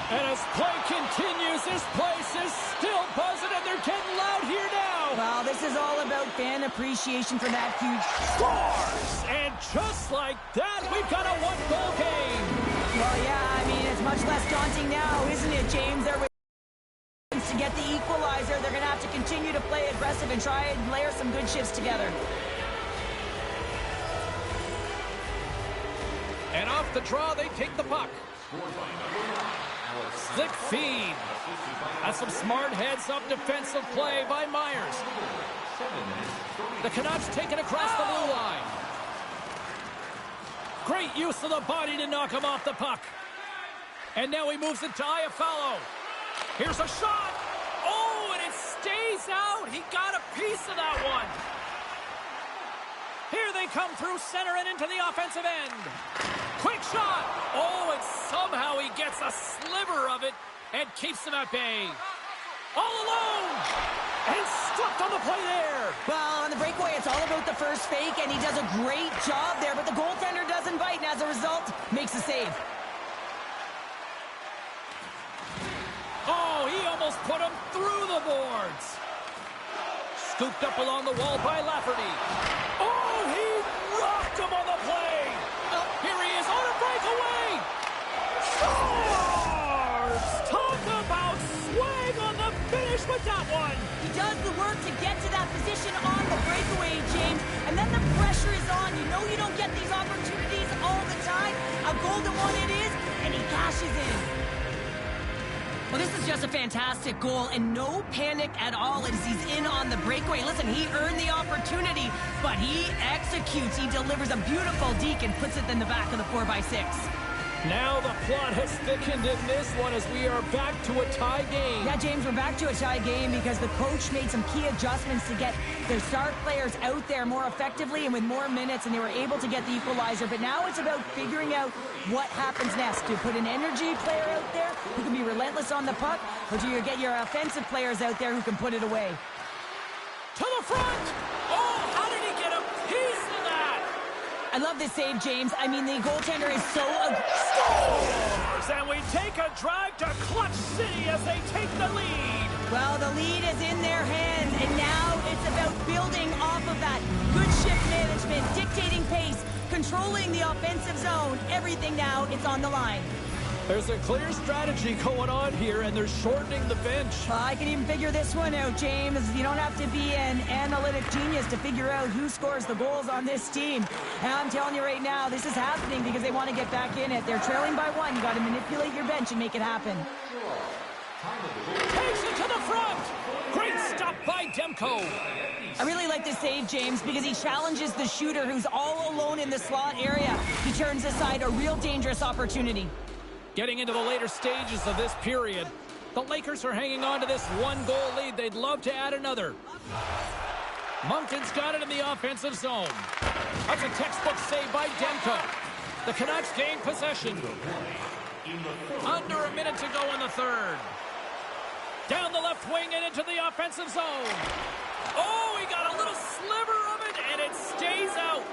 And as play continues, this place is still buzzing, and they're getting loud here now. Well, this is all about fan appreciation for that huge scores. And just like that, we've got a one-goal game. Well, yeah, I mean, it's much less daunting now, isn't it, James? They're to get the equalizer. They're going to have to continue to play aggressive and try and layer some good shifts together. And off the draw, they take the puck. Slick feed. That's some smart heads-up defensive play by Myers. The Canucks take it across the blue line. Great use of the body to knock him off the puck. And now he moves it to Iafallo. Here's a shot. Oh, and it stays out. He got a piece of that one. Here they come through center and into the offensive end. Quick shot. Oh, and somehow he gets a sliver of it and keeps them at bay. All alone. And stopped on the play there. Well, on the breakaway, it's all about the first fake, and he does a great job there, but the goaltender doesn't bite, and as a result, makes a save. Oh, he almost put him through the boards. Scooped up along the wall by Lafferty. Oh, he rocked him on the play. Here he is on a breakaway. Scores! Talk about swag on the finish with that one. He does the work to get to that position on the breakaway, James, and then the pressure is on. You know you don't get these opportunities all the time. A golden one it is, and he cashes in. Well, this is just a fantastic goal, and no panic at all as he's in on the breakaway. Listen, he earned the opportunity, but he executes. He delivers a beautiful deke and puts it in the back of the 4x6. Now the plot has thickened in this one as we are back to a tie game. Yeah, James, we're back to a tie game because the coach made some key adjustments to get their star players out there more effectively and with more minutes, and they were able to get the equalizer. But now it's about figuring out what happens next. Do you put an energy player out there who can be relentless on the puck, or do you get your offensive players out there who can put it away? To the front! Oh, how did he get a piece of that? I love this save, James. I mean, the goaltender is so... Scores! And we take a drive to Clutch City as they take the lead. Well, the lead is in their hands, and now it's about building off of that. Good shift management, dictating pace, controlling the offensive zone. Everything now, it's on the line. There's a clear strategy going on here, and they're shortening the bench. I can even figure this one out, James. You don't have to be an analytic genius to figure out who scores the goals on this team. And I'm telling you right now, this is happening because they want to get back in it. They're trailing by one. You got to manipulate your bench and make it happen. Takes it to the front. Great stop by Demko. I really like this save, James, because he challenges the shooter who's all alone in the slot area. He turns aside a real dangerous opportunity. Getting into the later stages of this period, the Lakers are hanging on to this one-goal lead. They'd love to add another. Moncton's got it in the offensive zone. That's a textbook save by Demko. The Canucks gain possession. Under a minute to go in the third. Down the left wing and into the offensive zone. Oh, he got a little sliver of it, and it stays out.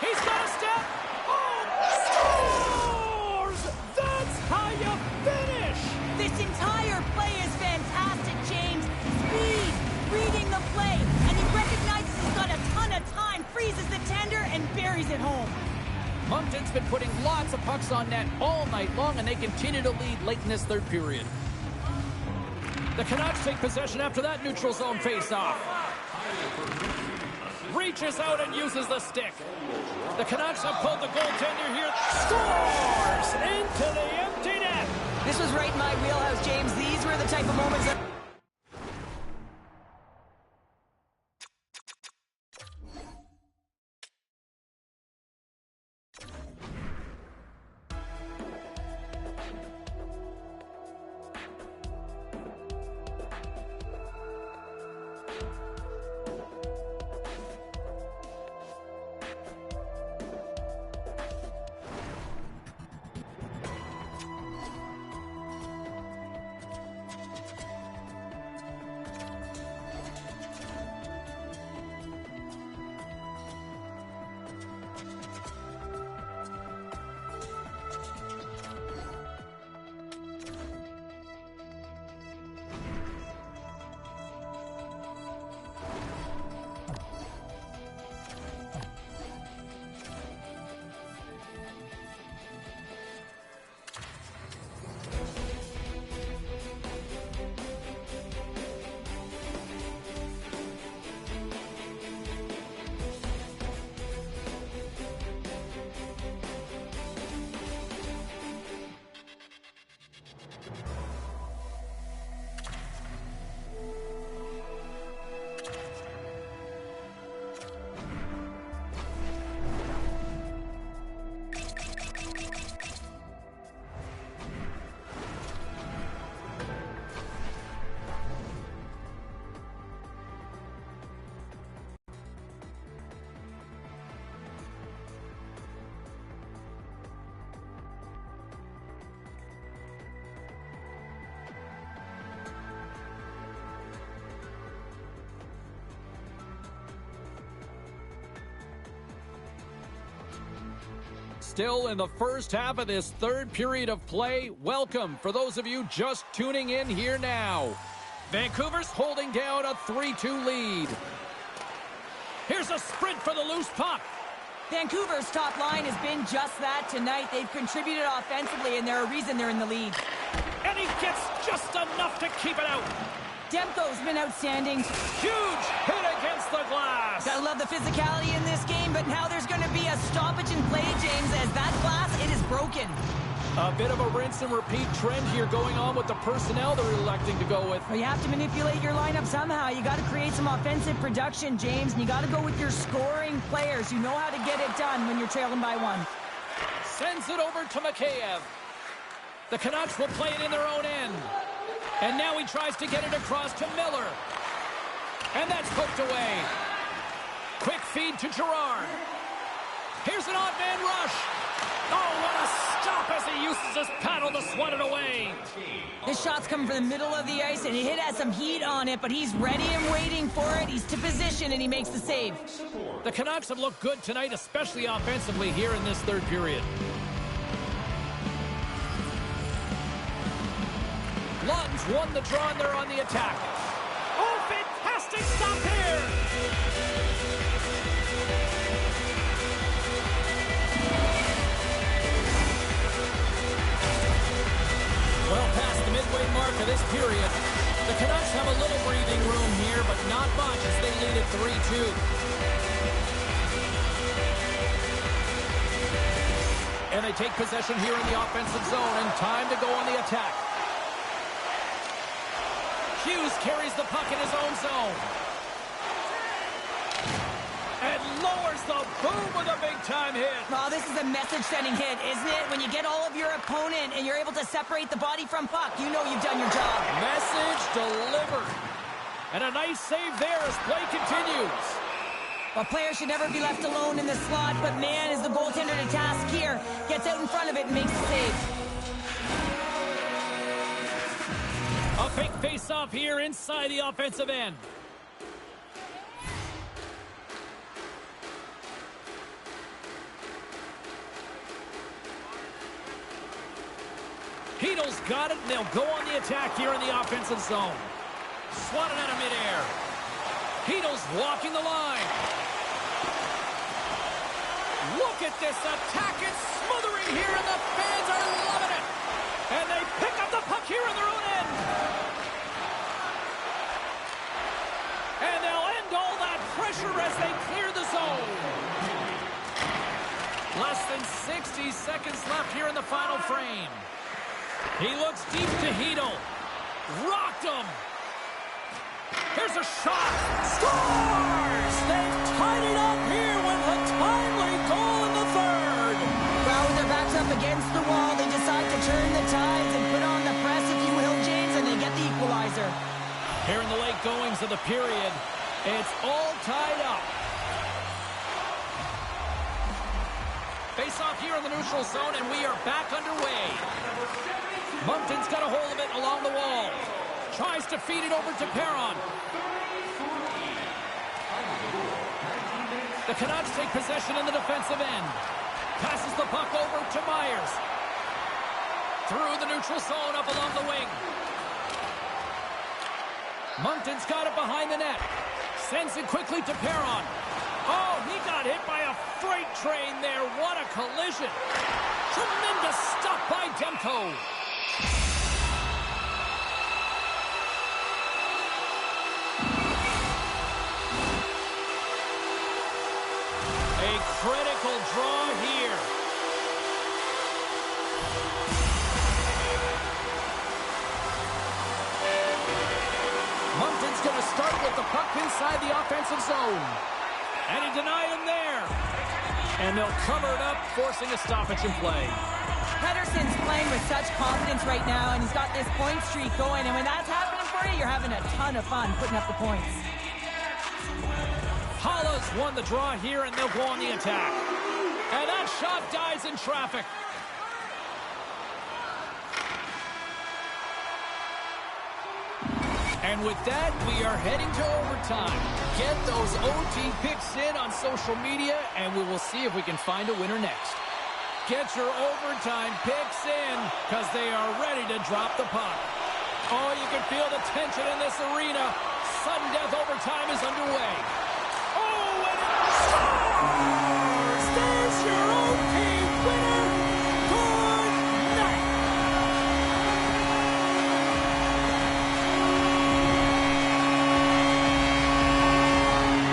He's got a step. Oh, scores! That's how you finish! This entire play is fantastic, James. Speed, reading the play, and he recognizes he's got a ton of time, freezes the tender, and buries it home. Moncton's been putting lots of pucks on net all night long, and they continue to lead late in this third period. The Canucks take possession after that neutral zone face-off. Reaches out and uses the stick. The Canucks have pulled the goaltender here. Scores! Into the empty net! This was right in my wheelhouse, James. These were the type of moments that... Still in the first half of this third period of play. Welcome for those of you just tuning in here now. Vancouver's holding down a 3-2 lead. Here's a sprint for the loose puck. Vancouver's top line has been just that tonight. They've contributed offensively, and they're a reason they're in the lead. And he gets just enough to keep it out. Demko's been outstanding. Huge hit against the glass. Gotta love the physicality in this game, but now there's going to be a stoppage in play, James, as that glass, it is broken. A bit of a rinse and repeat trend here going on with the personnel they're electing to go with. Well, you have to manipulate your lineup somehow. You got to create some offensive production, James, and you got to go with your scoring players. You know how to get it done when you're trailing by one. Sends it over to Mikheyev. The Canucks will play it in their own end. And now he tries to get it across to Miller. And that's poked away. Quick feed to Girard. Here's an odd man rush. Oh, what a stop as he uses his paddle to swat it away. This shot's coming from the middle of the ice, and it has some heat on it, but he's ready and waiting for it. He's to position, and he makes the save. The Canucks have looked good tonight, especially offensively here in this third period. Lawton's won the draw, and they're on the attack. Oh, fantastic stop here! Well past the midway mark of this period, the Canucks have a little breathing room here, but not much as they lead at 3-2. And they take possession here in the offensive zone, and time to go on the attack. Hughes carries the puck in his own zone. And lowers the boom with a big-time hit. Oh, this is a message-sending hit, isn't it? When you get all of your opponent and you're able to separate the body from puck, you know you've done your job. Message delivered. And a nice save there as play continues. A player should never be left alone in the slot, but man, is the goaltender to task here. Gets out in front of it and makes the save. A fake face-off here inside the offensive end. Heedle's got it, and they'll go on the attack here in the offensive zone. Swatted out of midair. Heedle's walking the line. Look at this attack. It's smothering here, and the fans are loving it. And they pick up the puck here in their own end. And they'll end all that pressure as they clear the zone. Less than 60 seconds left here in the final frame. He looks deep to Heedle. Rocked him. Here's a shot. Scores! They've tied it up here with a timely goal in the third. Well, with their backs up against the wall, they decide to turn the tides and put on the press, if you will, James, and they get the equalizer. Here in the late goings of the period, it's all tied up. Face off here in the neutral zone, and we are back underway. Moncton's got a hold of it along the wall. Tries to feed it over to Perron. The Canucks take possession in the defensive end. Passes the puck over to Myers. Through the neutral zone up along the wing. Moncton's got it behind the net. Sends it quickly to Perron. Oh, he got hit by a freight train there. What a collision. Tremendous stop by Demko. A critical draw here. Moncton's going to start with the puck inside the offensive zone. And he denied him there. And they'll cover it up, forcing a stoppage in play. Pedersen's playing with such confidence right now, and he's got this point streak going. And when that's happening for you, you're having a ton of fun putting up the points. Hollis won the draw here, and they'll go on the attack. And that shot dies in traffic. And with that, we are heading to overtime. Get those OT picks in on social media, and we will see if we can find a winner next. Get your overtime picks in, because they are ready to drop the puck. Oh, you can feel the tension in this arena. Sudden death overtime is underway. Oh, and it scores! There's your OT winner. Good night.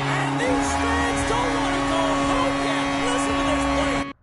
And these fans don't want to go home yet. Listen to this play.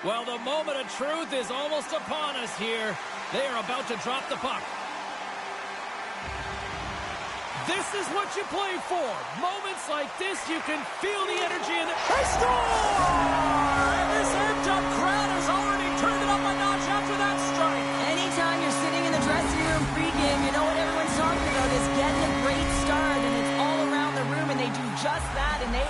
Well, the moment of truth is almost upon us here. They are about to drop the puck. This is what you play for. Moments like this, you can feel the energy in the... They score! And this amped-up crowd has already turned it up a notch after that strike. Anytime you're sitting in the dressing room pregame, you know what everyone's talking about is getting a great start, and it's all around the room, and they do just that, and they...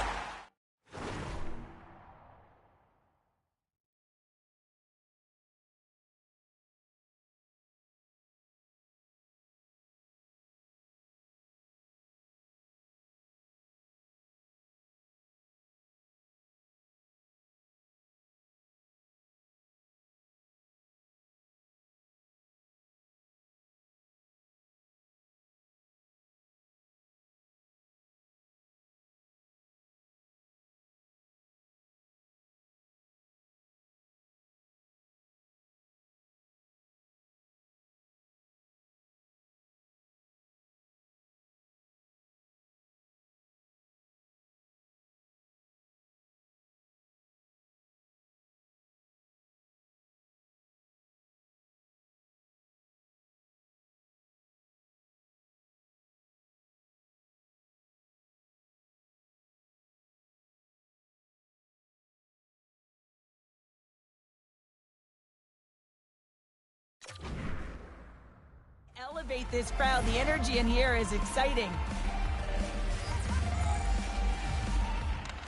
Elevate this crowd. The energy in here is exciting.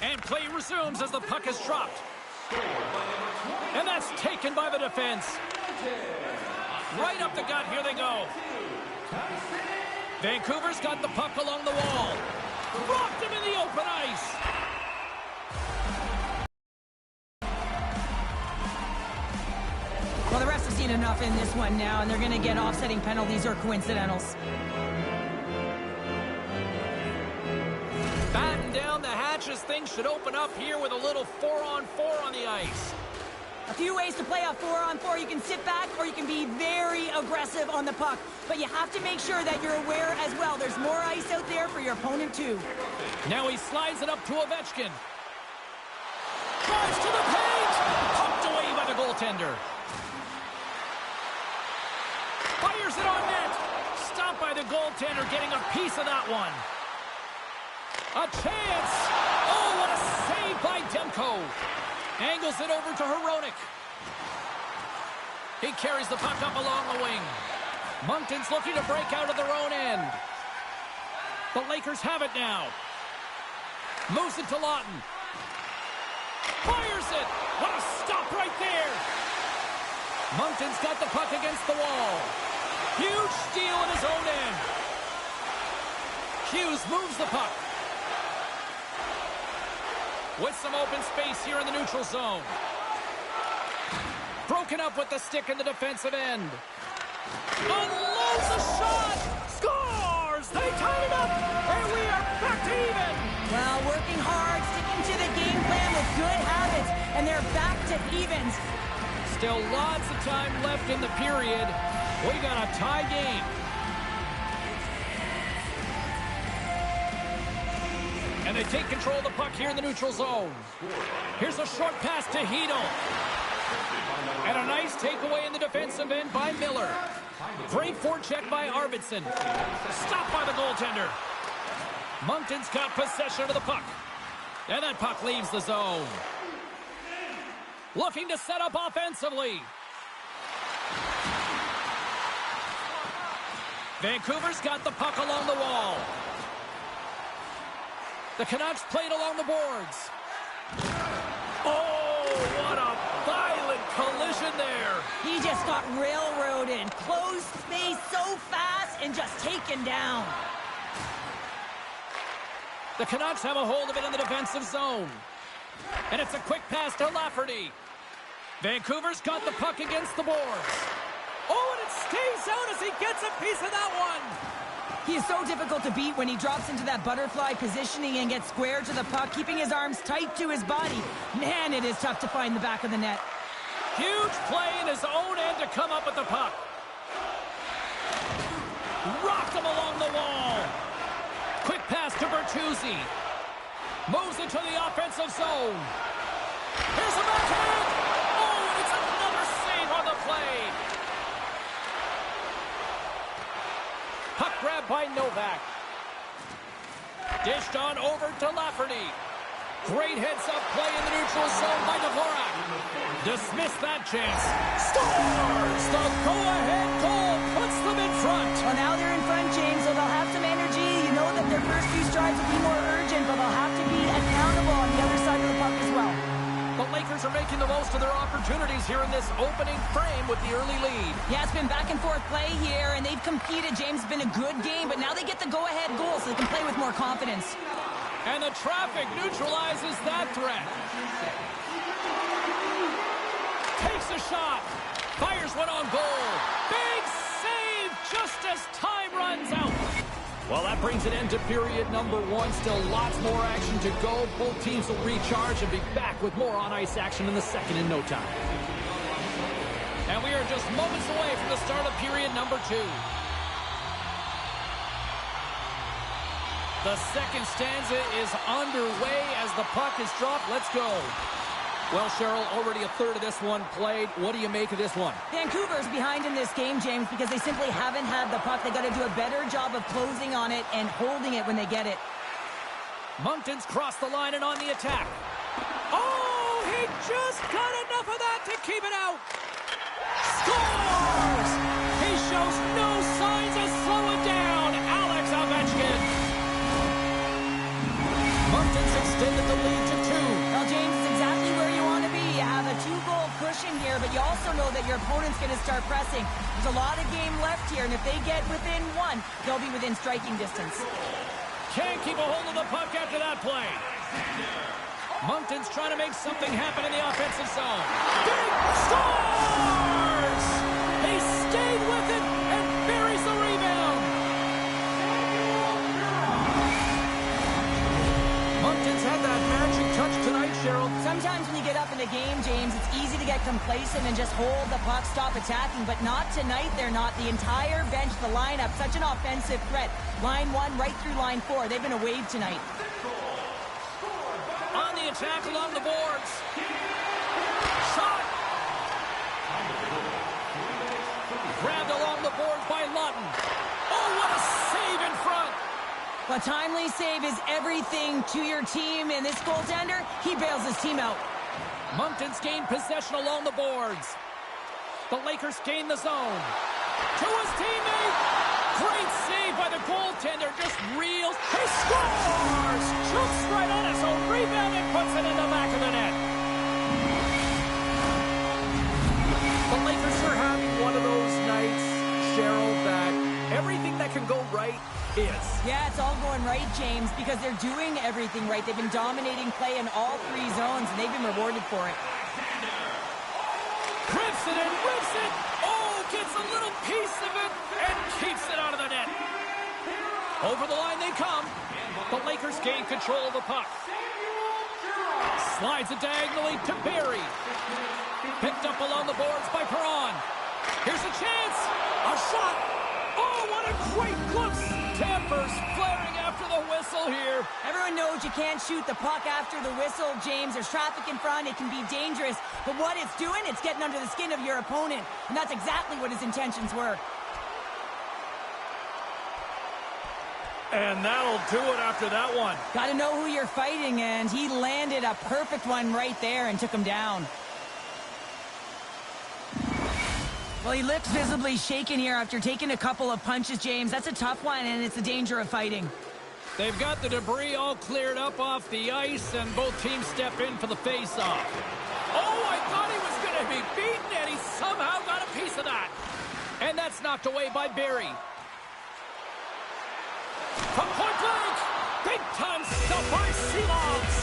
And play resumes as the puck is dropped. And that's taken by the defense. Right up the gut, here they go. Vancouver's got the puck along the wall. Rocked him in the open ice. Well, the refs have seen enough in this one now, and they're going to get offsetting penalties or coincidentals. Batten down the hatches. Things should open up here with a little 4-on-4 on the ice. A few ways to play a 4-on-4. You can sit back or you can be very aggressive on the puck. But you have to make sure that you're aware as well. There's more ice out there for your opponent too. Now he slides it up to Ovechkin. Drives to the paint. Pumped away by the goaltender. Fires it on net. Stopped by the goaltender, getting a piece of that one. A chance. Oh, what a save by Demko. Angles it over to Hronek. He carries the puck up along the wing. Moncton's looking to break out of their own end. The Lakers have it now. Moves it to Lawton. Fires it. What a stop right there. Moncton's got the puck against the wall. Huge steal in his own end. Hughes moves the puck. With some open space here in the neutral zone. Broken up with the stick in the defensive end. Unloads a shot! Scores! They tie it up! And we are back to even! Well, working hard, sticking to the game plan with good habits, and they're back to evens. Still lots of time left in the period. We got a tie game. And they take control of the puck here in the neutral zone. Here's a short pass to Hedel. And a nice takeaway in the defensive end by Miller. Great forecheck by Arvidsson. Stopped by the goaltender. Moncton's got possession of the puck. And that puck leaves the zone. Looking to set up offensively. Vancouver's got the puck along the wall. The Canucks played along the boards. Oh, what a violent collision there. He just got railroaded. Closed space so fast and just taken down. The Canucks have a hold of it in the defensive zone. And it's a quick pass to Lafferty. Vancouver's got the puck against the boards. Oh, and it stays out as he gets a piece of that one. He is so difficult to beat when he drops into that butterfly positioning and gets square to the puck, keeping his arms tight to his body. Man, it is tough to find the back of the net. Huge play in his own end to come up with the puck. Rocked him along the wall. Quick pass to Bertuzzi. Moves into the offensive zone. Here's a backhand. Oh, it by Novak. Dished on over to Lafferty. Great heads-up play in the neutral zone by Dvorak. Dismiss that chance. Scores! The go-ahead goal puts them in front. Well, now they're in front, James, so they'll have some energy. You know that their first few strides will be more urgent, but they'll have to be accountable on the other side of the puck as well. The Lakers are making the most of their opportunities here in this opening frame with the early lead. Yeah, it's been back and forth play here, and they've competed. James, it's been a good game, but now they get the go-ahead goal so they can play with more confidence. And the traffic neutralizes that threat. Takes a shot. Fires one on goal. Big save just as time runs out. Well, that brings an end to period number one. Still lots more action to go. Both teams will recharge and be back with more on-ice action in the second in no time. And we are just moments away from the start of period number two. The second stanza is underway as the puck is dropped. Let's go. Well, Cheryl, already a third of this one played. What do you make of this one? Vancouver's behind in this game, James, because they simply haven't had the puck. They got to do a better job of closing on it and holding it when they get it. Moncton's crossed the line and on the attack. Oh, he just got enough of that to keep it out. Scores! He shows no signs of slowing down. Alex Ovechkin. Moncton's extended the lead to 2. Well, James, it's exactly where you want to be. You have a 2-goal cushion here, but you also know that your opponent's going to start pressing. There's a lot of game left here, and if they get within 1, they'll be within striking distance. Can't keep a hold of the puck after that play. Moncton's trying to make something happen in the offensive zone. Big scores! He stayed with it and buries the rebound. Moncton's had that magic touch tonight, Cheryl. Sometimes when you get up in a game, James, it's easy to get complacent and just hold the puck, stop attacking, but not tonight. They're not. The entire bench, the lineup, such an offensive threat. Line 1 right through line 4. They've been a wave tonight. On the attack along the boards. Shot. Grabbed along the boards by Lawton. Oh, what a save in front. A timely save is everything to your team, and this goaltender, he bails his team out. Moncton's gained possession along the boards. The Lakers gain the zone. To his teammate. Great save by the goaltender. Just reels. He scores! Jumps right on it, so rebound and puts it in the back of the net. The Lakers are having one of those nights, Cheryl, that everything that can go right is. Yeah, it's all going right, James, because they're doing everything right. They've been dominating play in all 3 zones, and they've been rewarded for it. Grips it and whips it. Oh, gets a little piece of it and keeps it out of the net. Over the line they come. The Lakers gain control of the puck. Slides it diagonally to Barry. Picked up along the boards by Perron. Here's a chance. A shot. Oh, what a great glimpse. Tampers flaring after the whistle here. Everyone knows you can't shoot the puck after the whistle, James. There's traffic in front. It can be dangerous. But what it's doing, it's getting under the skin of your opponent. And that's exactly what his intentions were. And that'll do it after that one. Got to know who you're fighting, and he landed a perfect one right there and took him down. Well, he looks visibly shaken here after taking a couple of punches, James. That's a tough one, and it's the danger of fighting. They've got the debris all cleared up off the ice, and both teams step in for the face-off. Oh, I thought he was going to be beaten, and he somehow got a piece of that. And that's knocked away by Barry. From point blank, big-time stuff by Seelovs.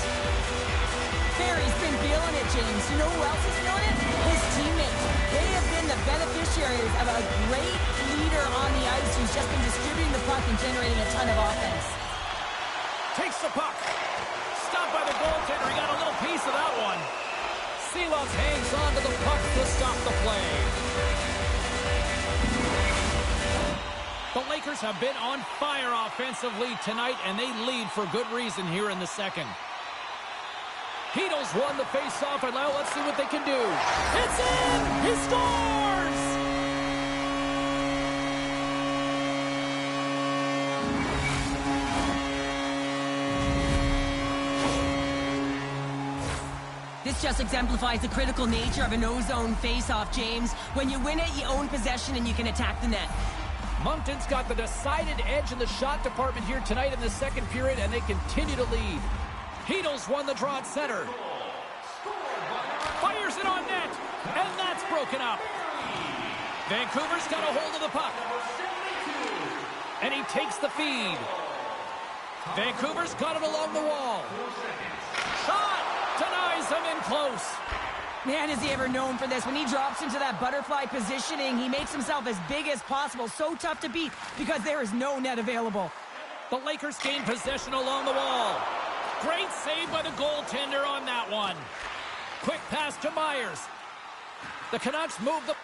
Barry's been feeling it, James. You know who else is feeling it? His teammates. They have been the beneficiaries of a great leader on the ice who's just been distributing the puck and generating a ton of offense. Takes the puck. Stopped by the goaltender. He got a little piece of that one. Seelovs hangs on to the puck to stop the play. The Lakers have been on fire offensively tonight, and they lead for good reason here in the second. Heedles won the face-off, and now let's see what they can do. It's in! He scores! This just exemplifies the critical nature of a no-zone face-off, James. When you win it, you own possession and you can attack the net. Moncton's got the decided edge in the shot department here tonight in the second period, and they continue to lead. Heedles won the draw at center. Fires it on net, and that's broken up. Vancouver's got a hold of the puck. And he takes the feed. Vancouver's got it along the wall. Shot! Denies him in close. Man, is he ever known for this. When he drops into that butterfly positioning, he makes himself as big as possible. So tough to beat because there is no net available. The Lakers gain possession along the wall. Great save by the goaltender on that one. Quick pass to Myers. The Canucks move the